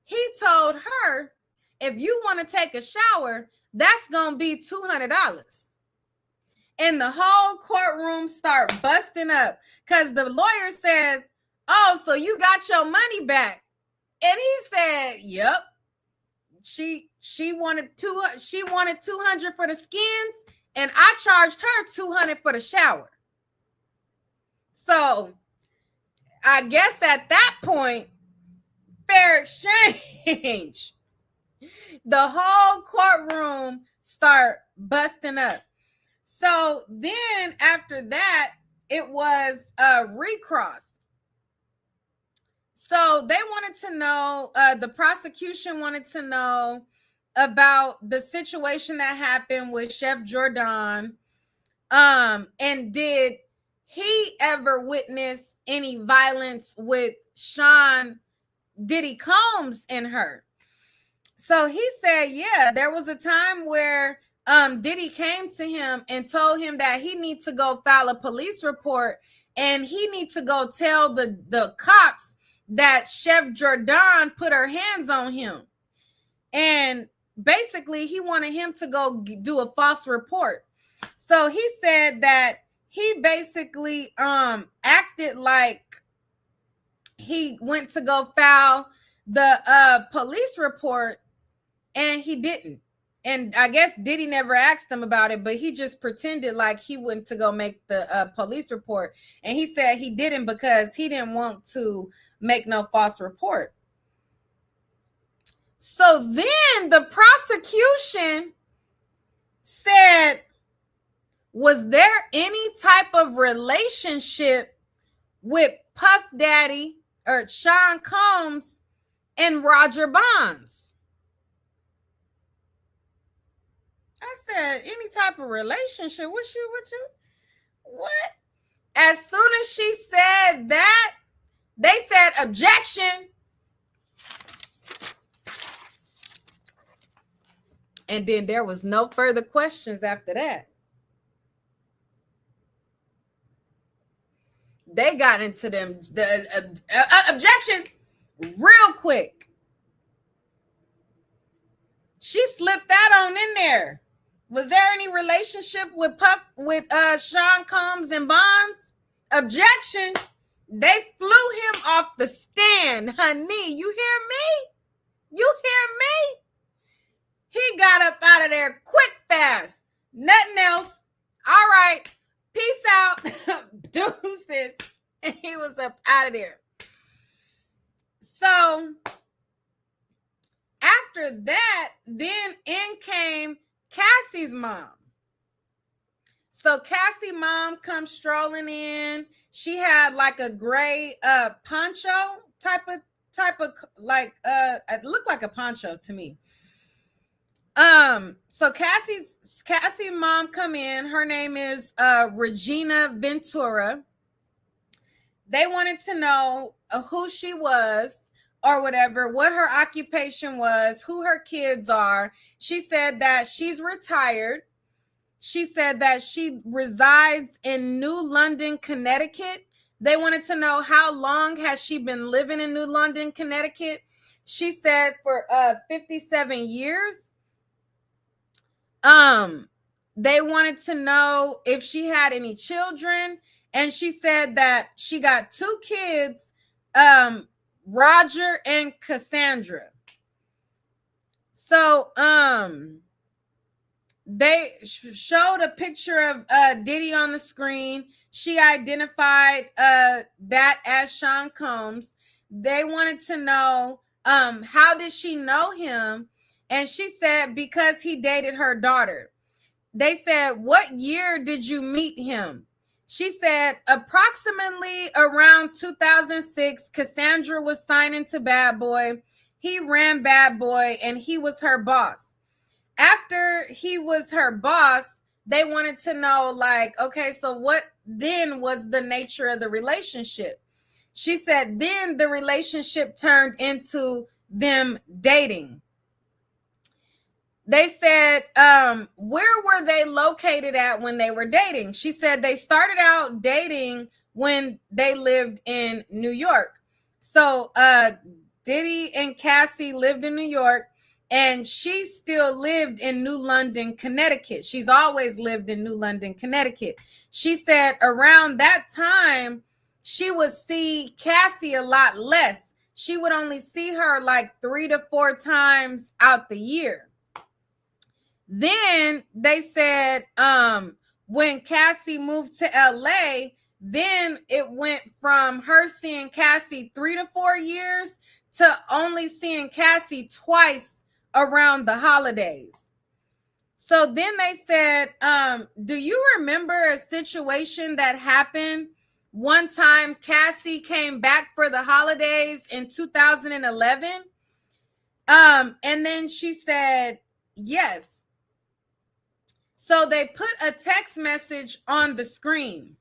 he told her, if you want to take a shower, that's gonna be $200. And the whole courtroom start busting up because the lawyer says, oh, so you got your money back? And he said, yep. She wanted $200 for the skins, and I charged her $200 for the shower. So I guess at that point, fair exchange. The whole courtroom start busting up. So then after that, it was a recross. So they wanted to know, the prosecution wanted to know about the situation that happened with Chef Jordan. And did he ever witness any violence with Sean Diddy Combs and her? So he said, yeah, there was a time where Diddy came to him and told him that he needs to go file a police report, and he needs to go tell the cops that Chef Jordan put her hands on him. And basically he wanted him to go do a false report. So he said that he basically acted like he went to go file the police report, and he didn't. And I guess Diddy never asked him about it, but he just pretended like he went to go make the police report. And he said he didn't because he didn't want to make no false report. So then the prosecution said, was there any type of relationship with Puff Daddy or Sean Combs and Roger Bonds? I said, any type of relationship? What? As soon as she said that, they said objection. And then there was no further questions after that. They got into the objection real quick. She slipped that on in there. Was there any relationship with Sean Combs and Bonds? Objection. They flew him off the stand, honey. You hear me? You hear me? He got up out of there quick, fast. Nothing else. All right. Peace out. Deuces. And he was up out of there. So after that, then in came Cassie's mom. So Cassie's mom comes strolling in. She had like a gray poncho type of like it looked like a poncho to me. So Cassie's mom come in. Her name is Regina Ventura. They wanted to know who she was or whatever, what her occupation was, who her kids are. She said that she's retired. She said that she resides in New London, Connecticut. They wanted to know how long has she been living in New London, Connecticut. She said for 57 years. They wanted to know if she had any children, and she said that she got 2 kids, Roger and Cassandra. So they showed a picture of Diddy on the screen. She identified that as Sean Combs. They wanted to know how did she know him? And she said because he dated her daughter. They said, what year did you meet him? She said approximately around 2006, Cassandra was signing to Bad Boy. He ran Bad Boy and he was her boss. After he was her boss, they wanted to know, like, okay, so what then was the nature of the relationship? She said, then the relationship turned into them dating. They said, where were they located at when they were dating? She said they started out dating when they lived in New York. So Diddy and Cassie lived in New York, and she still lived in New London, Connecticut. She's always lived in New London, Connecticut. She said around that time, she would see Cassie a lot less. She would only see her like 3 to 4 times out the year. Then they said when Cassie moved to LA, then it went from her seeing Cassie 3 to 4 years to only seeing Cassie twice around the holidays. So then they said, do you remember a situation that happened one time Cassie came back for the holidays in 2011? And then she said, yes. So they put a text message on the screen.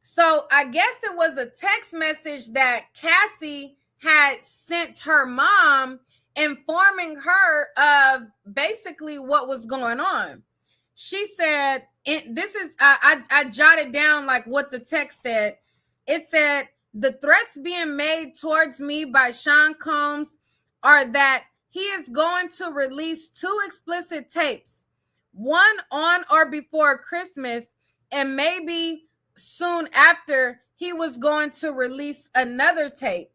So I guess it was a text message that Cassie had sent her mom, informing her of basically what was going on. She said, I jotted down like what the text said. It said, the threats being made towards me by Sean Combs are that he is going to release 2 explicit tapes, one on or before Christmas, and maybe soon after he was going to release another tape.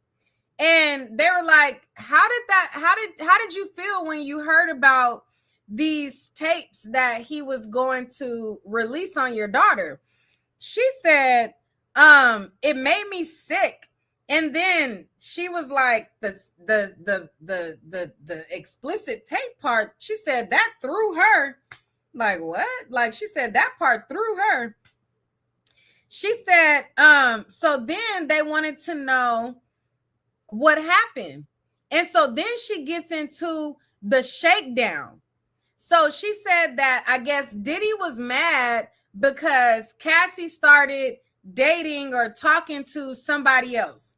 And they were like, how did you feel when you heard about these tapes that he was going to release on your daughter? She said, it made me sick. And then she was like, the explicit tape part, she said that threw her. Like, what? Like, she said that part threw her. She said, so then they wanted to know what happened. And so then she gets into the shakedown. So she said that I guess Diddy was mad because Cassie started dating or talking to somebody else.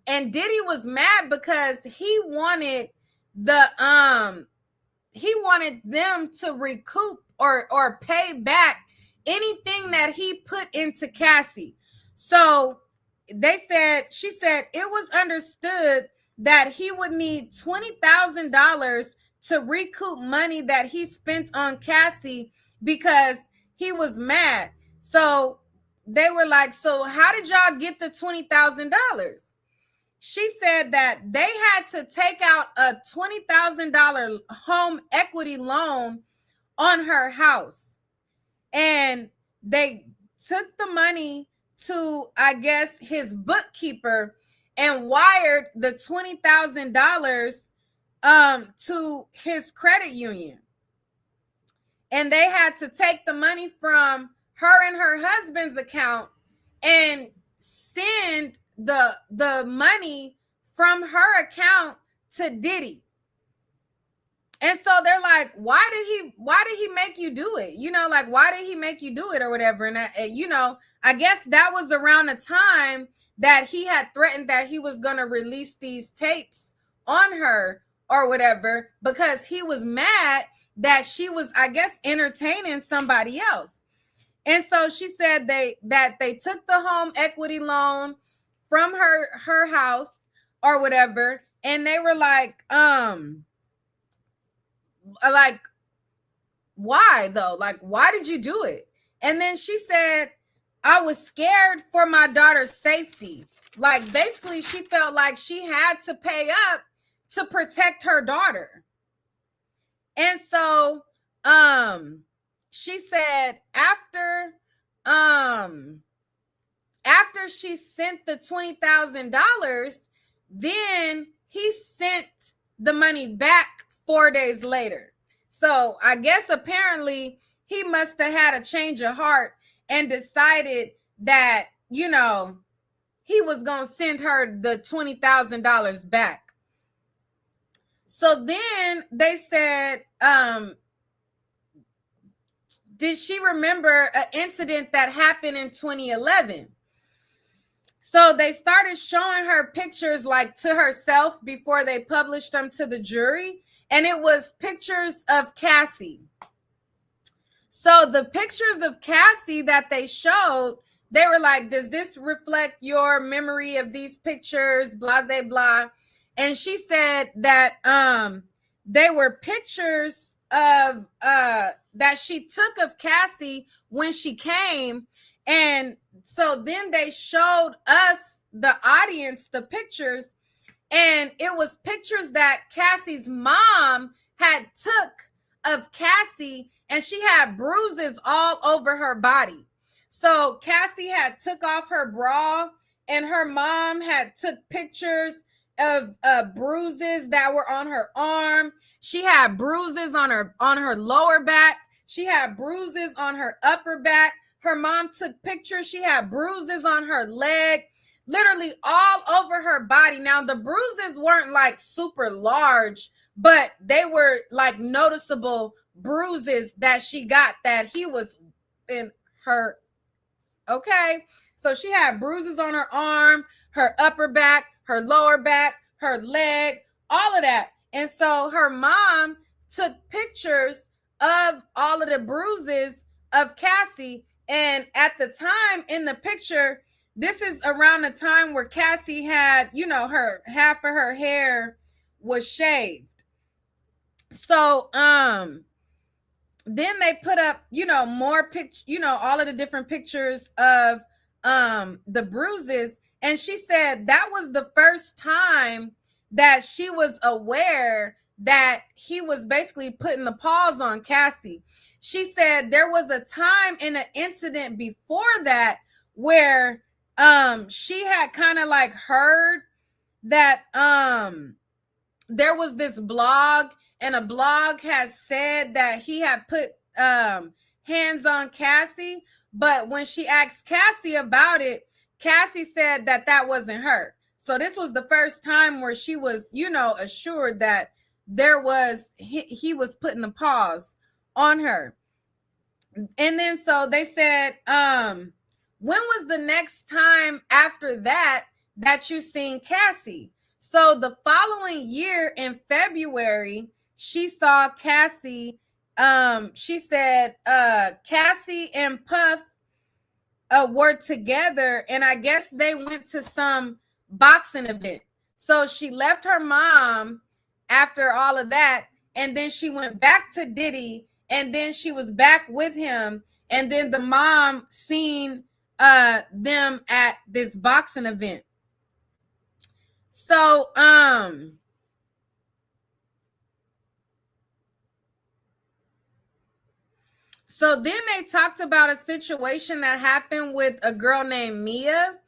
And Diddy was mad because he wanted them to recoup or pay back anything that he put into Cassie. So she said it was understood that he would need $20,000 to recoup money that he spent on Cassie because he was mad. So they were like, so how did y'all get the $20,000? She said that they had to take out a $20,000 home equity loan on her house. And they took the money to, I guess, his bookkeeper and wired the $20,000 to his credit union. And they had to take the money from her and her husband's account and send the money from her account to Diddy. And so they're like, why did he make you do it? You know, like, why did he make you do it or whatever? And I guess that was around the time that he had threatened that he was going to release these tapes on her or whatever, because he was mad that she was, I guess, entertaining somebody else. And so she said they took the home equity loan from her house or whatever, and they were like, why though? Like, why did you do it? And then she said, I was scared for my daughter's safety. Like, basically, she felt like she had to pay up to protect her daughter. And so she said after she sent the $20,000, then he sent the money back 4 days later. So I guess apparently he must have had a change of heart and decided that, he was going to send her the $20,000 back. So then they said, did she remember an incident that happened in 2011? So they started showing her pictures like to herself before they published them to the jury. And it was pictures of Cassie. So the pictures of Cassie that they showed, they were like, does this reflect your memory of these pictures? Blah, blah, blah. And she said that they were pictures of that she took of Cassie when she came. And so then they showed us, the audience, the pictures, and it was pictures that Cassie's mom had took of Cassie, and she had bruises all over her body. So Cassie had took off her bra, and her mom had took pictures of bruises that were on her arm. She had bruises on her lower back. She had bruises on her upper back. Her mom took pictures. She had bruises on her leg, literally all over her body. Now, the bruises weren't like super large, but they were like noticeable bruises that she got that he was in her. Okay. So she had bruises on her arm, her upper back, her lower back, her leg, all of that. And so her mom took pictures of all of the bruises of Cassie. And at the time in the picture, this is around the time where Cassie had, her half of her hair was shaved. So then they put up, more pictures, all of the different pictures of the bruises. And she said that was the first time that she was aware that he was basically putting the paws on Cassie. She said there was a time in an incident before that where she had kind of like heard that there was this blog, and a blog has said that he had put hands on Cassie, but when she asked Cassie about it, Cassie said that that wasn't her. So this was the first time where she was, assured that there was he was putting the paws on her. And then so they said, when was the next time after that you seen Cassie? So the following year in February, she saw Cassie. She said Cassie and Puff were together, and I guess they went to some boxing event. So she left her mom after all of that, and then she went back to Diddy, and then she was back with him, and then the mom seen them at this boxing event. So so then they talked about a situation that happened with a girl named Mia,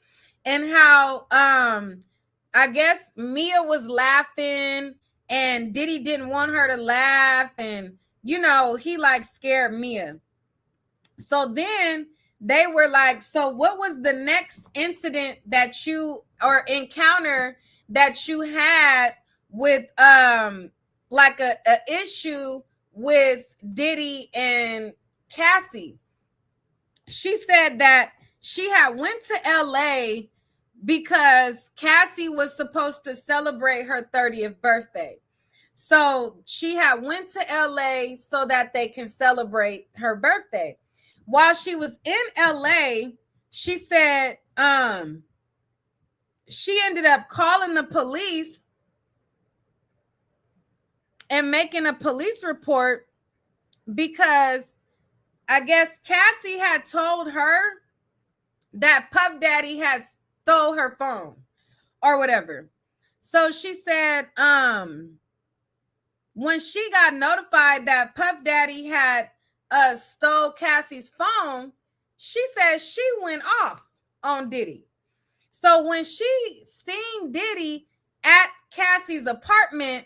and how I guess Mia was laughing and Diddy didn't want her to laugh, and he like scared Mia. So then they were like, so what was the next incident that you or encounter that you had with like a issue with Diddy and Cassie? She said that she had went to LA because Cassie was supposed to celebrate her 30th birthday. So she had went to LA so that they can celebrate her birthday. While she was in LA, she said she ended up calling the police and making a police report because I guess Cassie had told her that Puff Daddy had stole her phone or whatever. So she said when she got notified that Puff Daddy had stole Cassie's phone, she said she went off on Diddy. So when she seen Diddy at Cassie's apartment,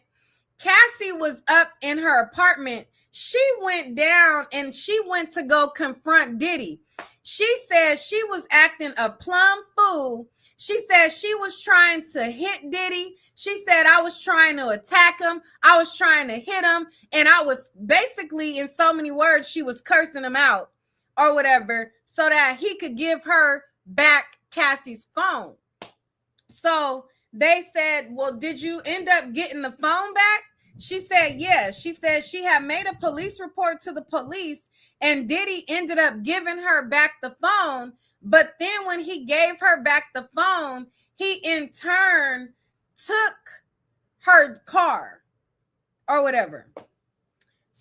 Cassie was up in her apartment. She went down and she went to go confront Diddy. She said she was acting a plumb fool. She said she was trying to hit Diddy. She said I was trying to attack him. I was trying to hit him. And I was basically, in so many words, she was cursing him out or whatever so that he could give her back Cassie's phone. So they said, well, did you end up getting the phone back? She said, yes. She said she had made a police report to the police, and Diddy ended up giving her back the phone. But then when he gave her back the phone, he in turn took her car or whatever.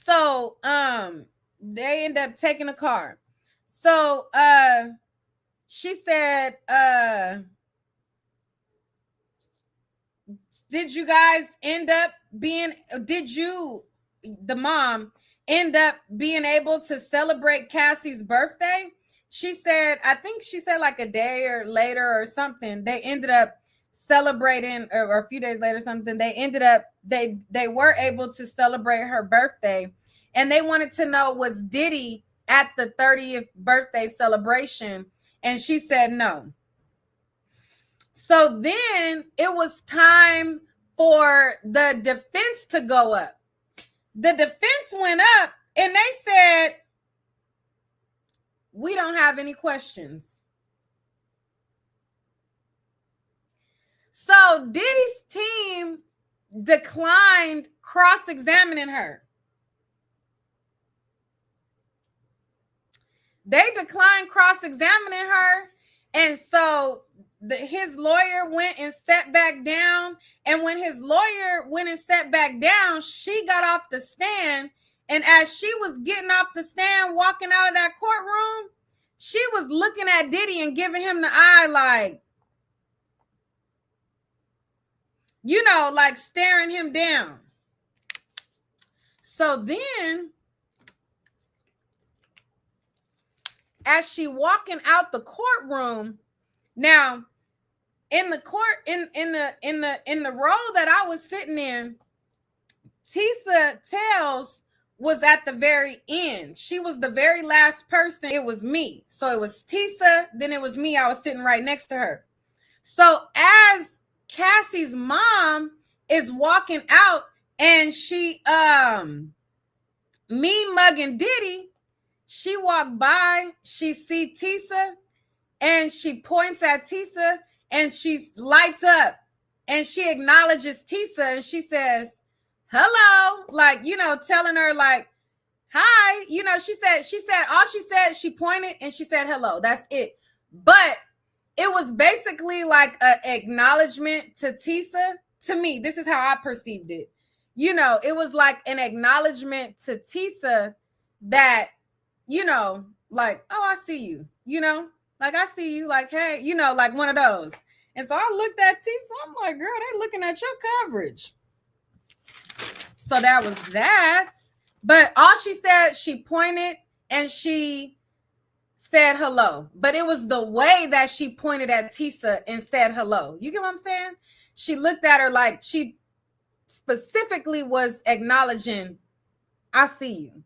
So they end up taking the car. So she said, did you, the mom, end up being able to celebrate Cassie's birthday? She said, I think she said like a day or later or something, they ended up celebrating, or a few days later or something, they were able to celebrate her birthday. And they wanted to know, was Diddy at the 30th birthday celebration? And she said no. So then it was time for the defense to go up. The defense went up and they said, we don't have any questions. So Diddy's team declined cross-examining her. They declined cross-examining her. And so his lawyer went and sat back down. And when his lawyer went and sat back down, she got off the stand. And as she was getting off the stand, walking out of that courtroom, she was looking at Diddy and giving him the eye, like, you know, like staring him down. So then, as she walking out the courtroom, now in the court, in the row that I was sitting in, Tisa Tales was at the very end. She was the very last person. It was me. So it was Tisa, then it was me. I was sitting right next to her. So as Cassie's mom is walking out and she me mugging Diddy, she walked by, she see Tisa, and she points at Tisa and she lights up and she acknowledges Tisa and she says, hello, like, you know, telling her like, hi, you know, she said, she pointed and she said, hello, that's it. But it was basically like an acknowledgement to Tisa. To me, this is how I perceived it. You know, it was like an acknowledgement to Tisa that, you know, like, oh, I see you, you know, like, I see you, like, hey, you know, like one of those. And so I looked at Tisa, I'm like, girl, they looking at your coverage. So that was that. But all she said, she pointed and she said hello. But it was the way that she pointed at Tisa and said hello. You get what I'm saying? She looked at her like she specifically was acknowledging, I see you.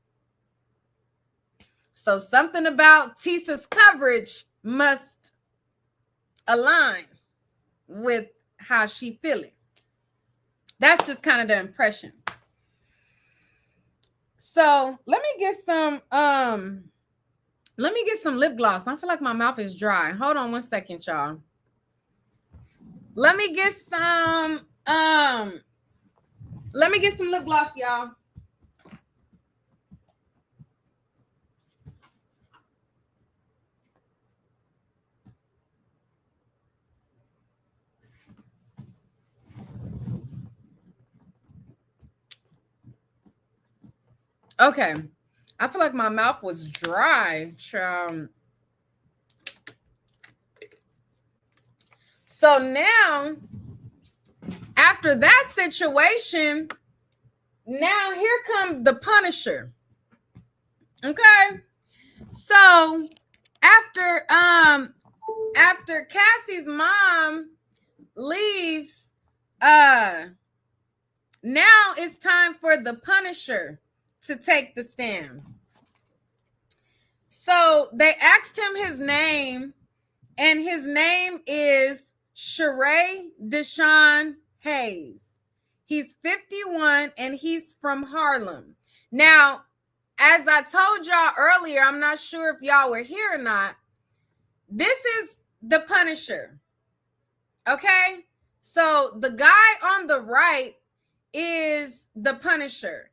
So something about Tisa's coverage must align with how she feeling. That's just kind of the impression. So let me get some lip gloss. I feel like my mouth is dry. Hold on 1 second, y'all. Let me get some lip gloss, y'all. Okay. I feel like my mouth was dry. So now, after that situation, now here comes the Punisher. Okay. So after Cassie's mom leaves, now it's time for the Punisher to take the stand. So they asked him his name, and his name is Sheree Deshaun Hayes. He's 51 and he's from Harlem. Now, as I told y'all earlier, I'm not sure if y'all were here or not. This is the Punisher. Okay? So the guy on the right is the Punisher.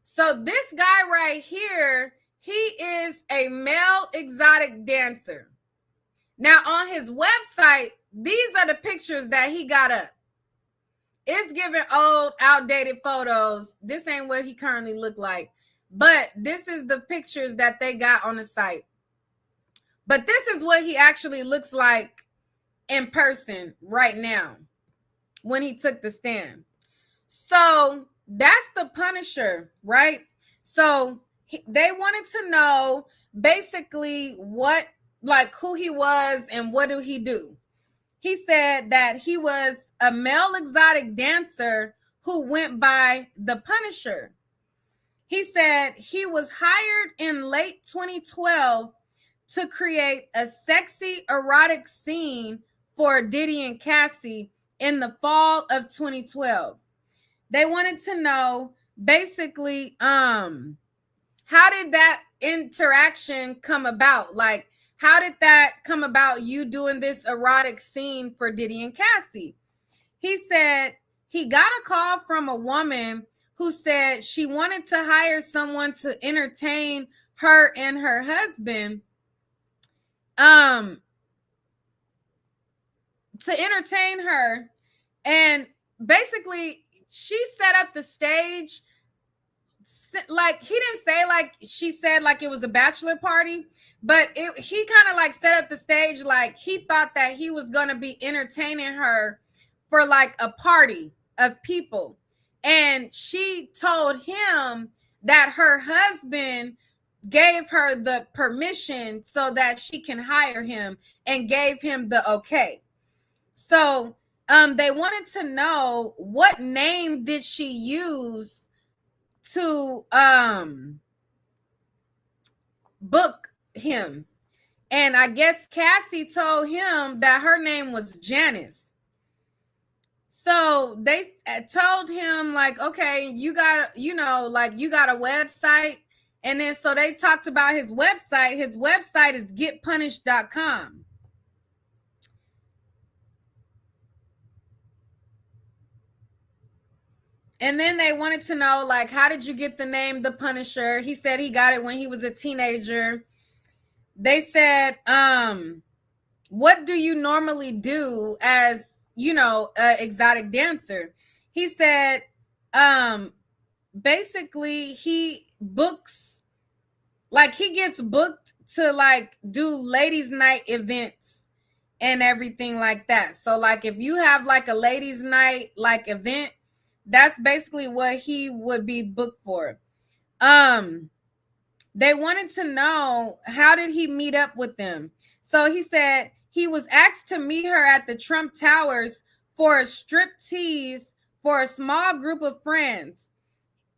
So this guy right here, he is a male exotic dancer. Now on his website, these are the pictures that he got up. It's giving old, outdated photos. This ain't what he currently look like. But this is the pictures that they got on the site. But this is what he actually looks like in person right now when he took the stand. So that's the Punisher, right? So they wanted to know basically what, like who he was and what do he do. He said that he was a male exotic dancer who went by the Punisher. He said he was hired in late 2012 to create a sexy erotic scene for Diddy and Cassie in the fall of 2012. They wanted to know basically how did that interaction come about? Like, how did that come about, you doing this erotic scene for Diddy and Cassie? He said he got a call from a woman who said she wanted to hire someone to entertain her and her husband. To entertain her. And basically, she set up the stage. Like, he didn't say like she said like it was a bachelor party, but he kind of like set up the stage like he thought that he was going to be entertaining her for like a party of people. And she told him that her husband gave her the permission so that she can hire him and gave him the okay. So they wanted to know what name did she use to book him. And I guess Cassie told him that her name was Janice. So they told him like, okay, you got, you know, like you got a website. And then so they talked about his website. His website is getpunished.com. And then they wanted to know, like, how did you get the name The Punisher? He said he got it when he was a teenager. They said, what do you normally do as, you know, an exotic dancer? He said, basically he books, like he gets booked to like do ladies' night events and everything like that. So like if you have like a ladies' night like event, that's basically what he would be booked for. They wanted to know, how did he meet up with them? So he said he was asked to meet her at the Trump Towers for a strip tease for a small group of friends.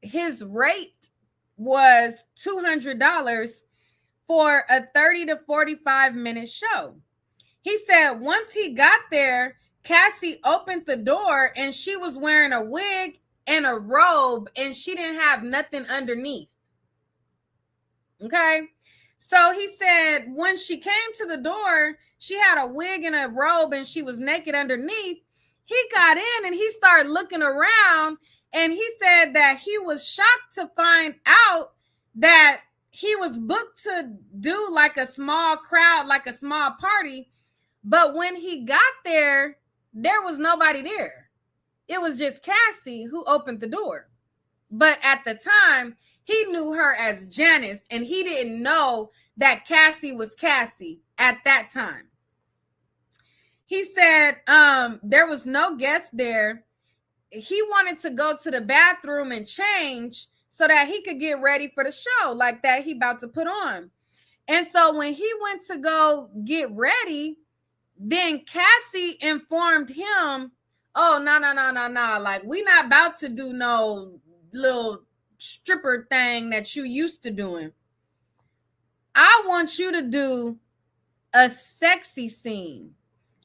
His rate was $200 for a 30 to 45 minute show. He said once he got there, Cassie opened the door and she was wearing a wig and a robe and she didn't have nothing underneath. Okay. So he said when she came to the door, she had a wig and a robe and she was naked underneath. He got in and he started looking around and he said that he was shocked to find out that he was booked to do like a small crowd, like a small party. But when he got there, there was nobody there. It was just Cassie who opened the door. But at the time, he knew her as Janice, and he didn't know that Cassie was Cassie at that time. He said there was no guest there. He wanted to go to the bathroom and change so that he could get ready for the show like that he about to put on. And so when he went to go get ready, then Cassie informed him, oh, no. Like, we not about to do no little stripper thing that you used to doing. I want you to do a sexy scene.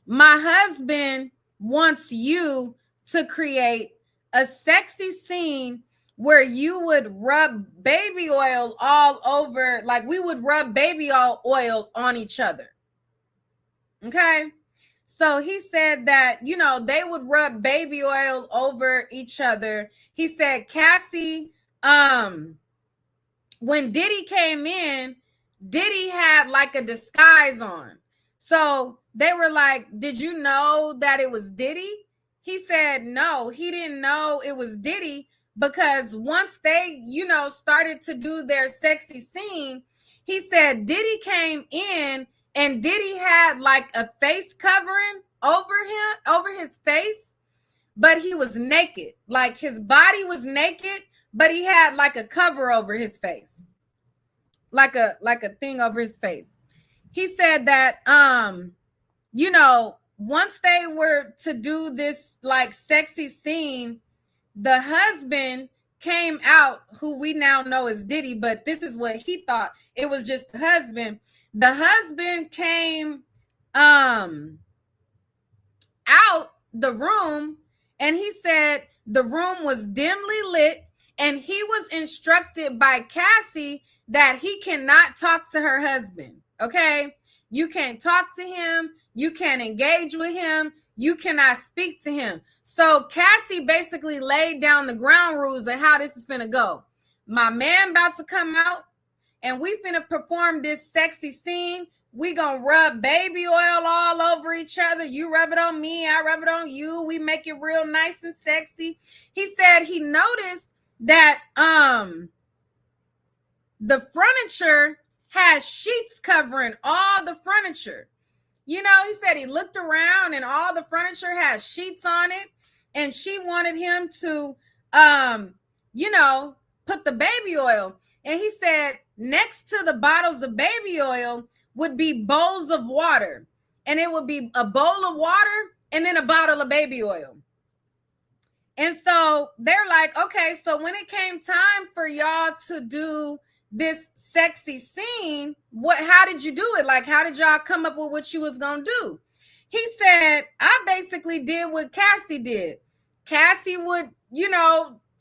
My husband wants you to create a sexy scene where you would rub baby oil all over, like we would rub baby oil on each other. Okay. So he said that, they would rub baby oil over each other. He said Cassie, when Diddy came in, Diddy had like a disguise on. So they were like, did you know that it was Diddy? He said, no, he didn't know it was Diddy, because once they, started to do their sexy scene, he said Diddy came in and Diddy had like a face covering over his face, but he was naked. Like his body was naked, but he had like a cover over his face, like a thing over his face. He said that once they were to do this like sexy scene, the husband came out, who we now know as Diddy, but this is what he thought, it was just the husband. The husband came out the room, and he said the room was dimly lit, and he was instructed by Cassie that he cannot talk to her husband. Okay, you can't talk to him, you can't engage with him, you cannot speak to him. So Cassie basically laid down the ground rules of how this is finna go. My man about to come out, and we finna perform this sexy scene. We gonna rub baby oil all over each other. You rub it on me, I rub it on you. We make it real nice and sexy. He said he noticed that the furniture has sheets covering all the furniture. He said he looked around and all the furniture has sheets on it, and she wanted him to put the baby oil. And he said next to the bottles of baby oil would be bowls of water, and it would be a bowl of water and then a bottle of baby oil. And so they're like, okay, so when it came time for y'all to do this sexy scene, how did you do it? Like, how did y'all come up with what you was gonna do? He said, I basically did what Cassie did. Cassie would,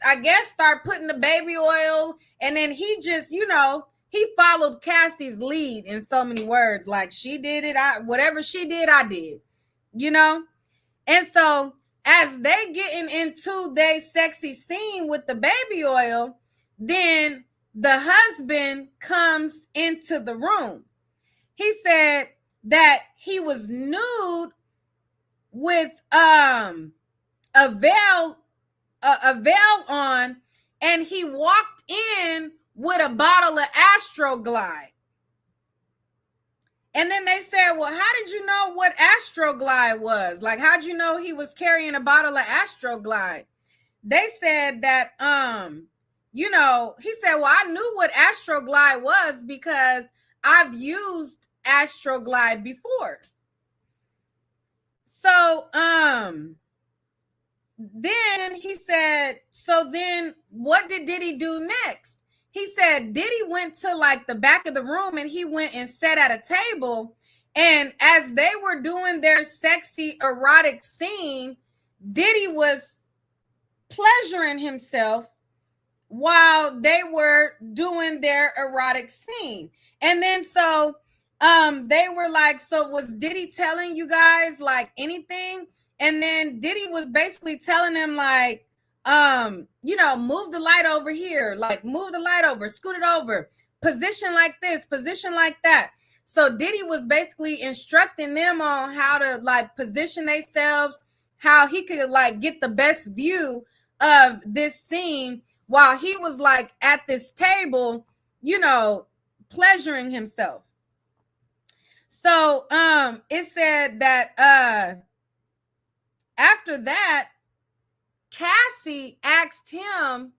I guess start putting the baby oil, and then he just, he followed Cassie's lead in so many words. Like, she did it, whatever she did, I did, And so as they getting into their sexy scene with the baby oil, then the husband comes into the room. He said that he was nude with a veil on, and he walked in with a bottle of Astroglide. And then they said, well, how did you know what Astroglide was? Like, how'd you know he was carrying a bottle of Astroglide? They said that, he said, well, I knew what Astroglide was because I've used Astroglide before. So, then he said, so then what did Diddy do next? He said Diddy went to like the back of the room, and he went and sat at a table. And as they were doing their sexy erotic scene, Diddy was pleasuring himself while they were doing their erotic scene. And then so they were like, so was Diddy telling you guys like anything? And then Diddy was basically telling them like, move the light over here, like move the light over, scoot it over, position like this, position like that. So Diddy was basically instructing them on how to like position themselves, how he could like get the best view of this scene while he was like at this table, pleasuring himself. So it said that after that, Cassie asked him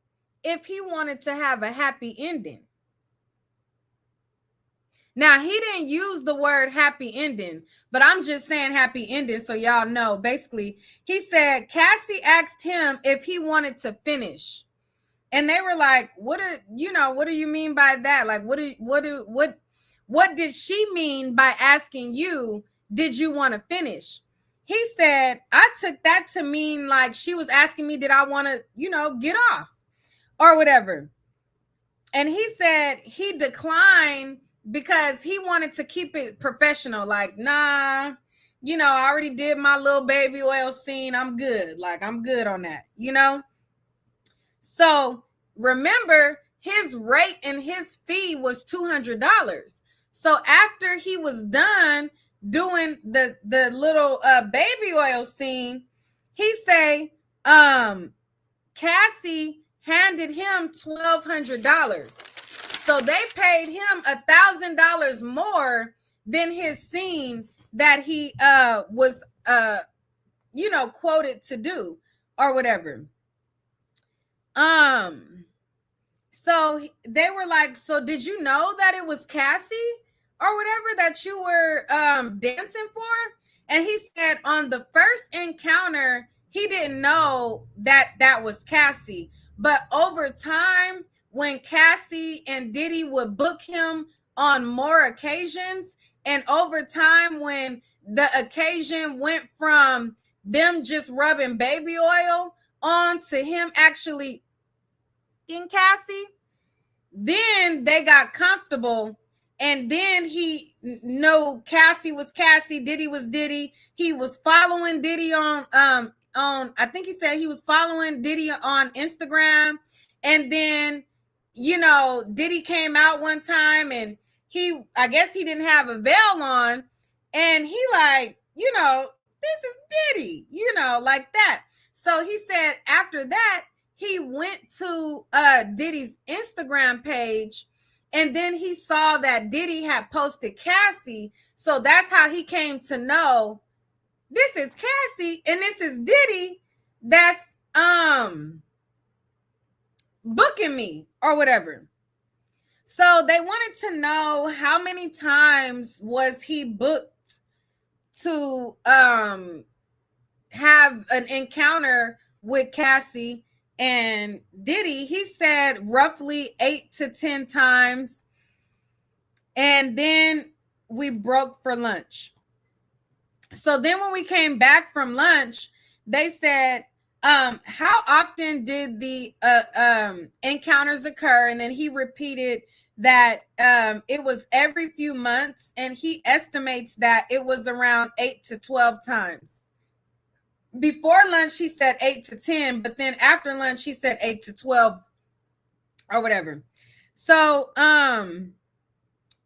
if he wanted to have a happy ending. Now, he didn't use the word happy ending, but I'm just saying happy ending so y'all know. Basically, he said Cassie asked him if he wanted to finish. And they were like, what do you mean by that? Like, what did she mean by asking you, did you want to finish? He said, I took that to mean like she was asking me, did I want to, get off or whatever. And he said he declined because he wanted to keep it professional. Like, nah, I already did my little baby oil scene. I'm good. Like, I'm good on that. So remember, his rate and his fee was $200. So after he was done doing the little baby oil scene, he say, Cassie handed him $1,200. So they paid him $1,000 more than his scene that he was quoted to do or whatever. So they were like, so did you know that it was Cassie or whatever that you were dancing for? And he said on the first encounter, he didn't know that was Cassie. But over time, when Cassie and Diddy would book him on more occasions, and over time when the occasion went from them just rubbing baby oil on to him actually in Cassie, then they got comfortable, and then he know Cassie was Cassie, Diddy was Diddy. He was following Diddy on I think he said he was following Diddy on Instagram, and then Diddy came out one time, and I guess he didn't have a veil on, and he like, this is Diddy, like that. So he said after that, he went to Diddy's Instagram page, and then he saw that Diddy had posted Cassie. So that's how he came to know this is Cassie and this is Diddy that's booking me or whatever. So they wanted to know how many times was he booked to have an encounter with Cassie and Diddy. He said roughly 8 to 10 times. And then we broke for lunch. So then when we came back from lunch, they said, how often did the encounters occur? And then he repeated that it was every few months, and he estimates that it was around 8 to 12 times. Before lunch, he said 8 to 10, but then after lunch, he said 8 to 12 or whatever. So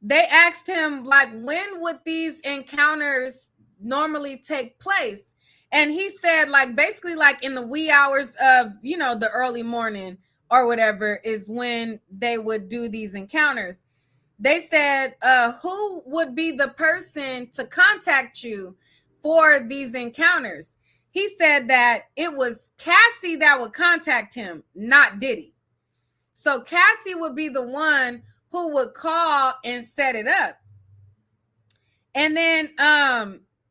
they asked him, like, when would these encounters normally take place? And he said, like, basically, like in the wee hours of, the early morning or whatever is when they would do these encounters. They said, who would be the person to contact you for these encounters? He said that it was Cassie that would contact him, not Diddy. So Cassie would be the one who would call and set it up. And then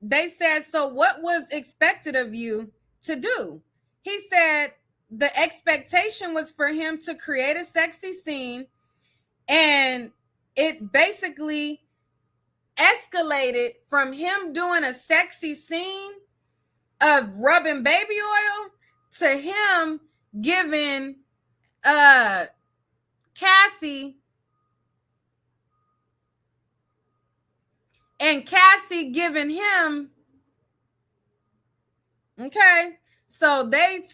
they said, so what was expected of you to do? He said the expectation was for him to create a sexy scene, and it basically escalated from him doing a sexy scene of rubbing baby oil to him giving Cassie and Cassie giving him. Okay, so they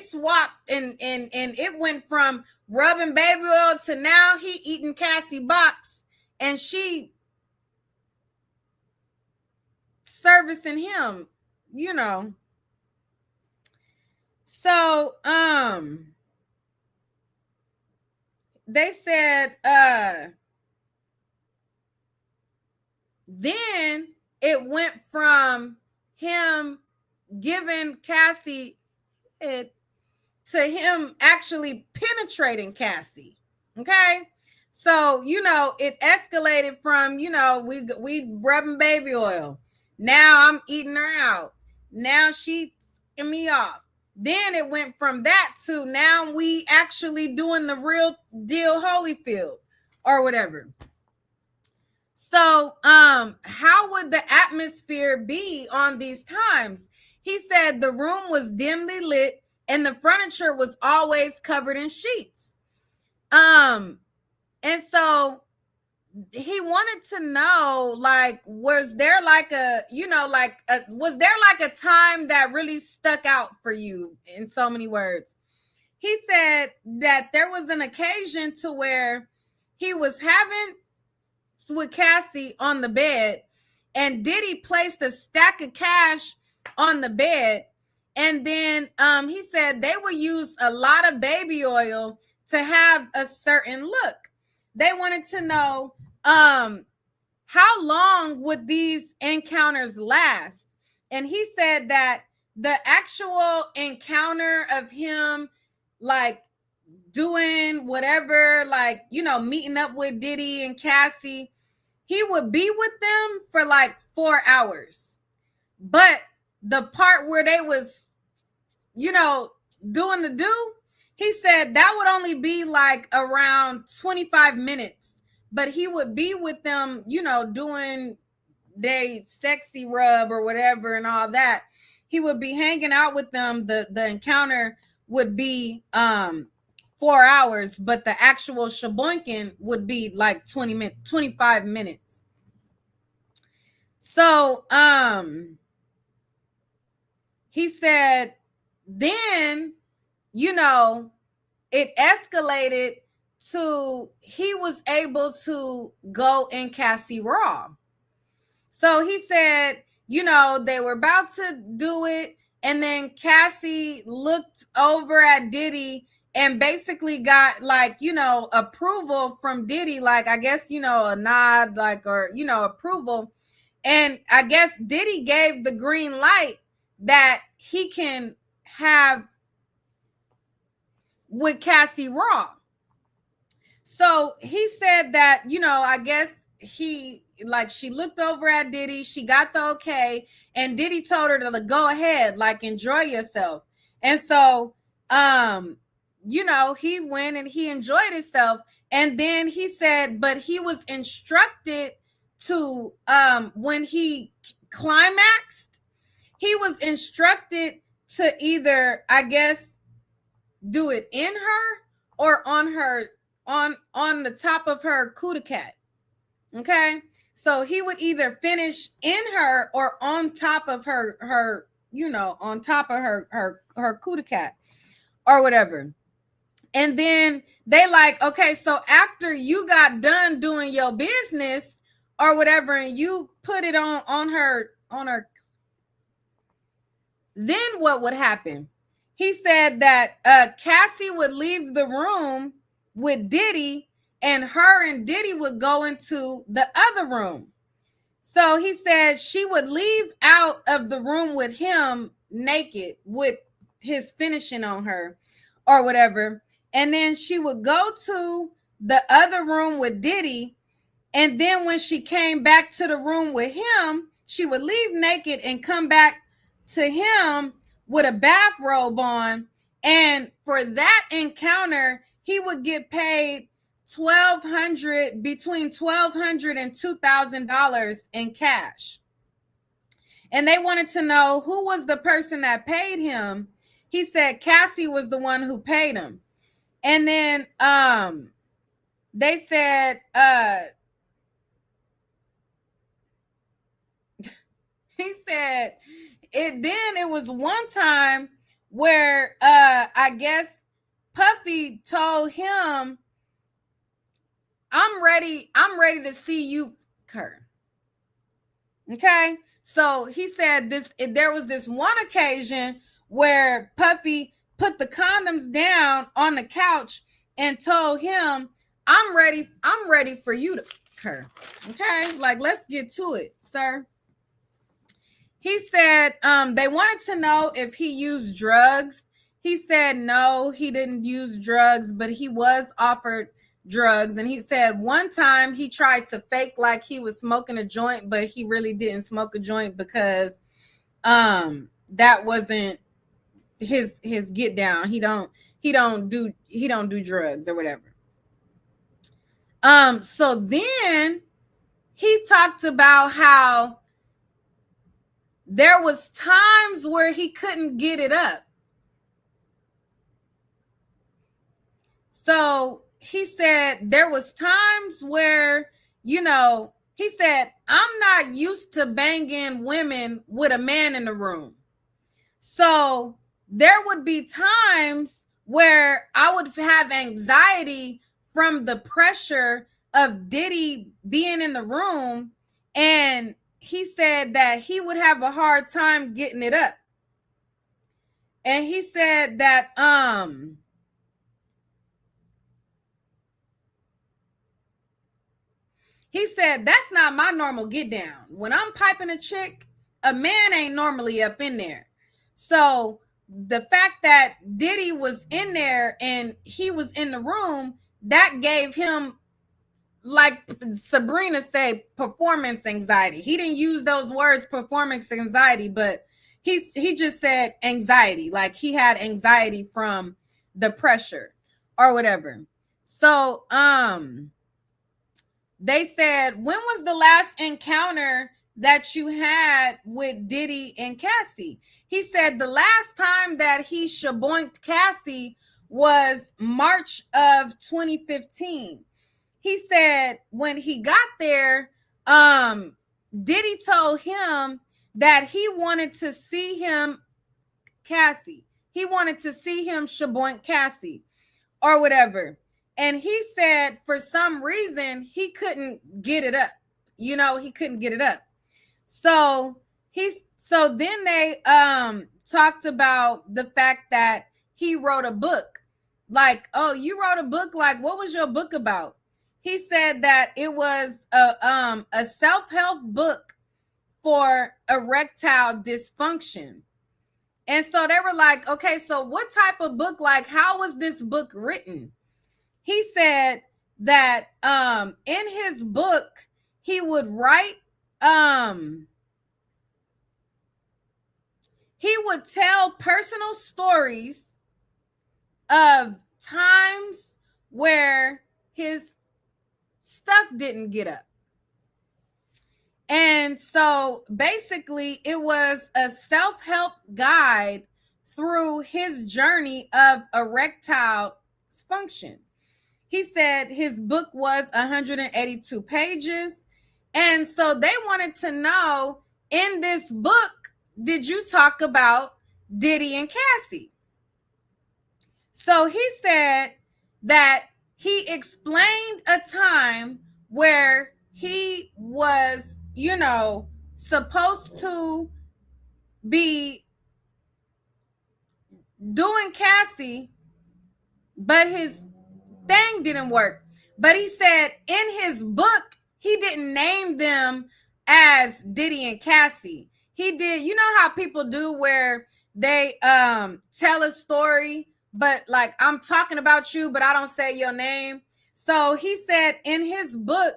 swapped, and it went from rubbing baby oil to now he eating Cassie box, and she servicing him, So they said then it went from him giving Cassie it to him actually penetrating Cassie. Okay, so it escalated from we rubbing baby oil. Now I'm eating her out. Now she's taking me off. Then it went from that to now we actually doing the real deal Holyfield or whatever. So how would the atmosphere be on these times? He said the room was dimly lit and the furniture was always covered in sheets. And so he wanted to know, like, was there like a, was there like a time that really stuck out for you in so many words? He said that there was an occasion to where he was having with Cassie on the bed, and Diddy placed a stack of cash on the bed, and then he said they would use a lot of baby oil to have a certain look. They wanted to know how long would these encounters last? And he said that the actual encounter of him, like, doing whatever, like, meeting up with Diddy and Cassie, he would be with them for like 4 hours. But the part where they was, doing the do, he said that would only be like around 25 minutes. But he would be with them, doing they sexy rub or whatever and all that. He would be hanging out with them. The encounter would be 4 hours, but the actual shaboinking would be like 25 minutes. So he said then, it escalated to he was able to go in Cassie raw. So he said, they were about to do it, and then Cassie looked over at Diddy and basically got, like, approval from Diddy, like, I guess, a nod, like, or, approval. And I guess Diddy gave the green light that he can have with Cassie raw. So he said that, I guess she looked over at Diddy, she got the okay, and Diddy told her to go ahead, like, enjoy yourself. And so, he went and he enjoyed himself. And then he said, but he was instructed to, when he climaxed, he was instructed to either, I guess, do it in her or on her, on the top of her cootie cat. Okay, so he would either finish in her or on top of her on top of her cootie cat or whatever. And then they like, okay, so after you got done doing your business or whatever, and you put it on her, then what would happen? He said that Cassie would leave the room with Diddy, and her and Diddy would go into the other room. So he said she would leave out of the room with him naked with his finishing on her or whatever. And then she would go to the other room with Diddy. And then when she came back to the room with him, she would leave naked and come back to him with a bathrobe on. And for that encounter, he would get paid between $1,200 and $2,000 in cash. And they wanted to know who was the person that paid him. He said Cassie was the one who paid him. And then they said he said it was one time where I guess Puffy told him, I'm ready to see you, Kurt. Okay, so he said there was this one occasion where Puffy put the condoms down on the couch and told him, I'm ready for you to, Kurt. Okay, like, let's get to it, sir. He said they wanted to know if he used drugs. He said no, he didn't use drugs, but he was offered drugs. And he said one time he tried to fake like he was smoking a joint, but he really didn't smoke a joint because that wasn't his get down. He don't do drugs or whatever. So then he talked about how there was times where he couldn't get it up. So he said there was times where he said, I'm not used to banging women with a man in the room. So there would be times where I would have anxiety from the pressure of Diddy being in the room. And he said that he would have a hard time getting it up. And he said that, he said, that's not my normal get down. When I'm piping a chick, a man ain't normally up in there. So the fact that Diddy was in there and he was in the room, that gave him, like Sabrina said, performance anxiety. He didn't use those words, performance anxiety, but he just said anxiety. Like he had anxiety from the pressure or whatever. So, they said, when was the last encounter that you had with Diddy and Cassie? He said the last time that he shaboinked Cassie was March of 2015. He said when he got there, Diddy told him that he wanted to see him, Cassie. He wanted to see him shaboink Cassie or whatever. And he said for some reason he couldn't get it up. He couldn't get it up. So then they talked about the fact that he wrote a book. Like, oh, you wrote a book? Like, what was your book about? He said that it was a self-help book for erectile dysfunction. And so they were like, okay, so what type of book? Like, how was this book written? He said that in his book, he would write, he would tell personal stories of times where his stuff didn't get up. And so basically it was a self-help guide through his journey of erectile dysfunction. He said his book was 182 pages. And so they wanted to know, in this book, did you talk about Diddy and Cassie? So he said that he explained a time where he was, supposed to be doing Cassie, but his thing didn't work. But he said in his book, he didn't name them as Diddy and Cassie. He did, how people do where they tell a story, but like, I'm talking about you, but I don't say your name. So he said in his book,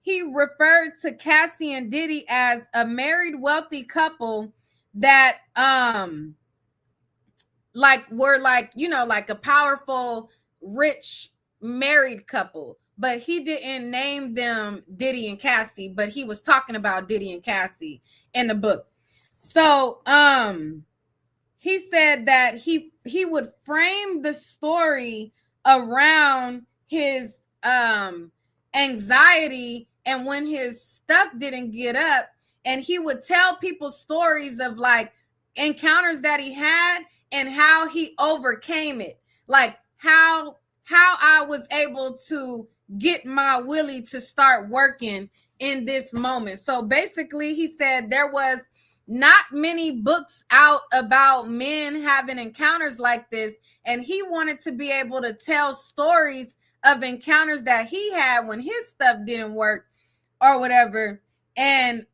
he referred to Cassie and Diddy as a married wealthy couple that were like a powerful, rich married couple. But he didn't name them Diddy and Cassie, but he was talking about Diddy and Cassie in the book. So he said that he would frame the story around his anxiety and when his stuff didn't get up, and he would tell people stories of like encounters that he had and how he overcame it, like how I was able to get my willy to start working in this moment. So basically he said there was not many books out about men having encounters like this, and he wanted to be able to tell stories of encounters that he had when his stuff didn't work or whatever, and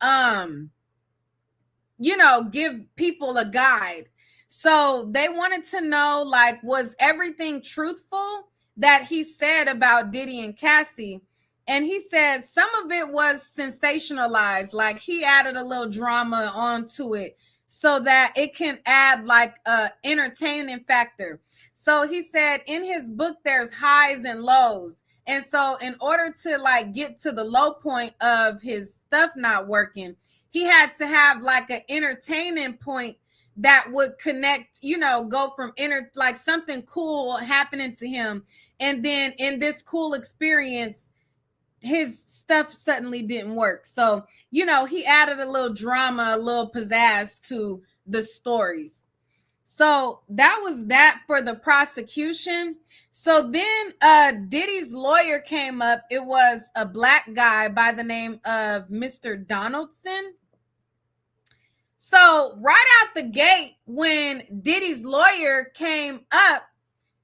give people a guide. So they wanted to know, like, was everything truthful that he said about Diddy and Cassie? And he said some of it was sensationalized, like he added a little drama onto it so that it can add like a entertaining factor. So he said in his book there's highs and lows, and so in order to like get to the low point of his stuff not working, he had to have like an entertaining point that would connect, go from like something cool happening to him, and then in this cool experience, his stuff suddenly didn't work. So, you know, he added a little drama, a little pizzazz to the stories. So that was that for the prosecution. So then Diddy's lawyer came up. It was a black guy by the name of Mr. Donaldson. So right out the gate, when Diddy's lawyer came up,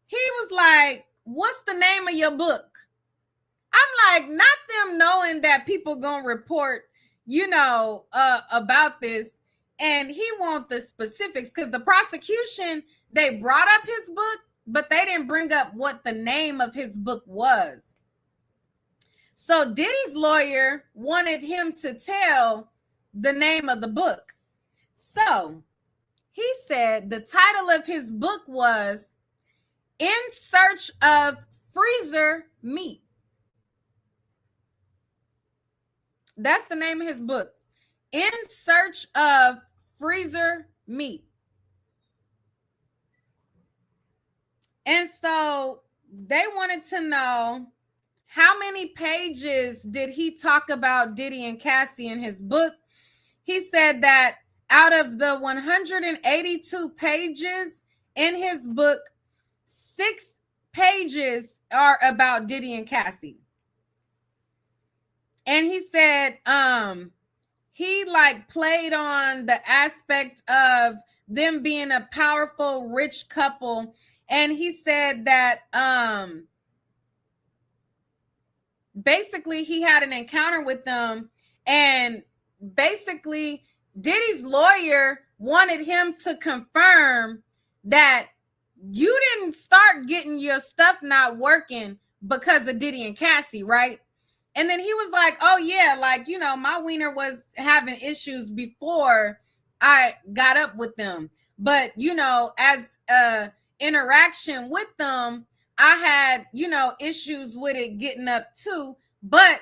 he was like, "What's the name of your book?" I'm like, not them knowing that people gonna report, you know, about this. And he want the specifics because the prosecution, they brought up his book, but they didn't bring up what the name of his book was. So Diddy's lawyer wanted him to tell the name of the book. So he said the title of his book was In Search of Freezer Meat. That's the name of his book. In Search of Freezer Meat. And so they wanted to know how many pages did he talk about Diddy and Cassie in his book. He said that out of the 182 pages in his book, 6 pages are about Diddy and Cassie. And he said he like played on the aspect of them being a powerful, rich couple. And he said that basically he had an encounter with them, and basically Diddy's lawyer wanted him to confirm that you didn't start getting your stuff not working because of Diddy and Cassie, right? And then he was like, oh yeah, like, you know, my wiener was having issues before I got up with them. But, you know, as interaction with them, I had, you know, issues with it getting up too. But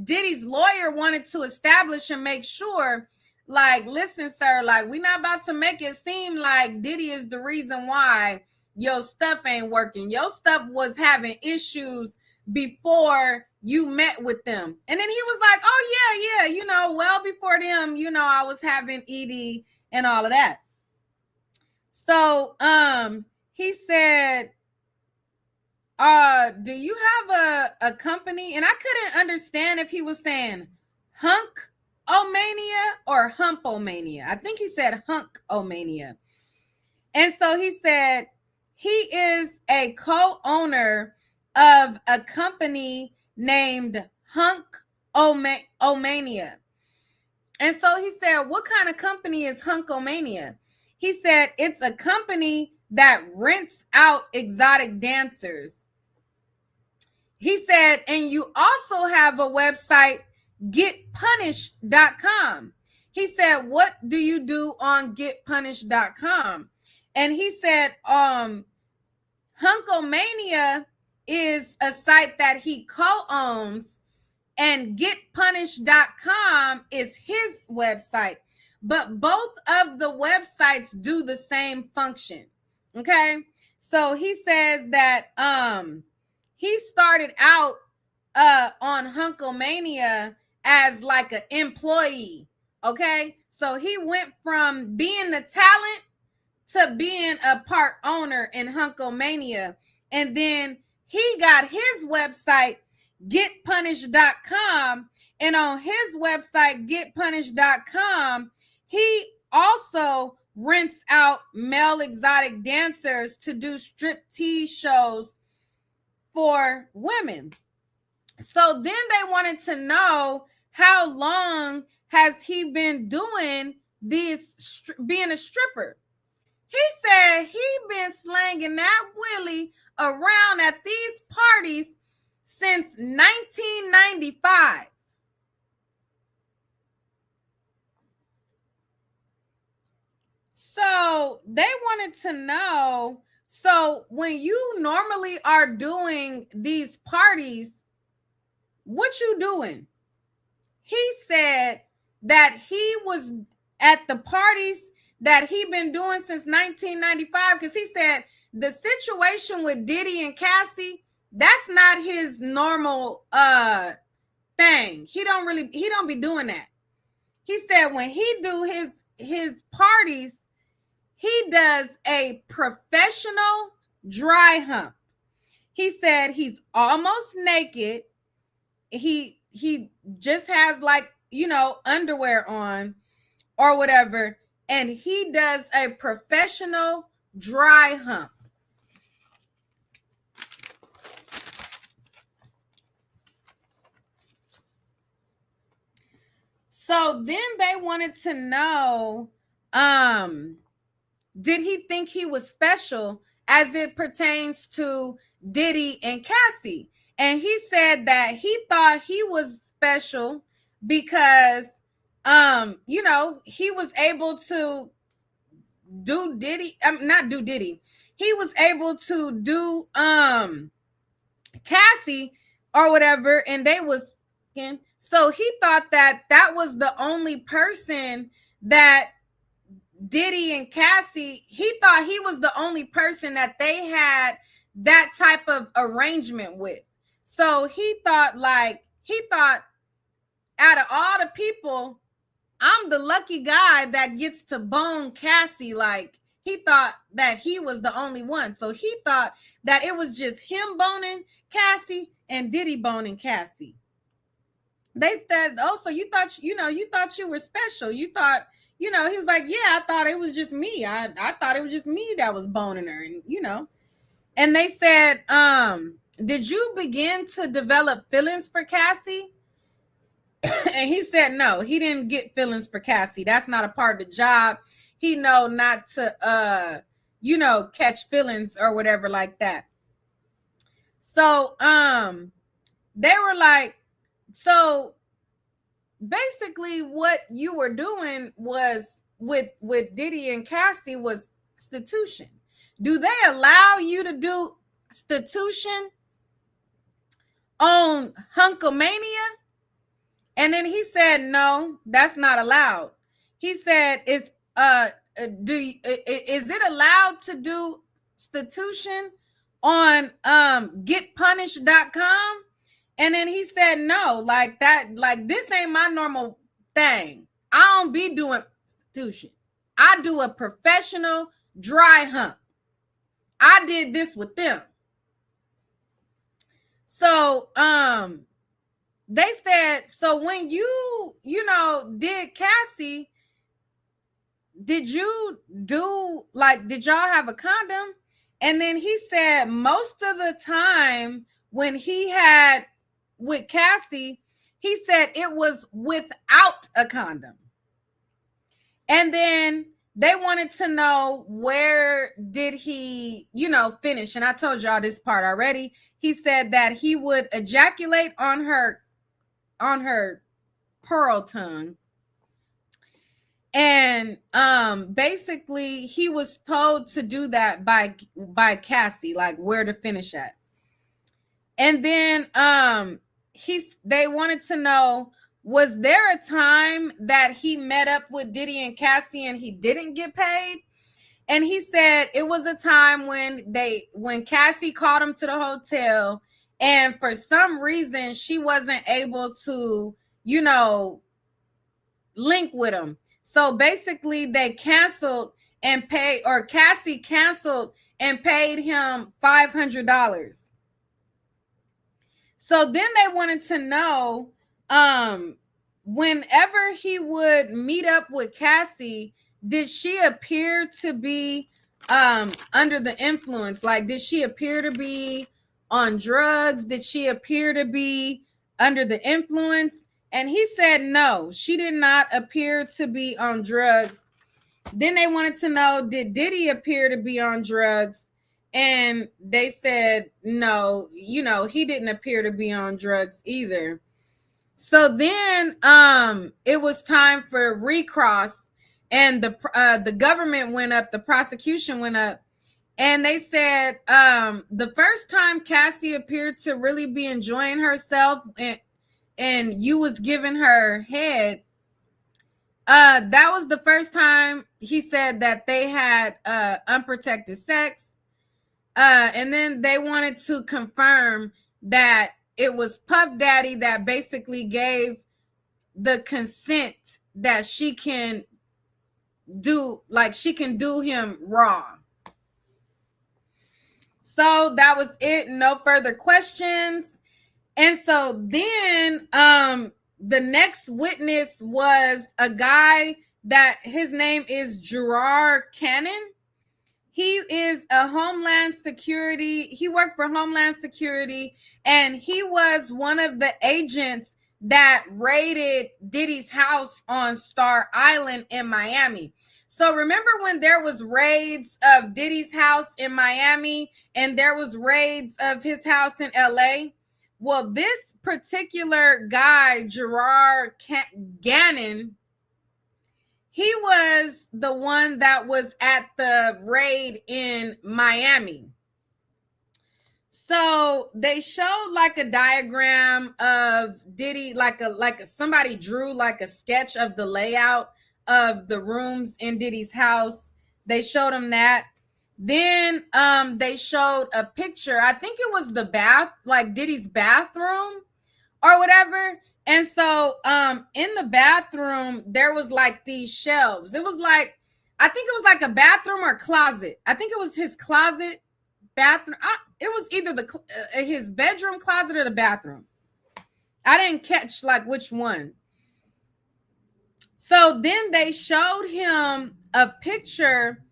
Diddy's lawyer wanted to establish and make sure, like, listen, sir, like, we're not about to make it seem like Diddy is the reason why your stuff ain't working. Your stuff was having issues before you met with them. And then he was like, oh yeah, you know, well before them, you know, I was having ED and all of that. So he said, do you have a company? And I couldn't understand if he was saying hunk-omania or hump-omania. I think he said hunk-omania. And so he said he is a co-owner of a company named Hunk-omania. And so he said, what kind of company is Hunk-omania? He said, it's a company that rents out exotic dancers. He said, and you also have a website, getpunished.com. He said, what do you do on getpunished.com? And he said, Hunk-omania is a site that he co-owns, and getpunished.com is his website. But both of the websites do the same function. Okay. So he says that he started out on Hunk-omania as like an employee. Okay. So he went from being the talent to being a part owner in Hunk-omania. And then he got his website, getpunished.com. And on his website, getpunished.com, he also rents out male exotic dancers to do striptease shows for women. So then they wanted to know, how long has he been doing this, being a stripper? He said he been slanging that willy around at these parties since 1995. So they wanted to know, so when you normally are doing these parties, what you doing? He said that he was at the parties that he been doing since 1995, because he said the situation with Diddy and Cassie, that's not his normal thing. He don't be doing that. He said when he do his parties, he does a professional dry hump. He said he's almost naked. He just has like, underwear on or whatever, and he does a professional dry hump. So then they wanted to know, did he think he was special as it pertains to Diddy and Cassie? And he said that he thought he was special because, he was able to do Diddy, not do Diddy. He was able to do Cassie or whatever, and they was, so he thought that was the only person that Diddy and Cassie, he thought he was the only person that they had that type of arrangement with. So he thought out of all the people, I'm the lucky guy that gets to bone Cassie. Like, he thought that he was the only one. So he thought that it was just him boning Cassie and Diddy boning Cassie. They said, oh, so you thought you were special. You thought, he was like, yeah, I thought it was just me. I thought it was just me that was boning her. And, and they said, did you begin to develop feelings for Cassie? And he said, no, he didn't get feelings for Cassie. That's not a part of the job. He know not to, catch feelings or whatever like that. So, they were like, so basically what you were doing was with Diddy and Cassie was prostitution. Do they allow you to do prostitution on Hunkomania? And then he said, no, that's not allowed. He said, is it allowed to do prostitution on getpunished.com? And then he said, no, like this ain't my normal thing. I don't be doing prostitution. I do a professional dry hump. I did this with them. So, they said, so when you did Cassie, did you do, did y'all have a condom? And then he said most of the time when he had with Cassie, he said it was without a condom. And then they wanted to know, where did he, finish? And I told y'all this part already. He said that he would ejaculate on her pearl tongue. And basically he was told to do that by Cassie, like where to finish at. And then they wanted to know, was there a time that he met up with Diddy and Cassie and he didn't get paid? And he said it was a time when Cassie called him to the hotel, and for some reason she wasn't able to, link with him. So basically they canceled and paid, or Cassie canceled and paid him $500. So then they wanted to know, whenever he would meet up with Cassie, did she appear to be under the influence? Like, did she appear to be on drugs? Did she appear to be under the influence? And he said no, she did not appear to be on drugs. Then they wanted to know, did Diddy appear to be on drugs? And they said no, he didn't appear to be on drugs either. So then it was time for recross, and the government went up, the prosecution went up, and they said the first time Cassie appeared to really be enjoying herself and you was giving her head, that was the first time he said that they had unprotected sex. And then they wanted to confirm that it was Puff Daddy that basically gave the consent that she can do him wrong. So that was it. No further questions. And so then the next witness was a guy that his name is Gerard Cannon. He is a Homeland Security. He worked for Homeland Security, and he was one of the agents that raided Diddy's house on Star Island in Miami. So remember when there was raids of Diddy's house in Miami and there was raids of his house in LA? Well, this particular guy, Gerard Gannon, he was the one that was at the raid in Miami. So they showed like a diagram of Diddy, somebody drew like a sketch of the layout of the rooms in Diddy's house. They showed him that. Then they showed a picture. I think it was the Diddy's bathroom or whatever. And so in the bathroom, there was like these shelves. It was like, I think it was like a bathroom or closet. I think it was his closet, bathroom. It was either his bedroom closet or the bathroom. I didn't catch like which one. So then they showed him a picture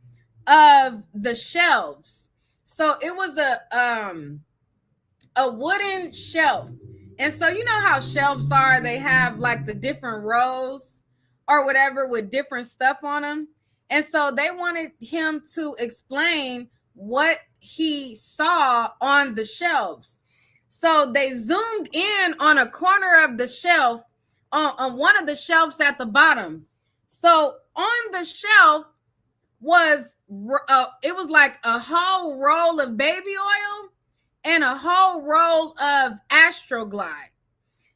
of the shelves. So it was a wooden shelf. And so you know how shelves are, they have like the different rows or whatever with different stuff on them. And so they wanted him to explain what he saw on the shelves. So they zoomed in on a corner of the shelf, on one of the shelves at the bottom. So on the shelf was, it was like a whole roll of baby oil and a whole roll of Astroglide.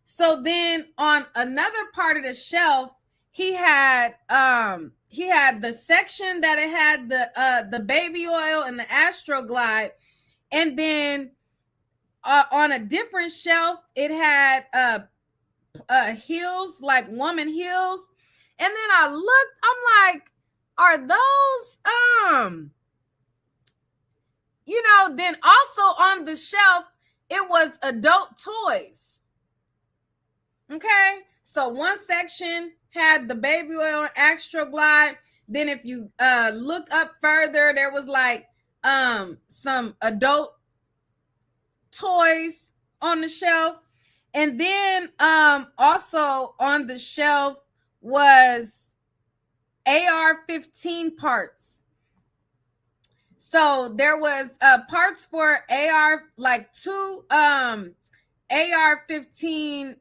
So then on another part of the shelf, he had the section that it had the baby oil and the Astroglide, and then on a different shelf it had heels, like woman heels. And then I looked, I'm like, are those then also on the shelf it was adult toys. Okay, so one section had the baby oil and Astroglide. Then if you look up further, there was like some adult toys on the shelf. And then also on the shelf was AR-15 parts. So there was parts for two AR-15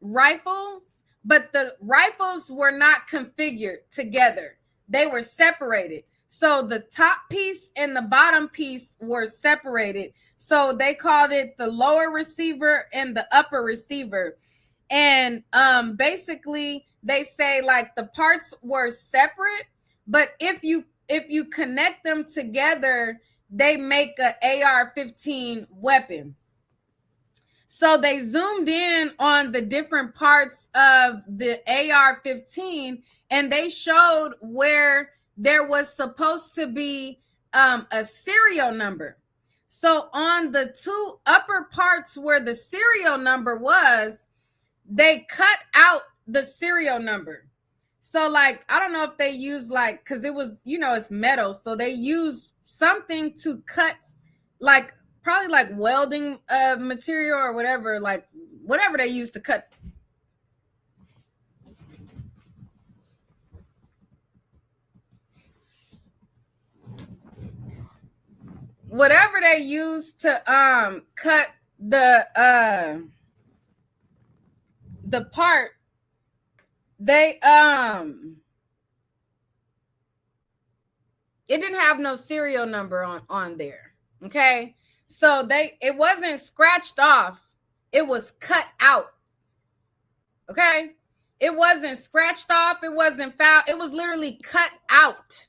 rifles, but the rifles were not configured together. They were separated. So the top piece and the bottom piece were separated. So they called it the lower receiver and the upper receiver. And basically they say like the parts were separate, but if you connect them together, they make an AR-15 weapon. So they zoomed in on the different parts of the AR-15 and they showed where there was supposed to be a serial number. So on the two upper parts where the serial number was, they cut out the serial number. So like, I don't know if they used like, because it was, it's metal. So they used something to cut, like probably like welding material or whatever, like whatever they used to cut. Whatever they used to cut the part, they it didn't have no serial number on there. Okay, so it wasn't scratched off, it was cut out. Okay, it wasn't scratched off, it wasn't fouled, it was literally cut out.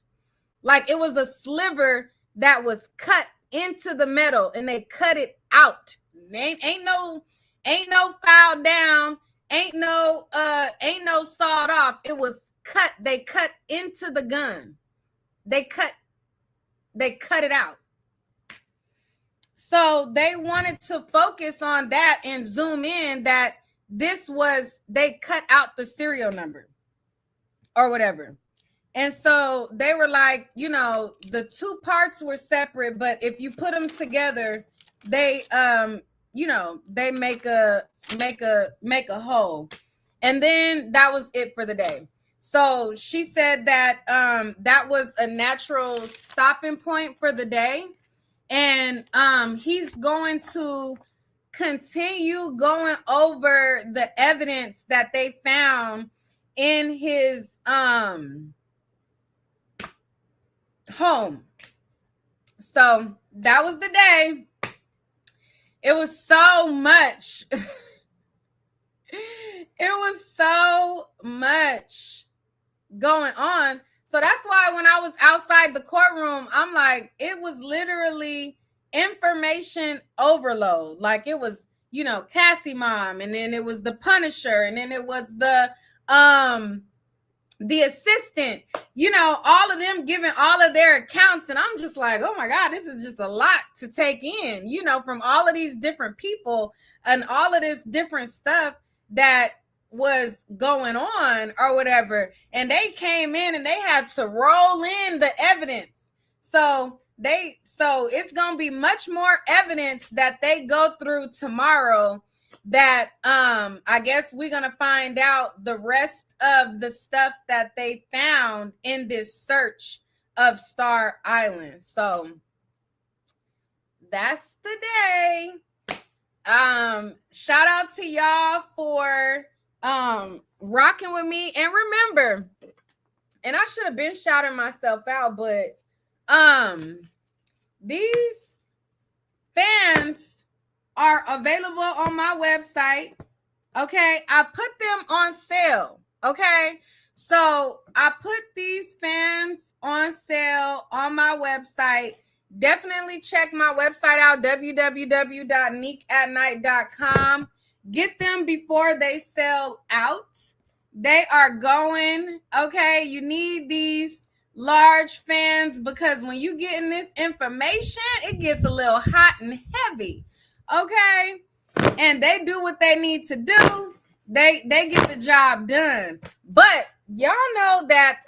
Like it was a sliver that was cut into the metal and they cut it out. Ain't no Ain't no filed down, ain't no sawed off. It was cut. They cut into the gun. They cut it out. So they wanted to focus on that and zoom in that this was, they cut out the serial number or whatever. And so they were like, you know, the two parts were separate, but if you put them together, they you know, they make a whole. And then that was it for the day. So she said that that was a natural stopping point for the day. And he's going to continue going over the evidence that they found in his home. So that was the day. It was so much. It was so much going on. So that's why when I was outside the courtroom, I'm like, it was literally information overload. Like it was, you know, Cassie mom, and then it was the Punisher, and then it was the assistant, you know, all of them giving all of their accounts. And I'm just like, oh my God, this is just a lot to take in, you know, from all of these different people and all of this different stuff that was going on or whatever. And they came in and they had to roll in the evidence. So it's going to be much more evidence that they go through tomorrow that I guess we're going to find out the rest of the stuff that they found in this search of Star Island. So that's the day. Shout out to y'all for rocking with me. And remember, and I should have been shouting myself out, but these fans are available on my website. Okay, I put them on sale. Okay, so I put these fans on sale on my website. Definitely check my website out, www.niquelatnight.com. Get them before they sell out. They are going. Okay, you need these large fans because when you getting this information, it gets a little hot and heavy. Okay, and they do what they need to do. They get the job done. But y'all know that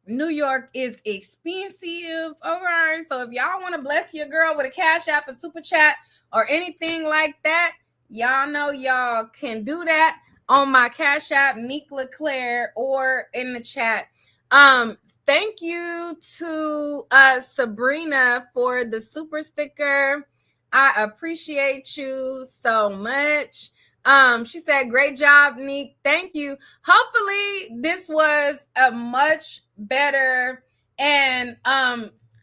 New York is expensive. Okay, so if y'all want to bless your girl with a Cash App, a Super Chat, or anything like that, y'all know y'all can do that on my Cash App, niquelaclaire, or in the chat. Thank you to Sabrina for the super sticker. I appreciate you so much. She said, great job, Nick. Thank you. Hopefully this was a much better and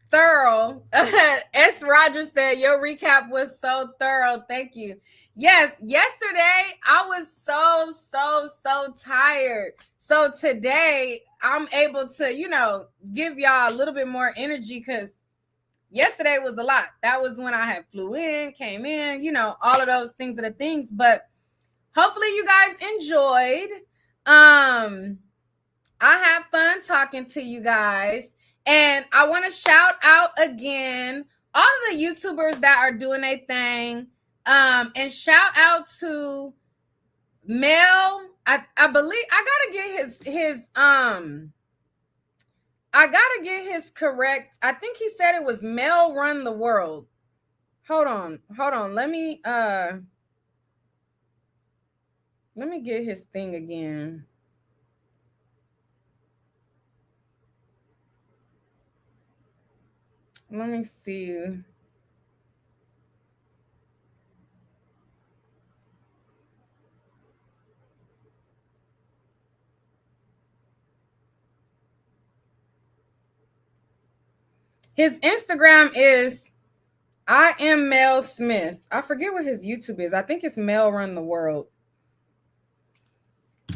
thorough. S. Rogers said, your recap was so thorough. Thank you. Yes, yesterday I was so tired. So today I'm able to, you know, give y'all a little bit more energy because yesterday was a lot. That was when I had flew in, came in, you know, all of those things are the things. But hopefully you guys enjoyed. I had fun talking to you guys. And I want to shout out again all of the YouTubers that are doing a thing. And shout out to Mel. I believe I gotta get his correct. I think he said it was Mel Run the World. Hold on. Let me get his thing again. Let me see. His Instagram is I am Mel Smith. I forget what his YouTube is. I think it's Mel Run the World.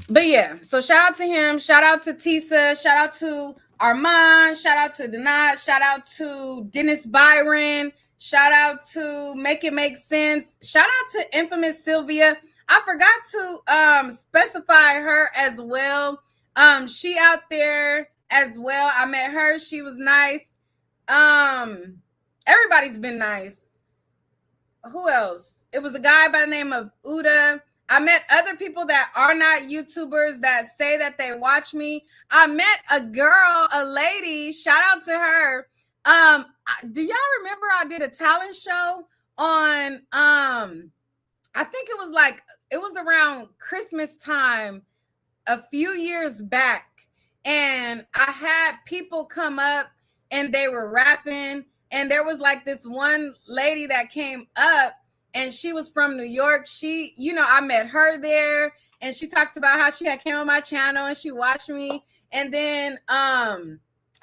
But yeah, so shout out to him. Shout out to Tisa. Shout out to Armand. Shout out to Denat. Shout out to Dennis Byron. Shout out to Make It Make Sense. Shout out to Infamous Sylvia. I forgot to specify her as well. She out there as well. I met her. She was nice. Everybody's been nice. Who else? It was a guy by the name of Uda. I met other people that are not YouTubers that say that they watch me. I met a girl, a lady, shout out to her. Do y'all remember I did a talent show on I think it was around Christmas time a few years back, and I had people come up and they were rapping, and there was like this one lady that came up and she was from New York. She, I met her there, and she talked about how she had came on my channel and she watched me. And then I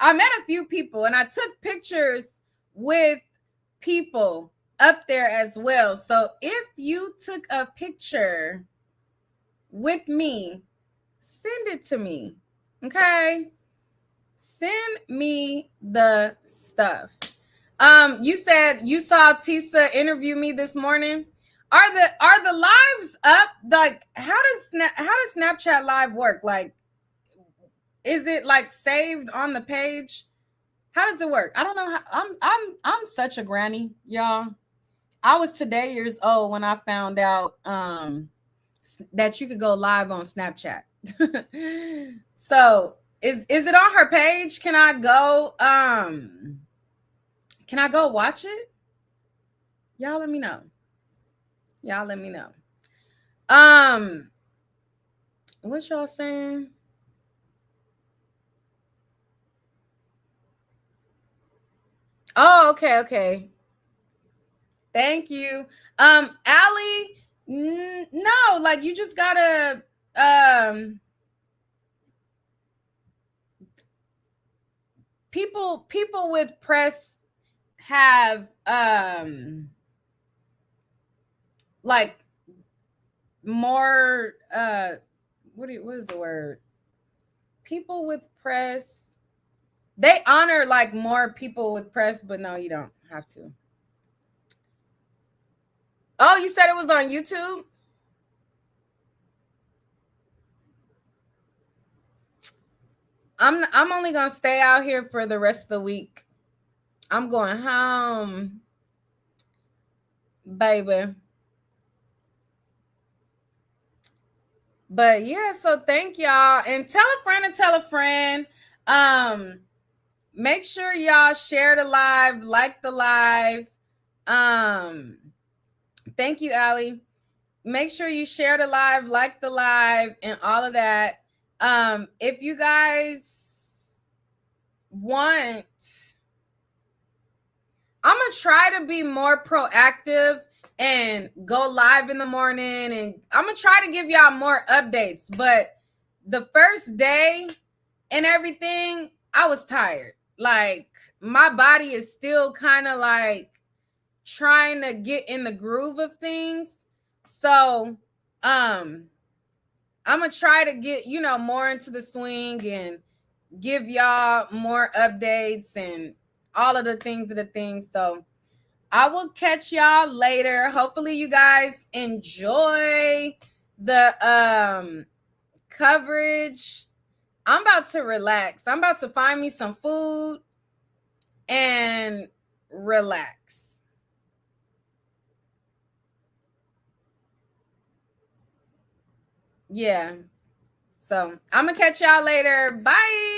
met a few people and I took pictures with people up there as well. So if you took a picture with me, send it to me. Okay? Send me the stuff. You said you saw Tisa interview me this morning. Are the lives up? Like, how does Snapchat Live work? Like, is it like saved on the page? How does it work? I don't know how. I'm such a granny, y'all. I was today years old when I found out that you could go live on Snapchat. So is it on her page? Can I go watch it? Y'all let me know. What y'all saying? Oh, okay. Thank you. Allie, no, like you just gotta people with press have like more what is the word? People with press, they honor like more people with press, but no, you don't have to. Oh, you said it was on YouTube? I'm only gonna stay out here for the rest of the week. I'm going home, baby. But yeah, so thank y'all, and tell a friend. Make sure y'all share the live, like the live. Thank you, Allie. Make sure you share the live, like the live, and all of that. If you guys want, I'm gonna try to be more proactive and go live in the morning, and I'm gonna try to give y'all more updates. But the first day and everything, I was tired. Like, my body is still kind of like trying to get in the groove of things. So I'm gonna try to get more into the swing and give y'all more updates and all of the things. So I will catch y'all later. Hopefully you guys enjoy the coverage. I'm about to relax. I'm about to find me some food and relax. Yeah. So I'm gonna catch y'all later. Bye.